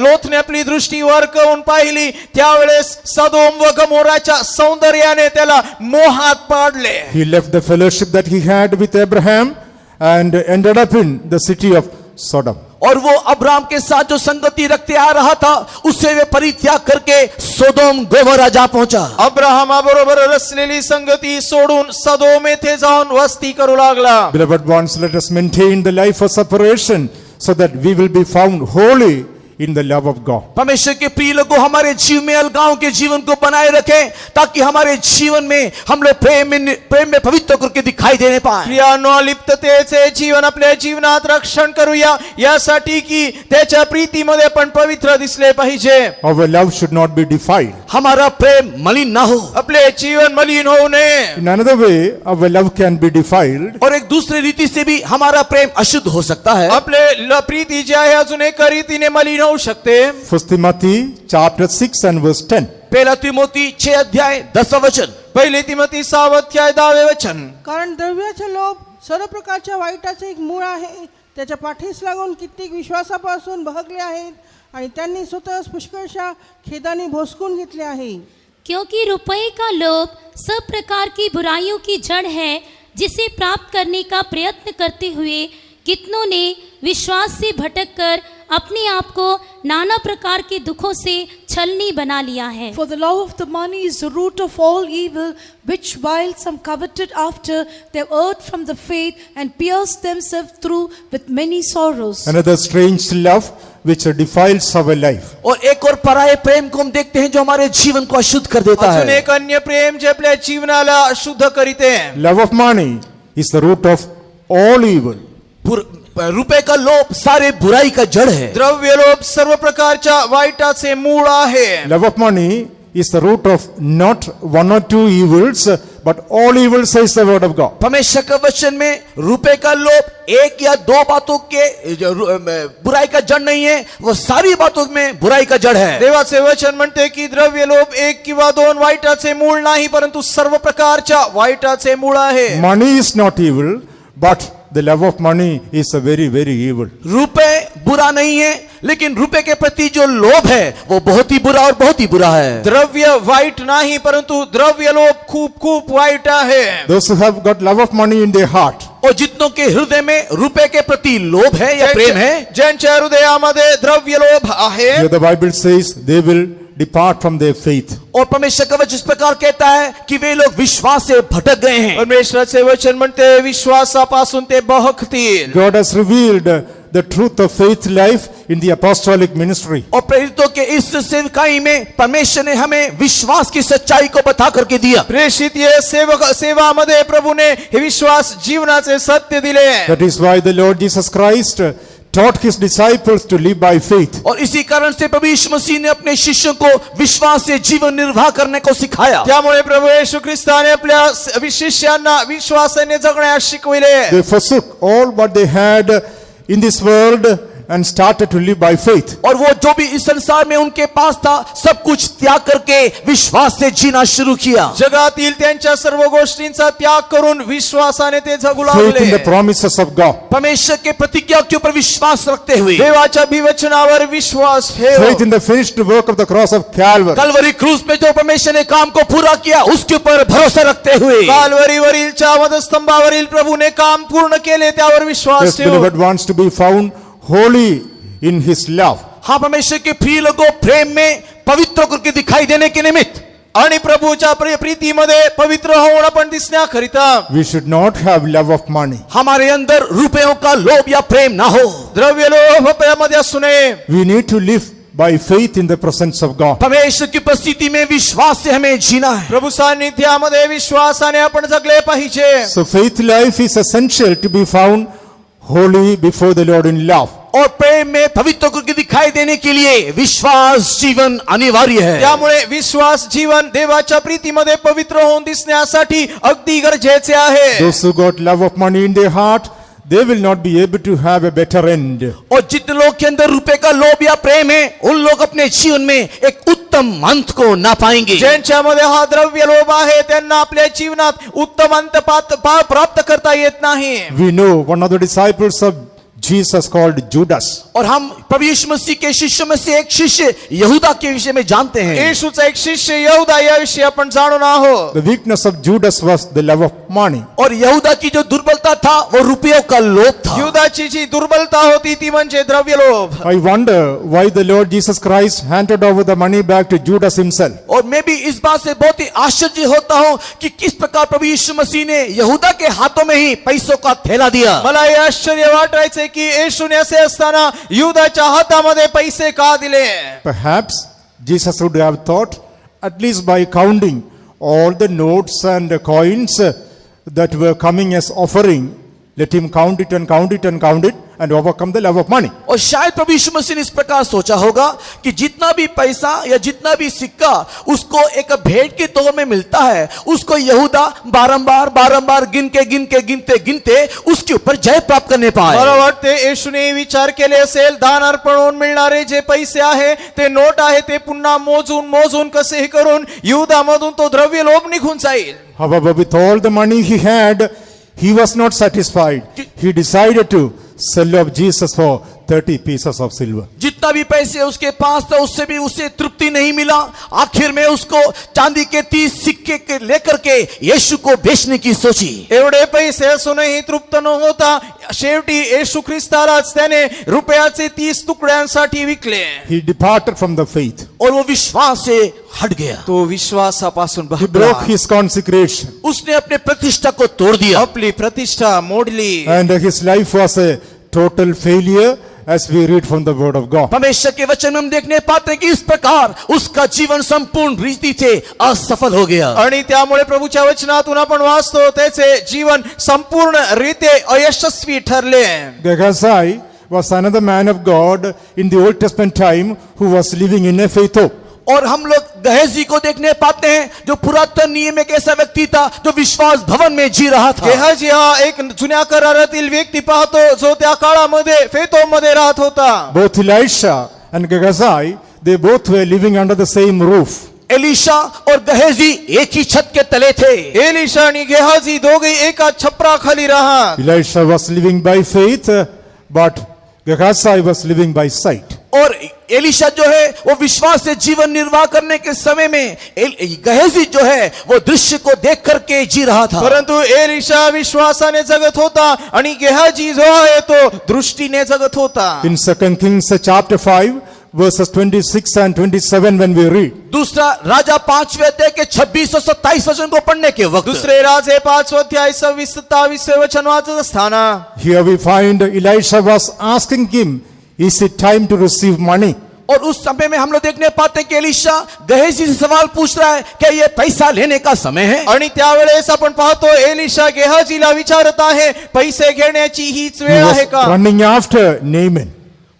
लोथने आपली दृष्टी वर करून पाहिली त्यावेळेस सदोम व गमोराच्या सौंदर्याने त्याला मोहात पाडले। He left the fellowship that he had with Abraham and ended up in the city of Sodom. और वो अब्राहम के साथ जो संगति रखते आ रहा था उससे वे परित्याग करके सोदोम गोमोरा जा पहुंचा। अब्राहमाबरोबर रचलेली संगती सोडून सदोम येथे जाऊन वस्ती करू लागला। Beloved ones, let us maintain the life of separation so that we will be found holy in the love of God. परमेश्वर के प्रिय लोगों, हमारे जीवन में अलगाव के जीवन को बनाए रखें ताकि हमारे जीवन में हम लोग प्रेम में पवित्र करके दिखाई देने पाए। प्रियानो, अलिप्ततेचे जीवन आपल्या जीवनात रक्षण करूया यासाठी की त्याच्या प्रीतीमध्ये आपण पवित्र दिसले पाहिजे। Our love should not be defiled. हमारा प्रेम मलिन ना हो। आपले जीवन मलिन होऊ नये। In another way, our love can be defiled. और एक दूसरे रीति से भी हमारा प्रेम अशुद्ध हो सकता है। आपले प्रीती जी आहे अजून एक रीतीने मलिन होऊ शकते। 1 Timothy chapter 6 and verse 10. पहला तिमोथी 6 अध्याय 10वां वचन। पहिले तिमोथी 6 अध्याय 10 वचन। कारण द्रव्याचा लोभ सर्व प्रकारच्या वाईटाचे एक मूळ आहे, त्याच्या पाठीस लागून कित्येक विश्वासापासून बहकले आहेत आणि त्यांनी स्वतःच पुष्कळशा खेदाने भोसकून घेतले आहे। क्योंकि रुपये का लोभ सब प्रकार की बुराइयों की जड़ है, जिसे प्राप्त करने का प्रयत्न करते हुए कितनों ने विश्वास से भटककर अपने आप को नाना प्रकार के दुखों से छलनी बना लिया है। For the love of the money is the root of all evil, which while some coveted after, they have erred from the faith and pierced themselves through with many sorrows. Another strange love which defiles our life. और एक और पराये प्रेम को हम देखते हैं जो हमारे जीवन को अशुद्ध कर देता अजून है। एक अन्य प्रेम जे आपल्या जीवनाला अशुद्ध करीते। Love of money is the root of all evil. रुपए का लोभ सारे बुराई का जड़ है। द्रव्य लोभ सर्व प्रकारच्या वाईटाचे मूळ आहे। Love of money is the root of not one or two evils, but all evils, says the word of God. परमेश्वर का वचन में रुपए का लोभ एक या दो बातों के बुराई का जड़ नहीं है, वो सारी बातों में बुराई का जड़ है। देवाचे वचन म्हणते की द्रव्य लोभ एक किंवा दोन वाईटाचे मूळ नाही, परंतु सर्व प्रकारच्या वाईटाचे मूळ आहे। Money is not evil, but the love of money is a very, very evil. रुपए बुरा नहीं है, लेकिन रुपए के प्रति जो लोभ है वो बहुत ही बुरा और बहुत ही बुरा है। द्रव्य वाईट नाही, परंतु द्रव्य लोभ खूप खूप वाईट आहे। Those who have got love of money in their heart, और जितनों के हृदय में रुपए के प्रति लोभ है या प्रेम है, ज्यांच्या हृदयामध्ये द्रव्य लोभ आहे, here the Bible says they will depart from their faith. और परमेश्वर का वचन इस प्रकार कहता है कि वे लोग विश्वास से भटक गए हैं। परमेश्वराचे वचन म्हणते विश्वासापासून ते बहकतील। God has revealed the truth of faith life in the apostolic ministry. और प्रेरितों के इस सेवकाई में परमेश्वर ने हमें विश्वास की सच्चाई को बता करके दिया। प्रेषित ये सेवामध्ये प्रभूने हे विश्वास जीवनाचे सत्य दिले। That is why the Lord Jesus Christ taught his disciples to live by faith. और इसी कारण से प्रभु यीशु मसीह ने अपने शिष्यों को विश्वास से जीवन निर्वाह करने को सिखाया। त्यामुळे प्रभू येशू ख्रिस्ताने आपल्या शिष्यांना विश्वासाने जगण्यास शिकविले। They forsook all what they had in this world and started to live by faith. और वो जो भी इस संसार में उनके पास था सब कुछ त्याग करके विश्वास से जीना शुरू किया। जगातील त्यांच्या सर्व गोष्टींचा त्याग करून विश्वासाने ते जगू Faith in the लागले। promises of God. परमेश्वर के प्रतिज्ञा के ऊपर विश्वास रखते हुए, देवाच्या विवचनावर विश्वास Faith ठेव। in the finished work of the cross of Calvary. Kalvari क्रूस पे जो परमेश्वर ने काम को पूरा किया उसके ऊपर भरोसा रखते हुए, कालवरीवरीलच्या वधस्तंभावरील प्रभूने काम पूर्ण केले त्यावर This विश्वास ठेव। beloved wants to be found holy in his love. हाँ परमेश्वर के प्रिय लोगों प्रेम में पवित्र करके दिखाई देने के निमित्त आणि प्रभूच्या प्रीतीमध्ये पवित्र होऊन आपण दिसण्याकरिता We should not have love of money. हमारे अंदर रुपयों का लोभ या प्रेम ना हो। द्रव्य लोभ आपल्यामध्ये असू नये। We need to live by faith in the presence of God. परमेश्वर की उपस्थिति में विश्वास से हमें जीना है। प्रभू सान्निध्यामध्ये विश्वासाने आपण जगले पाहिजे। So faith life is essential to be found holy before the Lord in love. और प्रेम में पवित्र करके दिखाई देने के लिए विश्वास जीवन अनिवार्य है। त्यामुळे विश्वास जीवन देवाच्या प्रीतीमध्ये पवित्र होऊन दिसण्यासाठी अगदी गरजेचे आहे। Those who got love of money in their heart, they will not be able to have a better end. और जितने लोग के अंदर रुपए का लोभ या प्रेम है उन लोग अपने जीवन में एक उत्तम अंत को ना पाएंगे। ज्यांच्यामध्ये हा द्रव्य लोभ आहे त्यांना आपल्या जीवनात उत्तम अंत प्राप्त करता येत नाही। We know one of the disciples of Jesus called Judas. और हम प्रभु यीशु मसीह के शिष्यों में से एक शिष्य यहूदा के विषय में जानते हैं। येशूचा एक शिष्य यहूदा याविषयी आपण जाणून आहोत। The weakness of Judas was the love of money. और यहूदा की जो दुर्बलता था वो रुपयों का लोभ था। युदाची जी दुर्बलता होती ती म्हणजे द्रव्य लोभ। I wonder why the Lord Jesus Christ handed over the money back to Judas himself. और मैं भी इस बात से बहुत ही आश्चर्य होता हूँ कि किस प्रकार प्रभु यीशु मसीह ने यहूदा के हाथों में ही पैसों का थैला दिया। मला हे आश्चर्य वाटायचे की येशूने असे असताना युदाच्या हातामध्ये पैसे का दिले। Perhaps Jesus would have thought, at least by counting all the notes and coins that were coming as offering, let him count it and count it and count it and overcome the love of money. और शायद प्रभु यीशु मसीह ने इस प्रकार सोचा होगा कि जितना भी पैसा या जितना भी सिक्का उसको एक भेंट के तौर में मिलता है उसको यहूदा बारंबार गिनते उसके ऊपर जय प्राप्त करने पाए। मला वाटते येशूने विचार केले असेल दान अर्पण म्हणून मिळणारे जे पैसे आहे ते नोट आहे ते पुन्हा मोजून कसेही करून युदामधून तो द्रव्य लोभ निघून जाईल। However, with all the money he had, he was not satisfied. He decided to sell off Jesus for 30 pieces of silver. जितना भी पैसे उसके पास था उससे भी उसे तृप्ति नहीं मिला। आखिर में उसको चांदी के 30 सिक्के लेकर के यीशु को बेचने की सोची। एवढे पैसे असूनही तृप्त न होता शेवटी येशू ख्रिस्तालाच त्याने रुपयाचे 30 तुकड्यांसाठी विकले। He departed from the faith. और वो विश्वास से हट गया। तो विश्वासापासून He broke बहकला। his consecration. उसने अपने प्रतिष्ठा को तोड़ दिया। आपली प्रतिष्ठा मोडली। And his life was a total failure as we read from the word of God. परमेश्वर के वचन में हम देखने पाते हैं कि इस प्रकार उसका जीवन संपूर्ण रीति से असफल हो गया। आणि त्यामुळे प्रभूच्या वचनातून आपण वाचतो त्याचे जीवन संपूर्ण रीते अयशस्वी ठरले। Gehazi was another man of God in the Old Testament time who was living in a faith hope. और हम लोग गहेजी को देखने पाते हैं जो पुरातन नियम में एक ऐसा व्यक्ति था जो विश्वास भवन में जी रहा था। गेहाजी हा एक जुन्या करारातील व्यक्ती पाहतो जो त्या काळामध्ये फेतोमध्ये राहत होता। Both Elisha and Gehazi, they both were living under the same roof. Elisha और गहेजी एक ही छत के तले थे। एलिशा आणि गेहाजी दोघे एका छपराखाली राहत। Elisha was living by faith, but Gehazi was living by sight. और एलीशा जो है वो विश्वास से जीवन निर्वाह करने के समय में गहेजी जो है वो दृश्य को देख करके जी रहा था। परंतु एलिशा विश्वासाने जगत होता आणि गेहाजी जो आहे तो दृष्टीने जगत होता। In 2 Kings chapter 5, verses 26 and 27 when we read, दूसरा राजा 5वें अध्याय के 26 और 27 वचन को पढ़ने के वक्त दुसरे राजे 5 अध्याय 26-27 वचन वाचत असताना here we find Elisha was asking him, is it time to receive money? और उस समय में हम लोग देखने पाते हैं कि एलीशा गहेजी से सवाल पूछ रहा है क्या ये पैसा लेने का समय है। आणि त्यावेळेस आपण पाहतो एलिशा गेहाजीला विचारत आहे पैसे घेण्याची हीच He वेळ was आहे का। running after Naaman.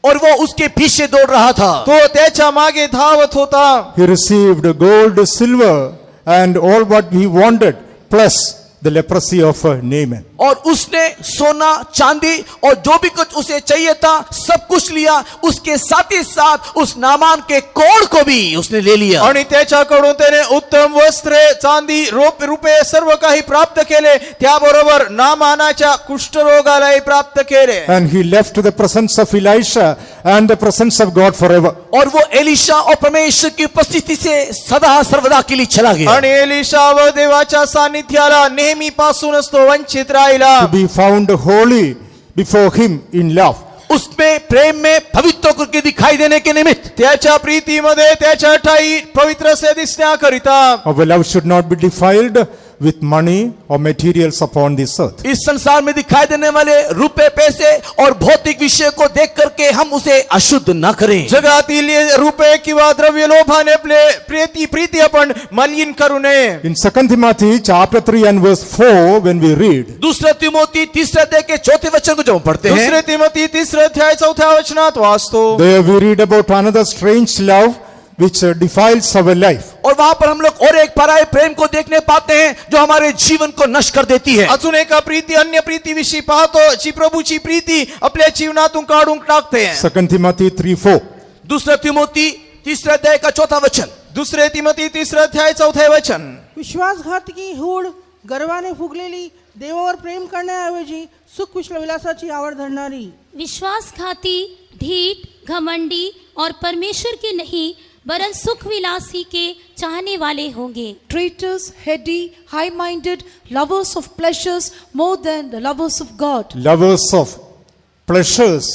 और वो उसके पीछे दौड़ रहा था। तो त्याच्या मागे धावत होता। He received gold, silver and all what he wanted plus the leprosy of Naaman. और उसने सोना चांदी और जो भी कुछ उसे चाहिए था सब कुछ लिया, उसके साथ ही साथ उस नामान के कोढ़ को भी उसने ले लिया। आणि त्याच्याकडून त्याने उत्तम वस्त्रे, चांदी, रुपये सर्व काही प्राप्त केले, त्याबरोबर नामानाच्या कुष्ठरोगालाही प्राप्त केले. And he left the presence of Elisha and the presence of God forever. और वो एलिशा और परमेश्वर की उपस्थिति से सदा सर्वदा के लिए चला गया। आणि एलिशा व देवाच्या सानिध्याला नेहमीपासूनच तो वंचित राहिला. To be found holy before him in love. उसमें प्रेम में पवित्र होकर के दिखाई देने के निमित्त त्याच्या प्रीतीमध्ये त्याच्या ठाई पवित्र से दिसण्याकरिता Our love should not be defiled with money or materials upon this earth. इस संसार में दिखाई देने वाले रुपए, पैसे और भौतिक विषय को देख करके हम उसे अशुद्ध न करें। जगातील रुपये किंवा द्रव्य लोभाने आपले प्रीती आपण मलिन करू नये. In 2 Timothy chapter 3 and verse 4, when we read, दूसरा तिमोथी 3 अध्याय के 4 वचन को जब हम पढ़ते हैं, दुसरे तिमोथी 3 अध्याय 4 वचनात वाचतो. there we read about another strange love which defiles our life. और वहां पर हम लोग और एक पराये प्रेम को देखने पाते हैं जो हमारे जीवन को नष्ट कर देती है। अजून एका प्रीती अन्य प्रीतीविषयी पाहतो जी प्रभूची प्रीती आपल्या जीवनातून काढून टाकते. 2 Timothy 3:4. दूसरा तिमोथी 3 अध्याय का 4 वचन, दुसरे तिमोथी 3 अध्याय 4 वचन. विश्वासघात की हूड, गर्वाने फुगलेली, देवावर प्रेम करण्याऐवजी सुख विलासाची आवड धरणारी, विश्वासघाती, ढीठ, घमंडी और परमेश्वर के नहीं वरन सुख विलासी के चाहने वाले होंगे। Traitors, heady, high-minded, lovers of pleasures more than the lovers of God. Lovers of pleasures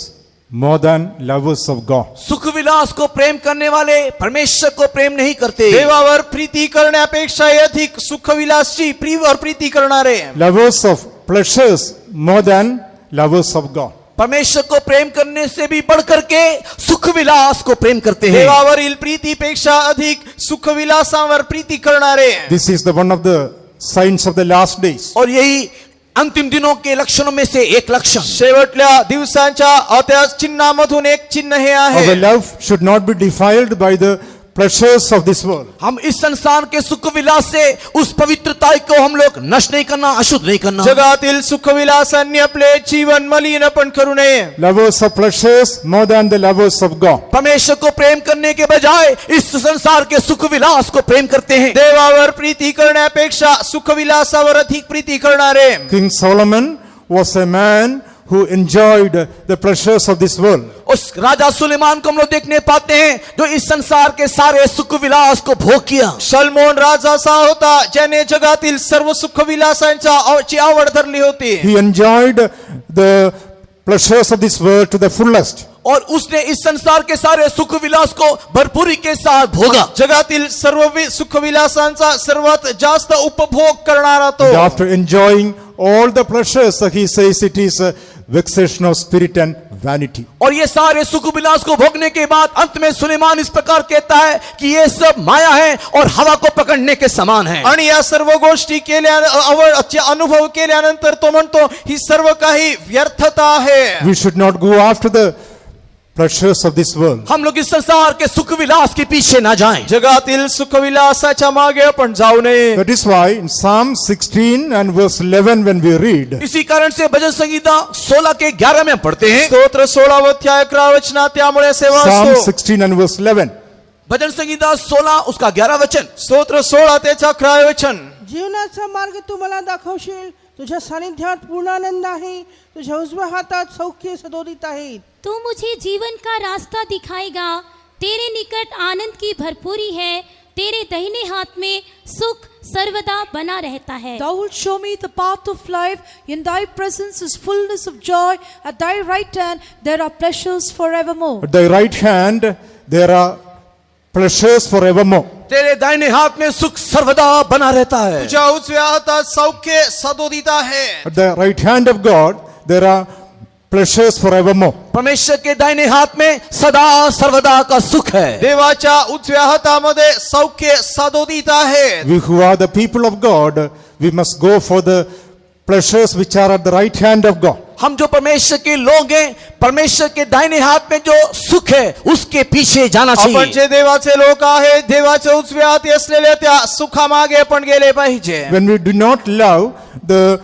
more than lovers of God. सुख विलास को प्रेम करने वाले परमेश्वर को प्रेम नहीं करते। देवावर प्रीती करण्यापेक्षा अधिक सुखविलासची प्रीती करणारे. Lovers of pleasures more than lovers of God. परमेश्वर को प्रेम करने से भी बढ़ करके सुख विलास को प्रेम करते हैं। देवावरील प्रीतीपेक्षा अधिक सुखविलासावर प्रीती करणारे. This is the one of the signs of the last days. और यही अंतिम दिनों के लक्षणों में से एक लक्षण, शेवटल्या दिवसांच्या त्या चिन्हामधून एक चिन्ह हे आहे. Our love should not be defiled by the pleasures of this world. हम इस संसार के सुख विलास से उस पवित्रता को हम लोग नष्ट नहीं करना, अशुद्ध नहीं करना। जगातील सुखविलासांनी आपले जीवन मलिन पण करू नये. Lovers of pleasures more than the lovers of God. परमेश्वर को प्रेम करने के बजाय इस संसार के सुख विलास को प्रेम करते हैं। देवावर प्रीती करण्यापेक्षा सुखविलासावर अधिक प्रीती करणारे. King Solomon was a man who enjoyed the pleasures of this world. उस राजा सुलेमान को हम लोग देखने पाते हैं जो इस संसार के सारे सुख विलास को भोग किया। सलमोन राजा असा होता ज्याने जगातील सर्व सुखविलासांची आवड धरली होती. He enjoyed the pleasures of this world to the fullest. और उसने इस संसार के सारे सुख विलास को भरपूरी के साथ भोगा। जगातील सर्व सुखविलासांचा सर्वात जास्त उपभोग करणारा तो. And after enjoying all the pleasures, he says it is a vexation of spirit and vanity. और ये सारे सुख विलास को भोगने के बाद अंत में सुलेमान इस प्रकार कहता है कि ये सब माया है और हवा को पकड़ने के समान है। आणि या सर्व गोष्टी केल्या अनुभव केल्यानंतर तो म्हणतो ही सर्व काही व्यर्थता आहे. We should not go after the pleasures of this world. हम लोग इस संसार के सुख विलास के पीछे ना जाएं। जगातील सुखविलासाच्या मागे आपण जाऊ नये. That is why in Psalm 16 and verse 11 when we read, इसी कारण से भजन संगीता 16 के 11 में हम पढ़ते हैं। स्तोत्र 16 अध्याय 11 वचनात त्यामुळे सेवा Psalm असतो. 16 and verse 11. भजन संगीता 16 उसका 11 वचन, स्तोत्र 16 त्याचा 11 वचन. जीवनाचा मार्ग तू मला दाखवशील, तुझ्या सानिध्यात पूर्ण आनंद आहे, तुझ्या उजव्या हातात सौख्य सदोदित आहे. तू मुझे जीवन का रास्ता दिखाएगा, तेरे निकट आनंद की भरपूरी है, तेरे दाहिने हाथ में सुख सर्वदा बना रहता है। Thou wilt show me the path of life. In thy presence is fullness of joy. At thy right hand there are pleasures forevermore. At thy right hand there are pleasures forevermore. तेरे दाहिने हाथ में सुख सर्वदा बना रहता है। तुझ्या उजव्या हातात सौख्य सदोदित आहे. At the right hand of God there are pleasures forevermore. परमेश्वर के दाहिने हाथ में सदा सर्वदा का सुख है। देवाच्या उजव्या हातामध्ये सौख्य सदोदित आहे. We who are the people of God, we must go for the pleasures which are at the right hand of God. हम जो परमेश्वर के लोग हैं, परमेश्वर के दाहिने हाथ में जो सुख है उसके पीछे जाना आपण चाहिए। जे देवाचे लोक आहेत, देवाच्या उजव्या हाती असलेल्या त्या सुखामागे आपण गेले पाहिजे. When we do not love the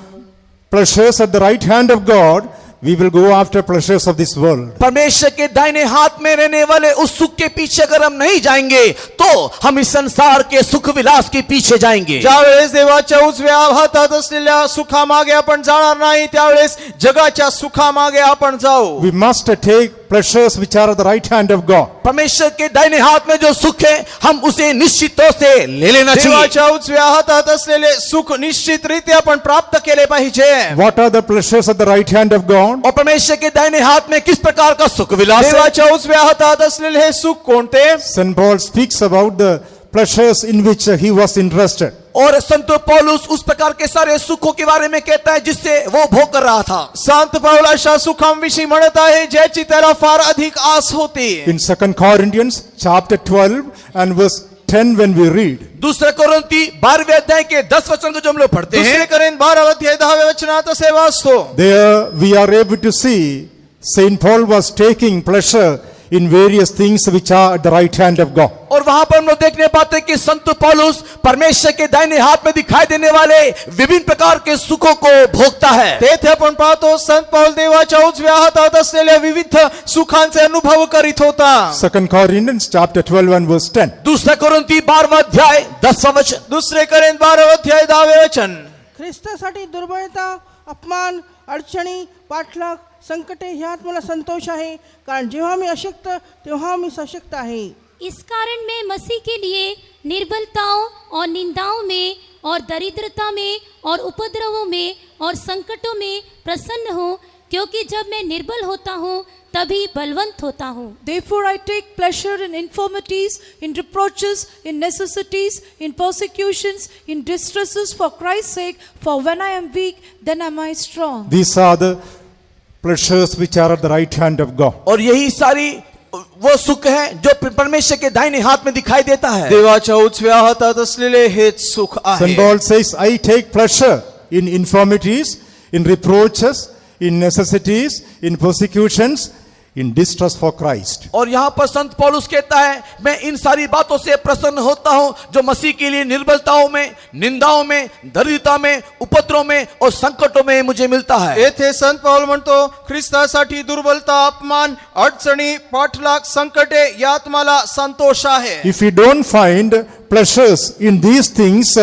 pleasures at the right hand of God, we will go after pleasures of this world. परमेश्वर के दाहिने हाथ में रहने वाले उस सुख के पीछे अगर हम नहीं जाएंगे तो हम इस संसार के सुख विलास के पीछे जाएंगे. ज्यावेळेस देवाच्या उजव्या हातात असलेल्या सुखामागे आपण जाणार नाही, त्यावेळेस जगाच्या सुखामागे आपण जाऊ. We must take pleasures which are at the right hand of God. परमेश्वर के दाहिने हाथ में जो सुख है हम उसे निश्चित तौर से ले लेना चाहिए. देवाच्या उजव्या हातात असलेले सुख निश्चितरित्या आपण प्राप्त केले पाहिजे. What are the pleasures at the right hand of God? और परमेश्वर के दाहिने हाथ में किस प्रकार का सुख विलास है? देवाच्या उजव्या हातात असलेले हे सुख कोणते? St. Paul speaks about the pleasures in which he was interested. और संत पौलुस उस प्रकार के सारे सुखों के बारे में कहता है जिससे वो भोग कर रहा था. संत पौल अशा सुखांविषयी म्हणत आहे ज्याची त्याला फार अधिक आस होती. In 2 Corinthians chapter 12 and verse 10 when we read, दूसरे कोरिन्थी 12वें अध्याय के 10 वचन को जो हम लोग पढ़ते दुसरे हैं, करेन 12 अध्याय 10 वचनात असे वाचतो. there we are able to see St. Paul was taking pleasure in various things which are at the right hand of God. और वहां पर हम लोग देखने पाते हैं कि संत पौलुस परमेश्वर के दाहिने हाथ में दिखाई देने वाले विभिन्न प्रकार के सुखों को भोगता है. तेथे आपण पाहतो संत पौल देवाच्या उजव्या हातात असलेल्या विविध सुखांचे अनुभव करीत होता. 2 Corinthians chapter 12 and verse 10. दूसरा कोरिन्थी 12वां अध्याय 10वां वचन. दुसरे करेन 12 अध्याय 10 वचन. ख्रिस्तासाठी दुर्बळता, अपमान, अडचणी, पाठलाग, संकटे ह्यात मला संतोष आहे, कारण जेव्हा मी अशक्त तेव्हा मी सशक्त आहे. इस कारण मैं मसीह के लिए निर्बलताओं और निंदाओं में और दरिद्रता में और उपद्रवों में और संकटों में प्रसन्न हूँ, क्योंकि जब मैं निर्बल होता हूँ तभी बलवंत होता हूँ. Therefore I take pleasure in infirmities, in reproaches, in necessities, in persecutions, in distresses for Christ's sake, for when I am weak, then am I strong. These are the pleasures which are at the right hand of God. और यही सारी वो सुख है जो परमेश्वर के दाहिने हाथ में दिखाई देता है. देवाच्या उजव्या हातात असलेले हेच सुख St. आहे. Paul says, I take pleasure in infirmities, in reproaches, in necessities, in persecutions, in distress for Christ. और यहाँ पर संत पौलुस कहता है मैं इन सारी बातों से प्रसन्न होता हूँ जो मसीह के लिए निर्बलताओं में, निंदाओं में, दरिद्रता में, उपद्रव में और संकटों में मुझे मिलता है. येथे संत पौल म्हणतो ख्रिस्तासाठी दुर्बलता, अपमान, अडचणी, पाठलाग, संकटे यात मला संतोष आहे. If we don't find pleasures in these things,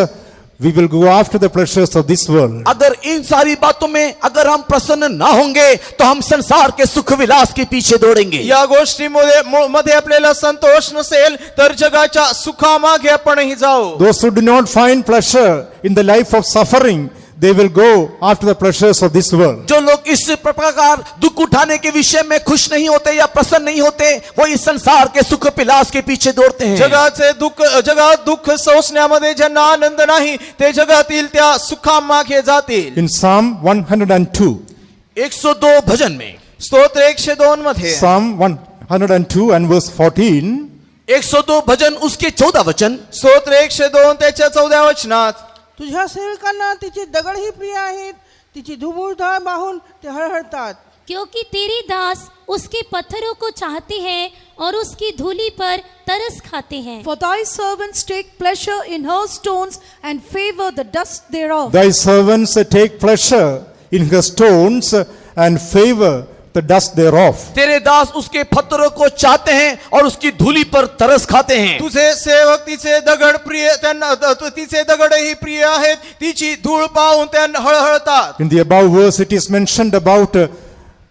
we will go after the pleasures of this world. अगर इन सारी बातों में अगर हम प्रसन्न ना होंगे तो हम संसार के सुख विलास के पीछे दौड़ेंगे. या गोष्टीमध्ये आपल्याला संतोष नसेल तर जगाच्या सुखामागे आपणही जाऊ. Those who do not find pleasure in the life of suffering, they will go after the pleasures of this world. जो लोग इस प्रकार दुख उठाने के विषय में खुश नहीं होते या प्रसन्न नहीं होते वो इस संसार के सुख विलास के पीछे दौड़ते हैं. जगात दुःख सोसण्यामध्ये ज्यांना आनंद नाही ते जगातील त्या सुखामागे जातील. In Psalm 102, 102 भजन में, स्तोत्र 102 मध्ये Psalm 102 and verse 14, 102 भजन उसके 14 वचन, स्तोत्र 102 त्याच्या 14 वचनात तुझ्या सेवकांना तिचे दगडही प्रिय आहेत, तिची धुबुळधाळ पाहून ते हळहळतात. क्योंकि तेरे दास उसके पत्थरों को चाहते हैं और उसकी धूली पर तरस खाते हैं. For thy servants take pleasure in her stones and favor the dust thereof. thy servants take pleasure in her stones and favor the dust thereof. तेरे दास उसके पत्थरों को चाहते हैं और उसकी धूली पर तरस खाते हैं. तुझे सेवक तिचे दगड प्रिय त्यांना तिचे दगडही प्रिय आहेत, तिची धूळ पाहून त्यांना हळहळतात. In the above verse, it is mentioned about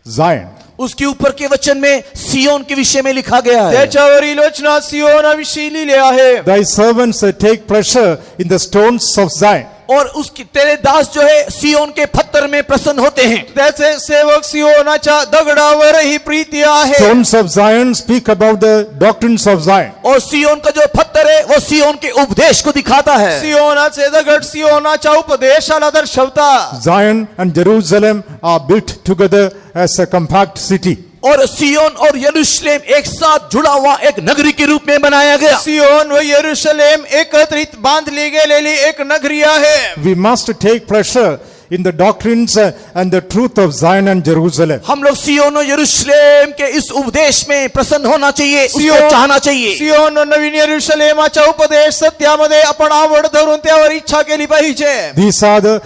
Zion. उसके ऊपर के वचन में सियोन के विषय में लिखा गया है. त्याच्यावरील वचनात सियोनाविषयी लिहिले आहे. Thy servants take pleasure in the stones of Zion. और उसकी तेरे दास जो है सियोन के पत्थर में प्रसन्न होते हैं. त्याचे सेवक सियोनाच्या दगडावरही प्रीती आहे. Stones of Zion speak about the doctrines of Zion. और सियोन का जो पत्थर है वो सियोन के उपदेश को दिखाता है. सियोनाचे दगड सियोनाच्या उपदेशाला दर्शवतात. Zion and Jerusalem are built together as a compact city. और सियोन और यरूशलेम एक साथ जुड़ा हुआ एक नगरी के रूप में बनाया गया. सियोन व यरूशलेम एकत्रित बांधली गेलेली एक नगरी आहे. We must take pleasure in the doctrines and the truth of Zion and Jerusalem. हम लोग सियोन और यरूशलेम के इस उपदेश में प्रसन्न होना चाहिए, उसको चाहना चाहिए. सियोन व नवीन यरूशलेमाच्या उपदेश सत्यामध्ये आपण आवड धरून त्यावर इच्छा केली पाहिजे. These are the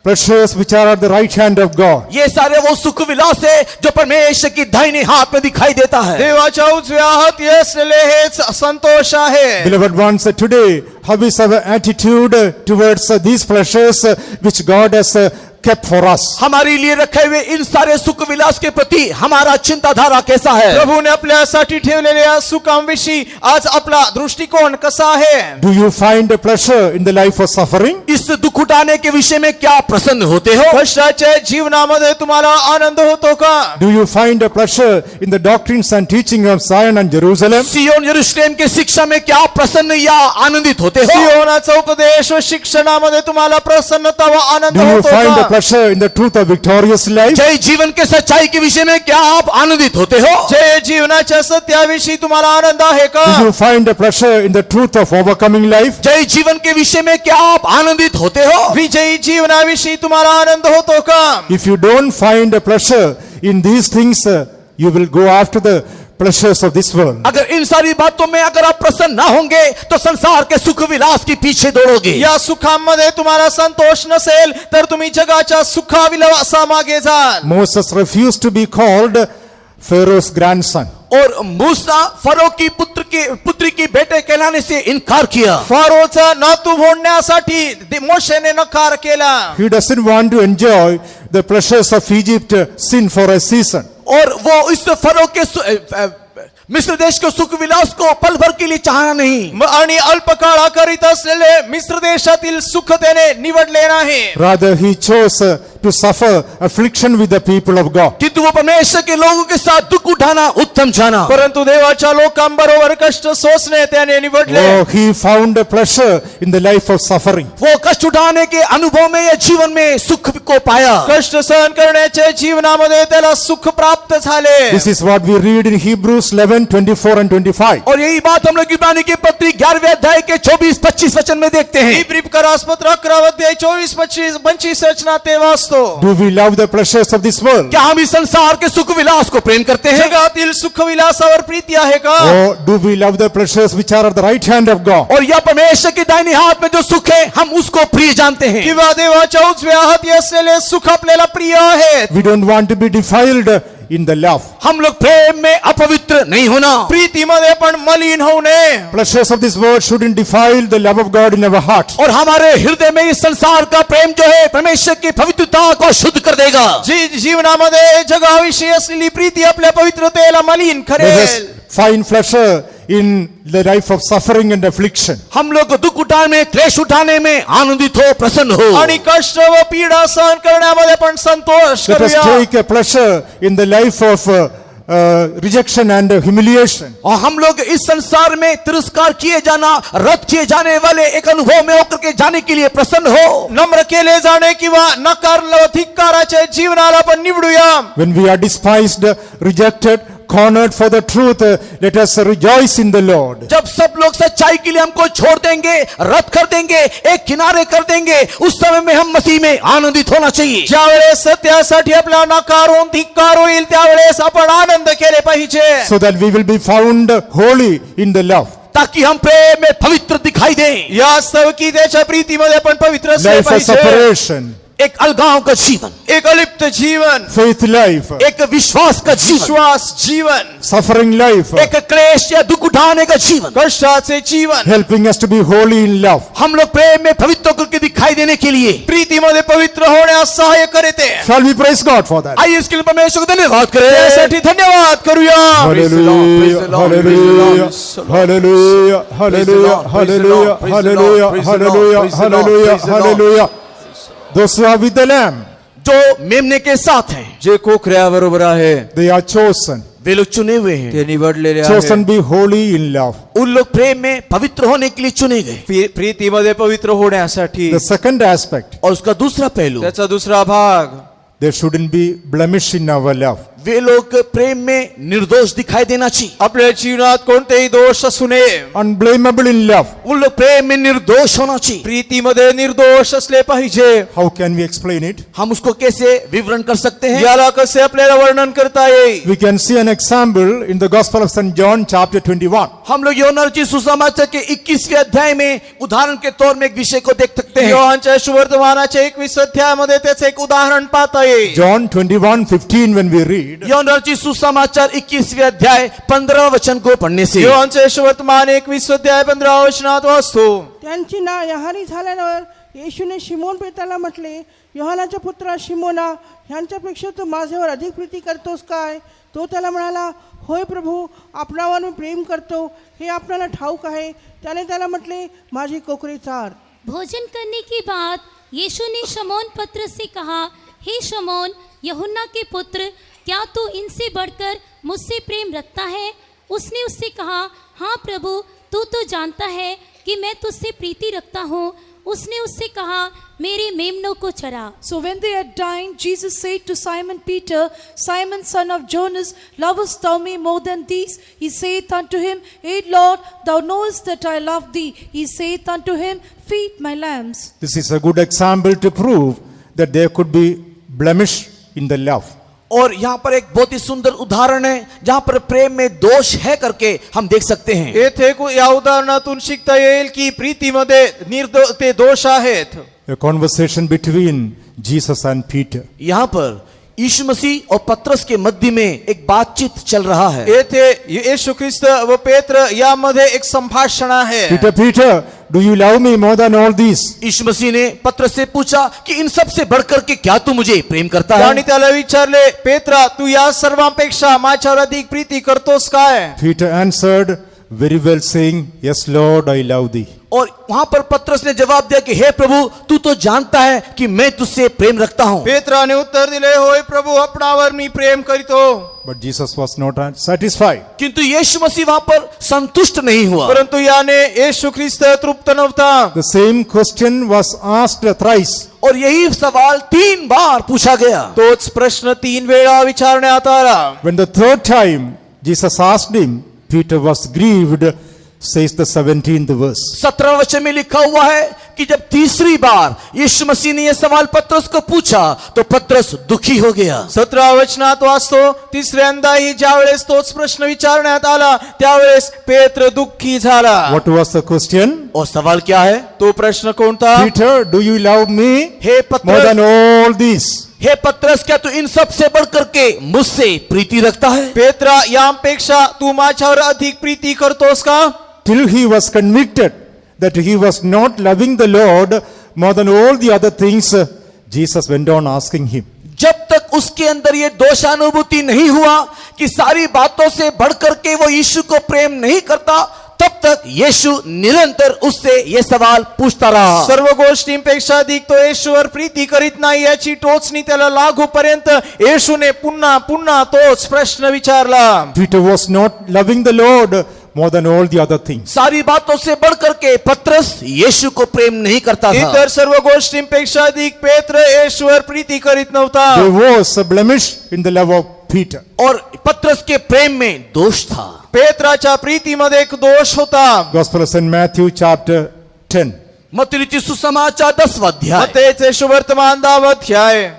pleasures which are at the right hand of God. ये सारे वो सुख विलास है जो परमेश्वर की दाहिने हाथ में दिखाई देता है। देवाच्या उजव्या हाती असलेले हेच संतोष आहे. Beloved ones, today, how is our attitude towards these pleasures which God has kept for us? हमारे लिए रखे हुए इन सारे सुख विलास के प्रति हमारा चिंताधारा कैसा है? प्रभूने आपल्यासाठी ठेवलेल्या सुखांविषयी आज आपला दृष्टिकोन कसा आहे? Do you find a pleasure in the life of suffering? इस दुख उठाने के विषय में क्या प्रसन्न होते हो? कष्टाच्या जीवनामध्ये तुम्हाला आनंद होतो का? Do you find a pleasure in the doctrines and teaching of Zion and Jerusalem? सियोन यरूशलेम की शिक्षा में क्या प्रसन्न या आनंदित होते हो? सियोनाचा उपदेश व शिक्षणामध्ये तुम्हाला प्रसन्नता व आनंद Do you होतो find a का? pleasure in the truth of victorious life? जय जीवन के सच्चाई के विषय में क्या आप आनंदित होते हो? जय जीवनाच्या सत्याविषयी तुम्हाला आनंद आहे का? Do you find a pleasure in the truth of overcoming life? जय जीवन के विषय में क्या आप आनंदित होते हो? विजयी जीवनाविषयी तुम्हाला आनंद होतो का? If you don't find a pleasure in these things, you will go after the pleasures of this world. अगर इन सारी बातों में अगर आप प्रसन्न ना होंगे तो संसार के सुख विलास के पीछे दौड़ोगे। या सुखांमध्ये तुम्हाला संतोष नसेल तर तुम्ही जगाच्या सुखाविलासामागे जाल. Moses refused to be called Pharaoh's grandson. और मूसा फरो की पुत्री की बेटे कहलाने से इनकार किया। फारोचा नातू होण्यासाठी मोशेने नकार केला. He doesn't want to enjoy the pleasures of Egypt sin for a season. और वो इस फरो के मिस्र देश के सुख विलास को पल भर के लिए चाहना नहीं। आणि अल्पकाळाकरिता असलेले मिस्र देशातील सुख त्याने निवडले नाही. Rather, he chose to suffer affliction with the people of God. किंतु वो परमेश्वर के लोगों के साथ दुख उठाना उत्तम जाना। परंतु देवाच्या लोकांबरोबर कष्ट सोसणे त्याने निवडले. Oh, he found a pleasure in the life of suffering. वो कष्ट उठाने के अनुभव में या जीवन में सुख को पाया। कष्ट सहन करण्याच्या जीवनामध्ये त्याला सुख प्राप्त झाले. This is what we read in Hebrews 11:24 and 25. और यही बात हम लोग इब्रानी की पत्री 11वें अध्याय के 24-25 वचन में देखते हैं। इब्रिपकारासपत्र 11 अध्याय 24-25 वचनात ते वाचतो. Do we love the pleasures of this world? क्या हम इस संसार के सुख विलास को प्रेम करते हैं? जगातील सुखविलासावर प्रीती आहे का? Or do we love the pleasures which are at the right hand of God? और या परमेश्वर के दाहिने हाथ में जो सुख है हम उसको प्रिय जानते हैं। किंवा देवाच्या उजव्या हाती असलेले सुख आपल्याला प्रिय आहेत. We don't want to be defiled in the love. हम लोग प्रेम में अपवित्र नहीं होना। प्रीतीमध्ये पण मलिन होऊ नये. Pleasures of this world shouldn't defile the love of God in our heart. और हमारे हृदय में इस संसार का प्रेम जो है परमेश्वर की पवित्रता को शुद्ध कर देगा। जीवनामध्ये जगाविषयी असलेली प्रीती आपल्या पवित्रतेला मलिन Let करेल. us find pleasure in the life of suffering and affliction. हम लोग दुख उठाने में क्लेश उठाने में आनंदित हो, प्रसन्न हो। आणि कष्ट व पीडा सहन करण्यामध्ये पण संतोष Let us करूया. take a pleasure in the life of rejection and humiliation. और हम लोग इस संसार में तिरस्कार किए जाना, रद्द किए जाने वाले एक अनुभव में होकर के जाने के लिए प्रसन्न हो। नम्र केले जाणे किंवा नकारलं धिक्काराच्या जीवनाला पण निवडूया. When we are despised, rejected, cornered for the truth, let us rejoice in the Lord. जब सब लोग सच्चाई के लिए हमको छोड़ देंगे, रद्द कर देंगे, एक किनारे कर देंगे, उस समय में हम मसीह में आनंदित होना चाहिए। ज्यावेळेस सत्यासाठी आपला नकारून धिक्कार होईल त्यावेळेस आपण आनंद केले पाहिजे. So that we will be found holy in the love. ताकि हम प्रेम में पवित्र दिखाई दें। यास्तव की त्याच्या प्रीतीमध्ये पण पवित्र असले Life of पाहिजे. separation, एक अलगाव का जीवन, एक अलिप्त जीवन, faith life, एक विश्वास का जीवन, विश्वास जीवन, suffering life, एक क्लेश या दुख उठाने का जीवन, कष्टाचे जीवन, helping us to be holy in love. हम लोग प्रेम में पवित्र करके दिखाई देने के लिए प्रीतीमध्ये पवित्र होण्यास सहाय्य करते. Shall we praise God for that? आइए इसके लिए परमेश्वर को धन्यवाद करें। त्यासाठी धन्यवाद करूया. Hallelujah, hallelujah, hallelujah, hallelujah, hallelujah, hallelujah, hallelujah, hallelujah, hallelujah. Those who are with the Lamb, जो मेमने के साथ हैं, जे कोकऱ्याबरोबर आहे they are chosen. वे लोग चुने हुए हैं। ते निवडलेले Chosen आहे. be holy in love. उन लोग प्रेम में पवित्र होने के लिए चुने गए। प्रीतीमध्ये पवित्र होण्यासाठी. The second aspect, और उसका दूसरा पहलू, त्याचा दुसरा भाग, there shouldn't be blemish in our love. वे लोग प्रेम में निर्दोष दिखाई देना चाहिए। आपल्या जीवनात कोणतेही दोष असू नये. Unblameable in love. उन लोग प्रेम में निर्दोष होना चाहिए। प्रीतीमध्ये निर्दोष असले पाहिजे. How can we explain it? हम उसको कैसे विवरण कर सकते हैं? याला कसे आपल्याला वर्णन करता येईल? We can see an example in the Gospel of St. John chapter 21. हम लोग यूहन्ना रचित सुसमाचार के 21वें अध्याय में उदाहरण के तौर में एक विषय को देख सकते हैं। योहानच्या सुवर्तमानाच्या 21 अध्यायामध्ये त्याचे एक उदाहरण पाहता येईल. John 21:15 when we read, यूहन्ना रचित सुसमाचार 21वें अध्याय 15 वचन को पढ़ने से योहानचे सुवर्तमान 21 अध्याय 15 वचनात वाचतो. त्यांची न्याहारी झाल्यावर येशूने शिमोन पेत्राला म्हटले, योहानाच्या पुत्रा शिमोना, ह्यांच्यापेक्षा तू माझ्यावर अधिक प्रीती करतोस काय? तो त्याला म्हणाला, होय प्रभू, आपणावर मी प्रेम करतो, हे आपल्याला ठाऊक आहे. त्याने त्याला म्हटले, माझी कोकरी चार. भोजन करने के बाद यीशु ने शमौन पत्र से कहा, हे शमौन, यूहन्ना के पुत्र, क्या तू इनसे बढ़कर मुझसे प्रेम रखता है? उसने उससे कहा, हाँ प्रभु, तू तो जानता है कि मैं तुझसे प्रीति रखता हूँ. उसने उससे कहा, मेरे मेमनों को चरा. So when they had dined, Jesus said to Simon Peter, Simon son of Jonas, lovest thou me more than these? He saith unto him, Yea, Lord, thou knowest that I love thee. He saith unto him, Feed my lambs. this is a good example to prove that there could be blemish in the love. और यहाँ पर एक बहुत ही सुंदर उदाहरण है जहाँ पर प्रेम में दोष है करके हम देख सकते हैं. येथे या उदाहरणातून शिकता येईल की प्रीतीमध्ये ते दोष आहेत. A conversation between Jesus and Peter. यहाँ पर यीशु मसीह और पतरस के मध्य में एक बातचीत चल रहा है. येथे येशू ख्रिस्त व पेत्र यामध्ये एक संभाषण आहे. Peter, Peter, do you love me more than all these? यीशु मसीह ने पतरस से पूछा कि इन सब से बढ़कर के क्या तू मुझे प्रेम करता त्याने है? त्याला विचारले, पेत्रा, तू या सर्वांपेक्षा माझ्यावर अधिक प्रीती करतोस काय? Peter answered very well saying, Yes Lord, I love thee. और वहां पर पतरस ने जवाब दिया कि हे प्रभु, तू तो जानता है कि मैं तुझसे प्रेम रखता हूं. पेत्राने उत्तर दिले, होय प्रभु, आपणावर मी प्रेम करीतो. But Jesus was not satisfied. किंतु यीशु मसीह वहां पर संतुष्ट नहीं हुआ. परंतु याने येशू ख्रिस्त तृप्त नव्हता. The same question was asked thrice. और यही सवाल 3 बार पूछा गया. तोच प्रश्न 3 वेळा विचारण्यात आला. When the third time Jesus asked him, Peter was grieved, says the 17th verse. 17 वचन में लिखा हुआ है कि जब तीसरी बार यीशु मसीह ने यह सवाल पतरस को पूछा तो पतरस दुखी हो गया. 17 वचनात वाचतो, तिसऱ्यांदाही ज्यावेळेस तोच प्रश्न विचारण्यात आला त्यावेळेस पेत्र दुःखी झाला. What was the question? और सवाल क्या है? तो प्रश्न कोणता? Peter, do you love me हे more than पतरस, all these? हे पतरस, क्या तू इन सब से बढ़कर के मुझसे प्रीति रखता है? पेत्रा, यापेक्षा तू माझ्यावर अधिक प्रीती करतोस का? Till he was convicted that he was not loving the Lord more than all the other things, Jesus went on asking him. जब तक उसके अंदर ये दोषानुभूति नहीं हुआ कि सारी बातों से बढ़कर के वो यीशु को प्रेम नहीं करता, तब तक यीशु निरंतर उससे ये सवाल पूछता रहा. सर्व गोष्टींपेक्षा अधिक तो येशूवर प्रीती करीत नाही याची टोचणी त्याला लागूपर्यंत येशूने पुन्हा पुन्हा तोच प्रश्न विचारला. Peter was not loving the Lord more than all the other things. सारी बातों से बढ़कर के पतरस यीशु को प्रेम नहीं करता था. इतर सर्व गोष्टींपेक्षा अधिक पेत्र येशूवर प्रीती करीत नव्हता. There was a blemish in the love of Peter. और पतरस के प्रेम में दोष था. पेत्राच्या प्रीतीमध्ये एक दोष होता. Gospel of St. Matthew chapter 10. मत्ती लिखित सुसमाचार 10वां अध्याय. मत्तेचे सुवर्तमान 10 अध्याय.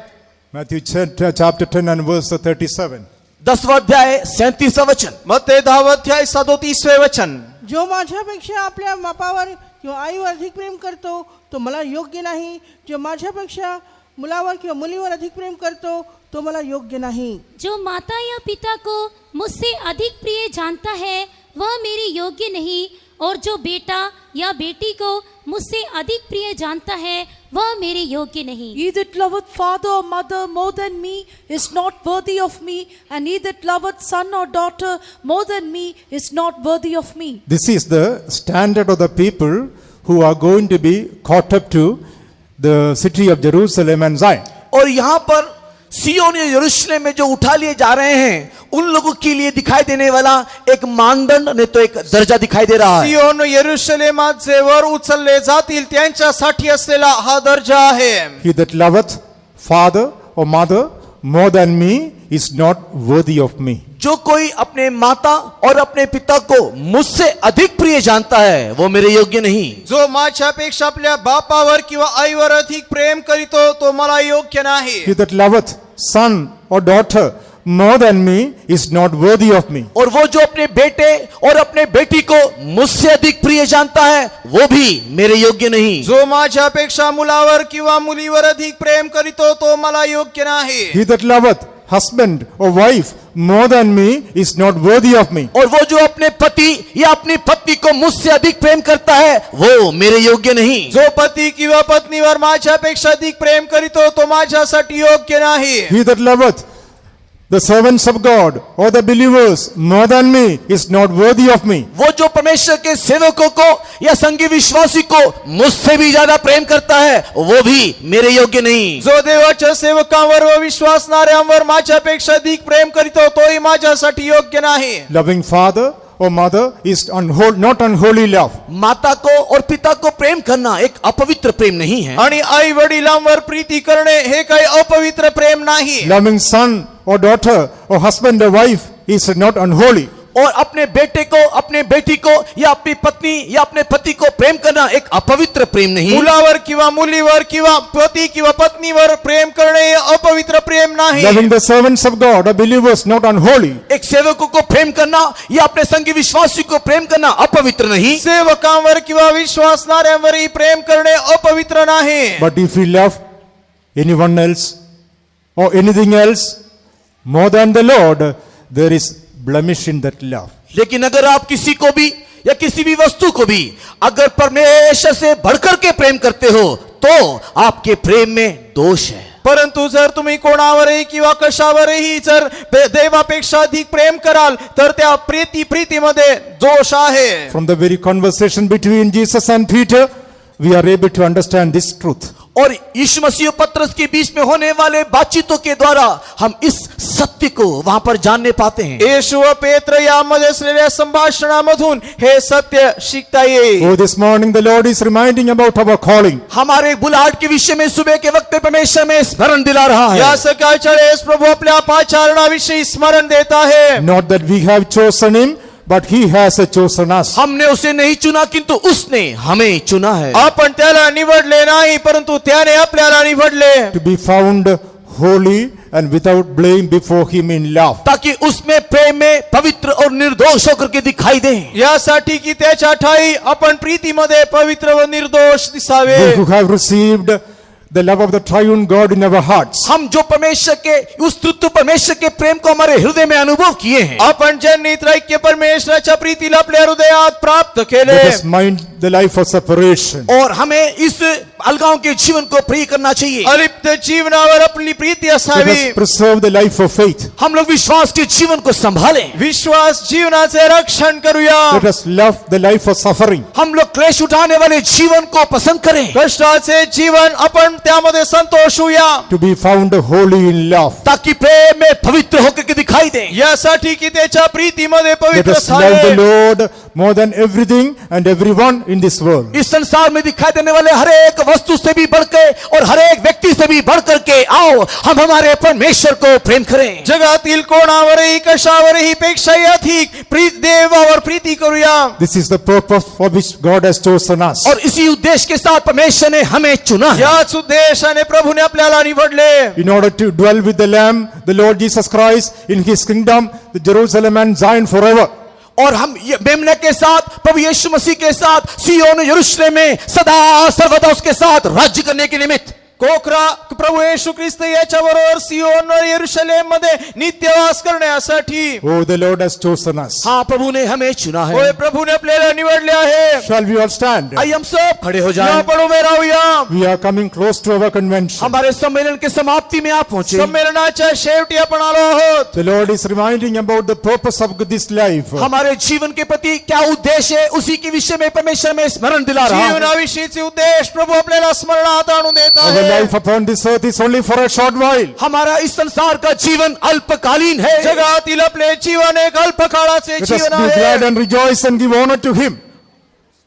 Matthew chapter 10 and verse 37. 10वां अध्याय 37वां वचन. मत्ते 10 अध्याय 37 वचन. जो माझ्यापेक्षा आपल्या बापावर किंवा आईवर अधिक प्रेम करतो तो मला योग्य नाही. जो माझ्यापेक्षा मुलावर किंवा मुलीवर अधिक प्रेम करतो तो मला योग्य नाही. जो माता या पिता को मुझसे अधिक प्रिय जानता है वह मेरे योग्य नहीं, और जो बेटा या बेटी को मुझसे अधिक प्रिय जानता है वह मेरे योग्य नहीं. He that loveth father or mother more than me is not worthy of me, and he that loveth son or daughter more than me is not worthy of me. This is the standard of the people who are going to be caught up to the city of Jerusalem and Zion. और यहाँ पर सियोन या यरूशलेम में जो उठा लिए जा रहे हैं उन लोगों के लिए दिखाई देने वाला एक मानदंड ने तो एक दर्जा दिखाई दे रहा है. सियोन यरूशलेमात जे वर उचलले जातील त्यांच्यासाठी असलेला हा दर्जा आहे. He that loveth father or mother more than me is not worthy of me. जो कोई अपने माता और अपने पिता को मुझसे अधिक प्रिय जानता है वो मेरे योग्य नहीं. जो माझ्यापेक्षा आपल्या बापावर किंवा आईवर अधिक प्रेम करीतो तो मला योग्य नाही. He that loveth son or daughter more than me is not worthy of me. और वो जो अपने बेटे और अपने बेटी को मुझसे अधिक प्रिय जानता है वो भी मेरे योग्य नहीं। जो माझ्यापेक्षा मुलावर किंवा मुलीवर अधिक प्रेम करीतो तो मला योग्य नाही। He that loveth husband or wife more than me is not worthy of me. और वो जो अपने पति या अपनी पत्नी को मुझसे अधिक प्रेम करता है वो मेरे योग्य नहीं। जो पती किंवा पत्नीवर माझ्यापेक्षा अधिक प्रेम करीतो तो माझ्यासाठी योग्य नाही। He that loveth the servants of God or the believers more than me is not worthy of me. वो जो परमेश्वर के सेवकों को या संगी विश्वासी को मुझसे भी ज्यादा प्रेम करता है वो भी मेरे योग्य नहीं। जो देवाच्या सेवकांवर व विश्वासणाऱ्यांवर माझ्यापेक्षा अधिक प्रेम करीतो तोही माझ्यासाठी योग्य नाही। Loving father or mother is not unholy love. माता को और पिता को प्रेम करना एक अपवित्र प्रेम नहीं है। आणि आई वडिलांवर प्रीती करणे हे काही अपवित्र प्रेम नाही। Loving son or daughter or husband or wife is not unholy. और अपने बेटे को अपने बेटी को या अपनी पत्नी या अपने पति को प्रेम करना एक अपवित्र प्रेम नहीं। मुलावर किंवा मुलीवर किंवा पती किंवा पत्नीवर प्रेम करणे हे अपवित्र प्रेम नाही। Loving the servants of God or believers not unholy. एक सेवकों को प्रेम करना या अपने संगी विश्वासी को प्रेम करना अपवित्र नहीं। सेवकांवर किंवा विश्वासणाऱ्यांवरही प्रेम करणे अपवित्र नाही। But if we love anyone else or anything else more than the Lord, there is blemish in that love. लेकिन अगर आप किसी को भी या किसी भी वस्तु को भी अगर परमेश्वर से बढ़कर के प्रेम करते हो तो आपके प्रेम में दोष है। परंतु जर तुम्ही कोणावरही किंवा कशावरही जर देवापेक्षा अधिक प्रेम कराल तर त्या प्रीतीमध्ये दोष आहे। From the very conversation between Jesus and Peter, we are able to understand this truth. और यीशु मसीह और पतरस के बीच में होने वाले बातचीतों के द्वारा हम इस सत्य को वहां पर जानने पाते हैं। येशू व पेत्र यामध्ये असलेल्या संभाषणामधून हे सत्य शिकता येईल। Oh, this morning the Lord is reminding about our calling. हमारे बुलाहट के विषय में सुबह के वक्त परमेश्वर में स्मरण दिला रहा या है। सकाळच्या वेळेस प्रभू आपल्या पाचारणाविषयी स्मरण देत आहे। Not that we have chosen him, but he has chosen us. हमने उसे नहीं चुना किंतु उसने हमें चुना है। आपण त्याला निवडले नाही परंतु त्याने आपल्याला निवडले। To be found holy and without blame before him in love. ताकि उसमें प्रेम में पवित्र और निर्दोष होकर के दिखाई दे। यासाठी की त्याच्या ठाई आपण प्रीतीमध्ये पवित्र व निर्दोष दिसावे। We who have received the love of the triune God in our hearts. हम जो परमेश्वर के उस तृतीय परमेश्वर के प्रेम को हमारे हृदय में अनुभव किए हैं। आपण ज्यांनी त्रैक्य परमेश्वराच्या प्रीतीला आपल्या हृदयात प्राप्त केले। Let us mind the life of separation. और हमें इस अलगाव के जीवन को प्रिय करना चाहिए। अलिप्त जीवनावर आपली प्रीती Let असावी। us preserve the life of faith. हम लोग विश्वास के जीवन को संभालें। विश्वास जीवनाचे रक्षण करूया। Let us love the life of suffering. हम लोग क्लेश उठाने वाले जीवन को पसंद करें। कष्टाचे जीवन आपण त्यामध्ये संतोष होऊया। To be found holy in love. ताकि प्रेम में पवित्र होकर के दिखाई दे। यासाठी की त्याच्या प्रीतीमध्ये Let पवित्र us love the असावे। Lord more than everything and everyone in this world. इस संसार में दिखाई देने वाले हर एक वस्तु से भी बढ़कर और हर एक व्यक्ति से भी बढ़कर के आओ हम हमारे परमेश्वर को प्रेम करें। जगातील कोणावरही कशावरही पेक्षाही अधिक देवावर प्रीती करूया। This is the purpose for which God has chosen us. और इसी उद्देश्य के साथ परमेश्वर ने हमें चुना है। याच उद्देशाने प्रभूने आपल्याला निवडले। In order to dwell with the Lamb, the Lord Jesus Christ, in his kingdom, the Jerusalem and Zion forever. और हम मेमने के साथ प्रभु यीशु मसीह के साथ सिय्योन यरूशलेम में सदा सर्वदा उसके साथ राज्य करने के निमित्त कोकरा प्रभु येशू ख्रिस्त याच्याबरोबर सियोन यरूशलेम मध्ये नित्यवास करण्यासाठी। Oh, the Lord has chosen us. हाँ प्रभु ने हमें चुना होय है। प्रभूने आपल्याला निवडले आहे। Shall we all stand? आइए हम सब खड़े हो या जाएं। आपण उभे राहूया। We are coming close to our convention. हमारे सम्मेलन के समाप्ति में आप पहुंचे। संमेलनाच्या शेवटी आपण आलो आहोत। The Lord is reminding about the purpose of this life. हमारे जीवन के प्रति क्या उद्देश्य है उसी के विषय में परमेश्वर में स्मरण दिला रहा है। जीवनाविषयीचे उद्देश प्रभु आपल्याला स्मरणात आणून देत Our आहे। life upon this earth is only for a short while. हमारा इस संसार का जीवन अल्पकालीन है। जगातील आपले जीवन एक अल्प काळाचे Let us Jeevan be glad आहे। and rejoice and give honor to him.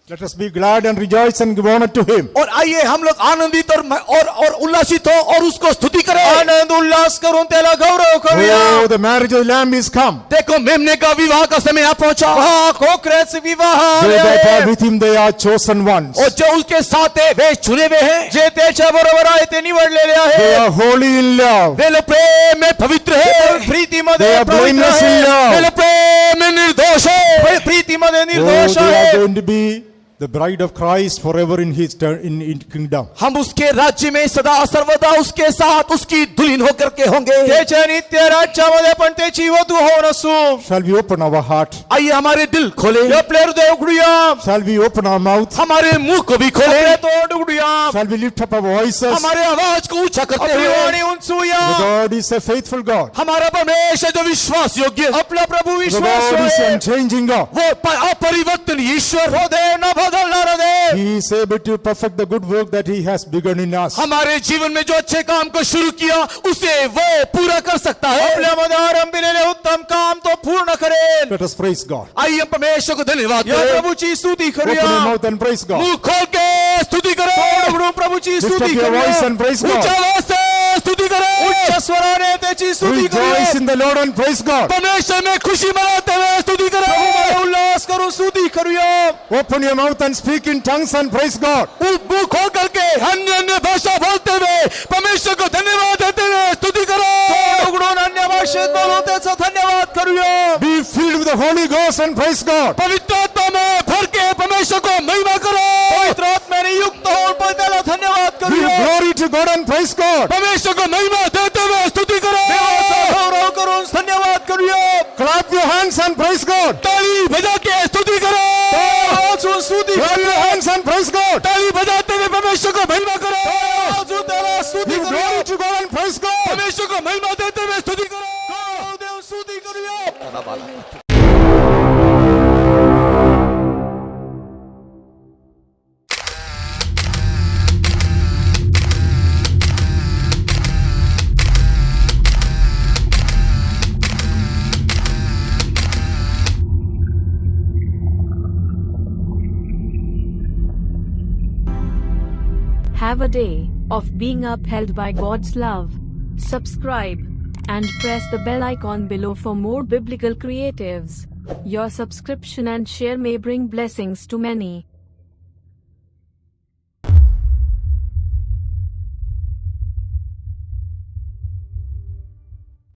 Let us be glad and rejoice and give honor to him. और आइए हम लोग आनंदित और उल्लासित हो और उसको स्तुति करें। आनंद उल्लास करून त्याला गौरव करूया। Oh, the marriage of the Lamb is come. देखो मेमने का विवाह का समय आ पहुंचा। पहा कोकऱ्याचे विवाह They आले that आहे। are with him, they are chosen ones. और जो उसके साथ है वे चुने हुए हैं। जे त्याच्या बरोबर आहे ते निवडलेले They आहे। are holy in love. वे लोग प्रेम में पवित्र है। प्रीतीमध्ये They are पवित्र blameless in आहे। love. वे लोग प्रेम में निर्दोष है। प्रीतीमध्ये Oh, निर्दोष they are आहे। going to be the bride of Christ forever in his in kingdom. हम उसके राज्य में सदा सर्वदा उसके साथ उसकी दुल्हन होकर के होंगे। त्याच्या नित्य राज्यामध्ये पण त्याची वधू होऊन असू। Shall we open our heart? आइए हमारे दिल खोले, आपले हृदय उघडूया। Shall we open our mouth? हमारे मुंह को भी खोले, आपले तोंड उघडूया। Shall we lift up our voices? हमारे आवाज को ऊंचा करते आपली हुए वाणी उंचूया। The God is a faithful God. हमारा परमेश्वर जो विश्वास योग्य, आपला प्रभु The विश्वास God is आहे। unchanging God. वो अपरिवर्तन ईश्वर, वो देव न बदलणारा देव। He is able to perfect the good work that he has begun in us. हमारे जीवन में जो अच्छे काम को शुरू किया उसे वो पूरा कर सकता है। आपल्यामध्ये आरंभिलेले उत्तम काम तो पूर्ण करेल। Let us praise God. आइए हम परमेश्वर को धन्यवाद या करें। प्रभुची स्तुति Open करूया। your mouth and praise God. मुंह खोल के स्तुति करें। तोंड उघडून प्रभुची Lift up स्तुति your voice करूया। and praise God. ऊंचा आवाज से स्तुति करें। उच्च स्वराने त्याची स्तुति करूया। Rejoice in the Lord and praise God. परमेश्वर में खुशी मनाते हुए स्तुति करें। प्रभुमध्ये उल्लास करून स्तुति करूया। Open your mouth and speak in tongues and praise God. मुंह खोल करके अन्य अन्य भाषा बोलते हुए परमेश्वर को धन्यवाद देते हुए स्तुति करो। तोंड उघडून अन्य भाषेत बोलून त्याचा धन्यवाद करूया। Be filled with the Holy Ghost and praise God. पवित्र आत्मा में भर के परमेश्वर को महिमा करो। पवित्र आत्म्याने युक्त होऊन पण त्याला धन्यवाद Give करूया। glory to God and praise God. परमेश्वर को महिमा देते हुए स्तुति करो। देवाचा गौरव करून धन्यवाद करूया। Clap your hands and praise God. ताली बजा के स्तुति करो। वाजून स्तुति Clap your करूया। hands and praise God. ताली बजाते हुए परमेश्वर को महिमा करो। वाजून त्याला स्तुति Give करूया। glory to God and praise God. परमेश्वर को महिमा देते हुए स्तुति करो। देव स्तुति करूया। Have a day of being upheld by God's love. Subscribe and press the bell icon below for more biblical creatives. Your subscription and share may bring blessings to many.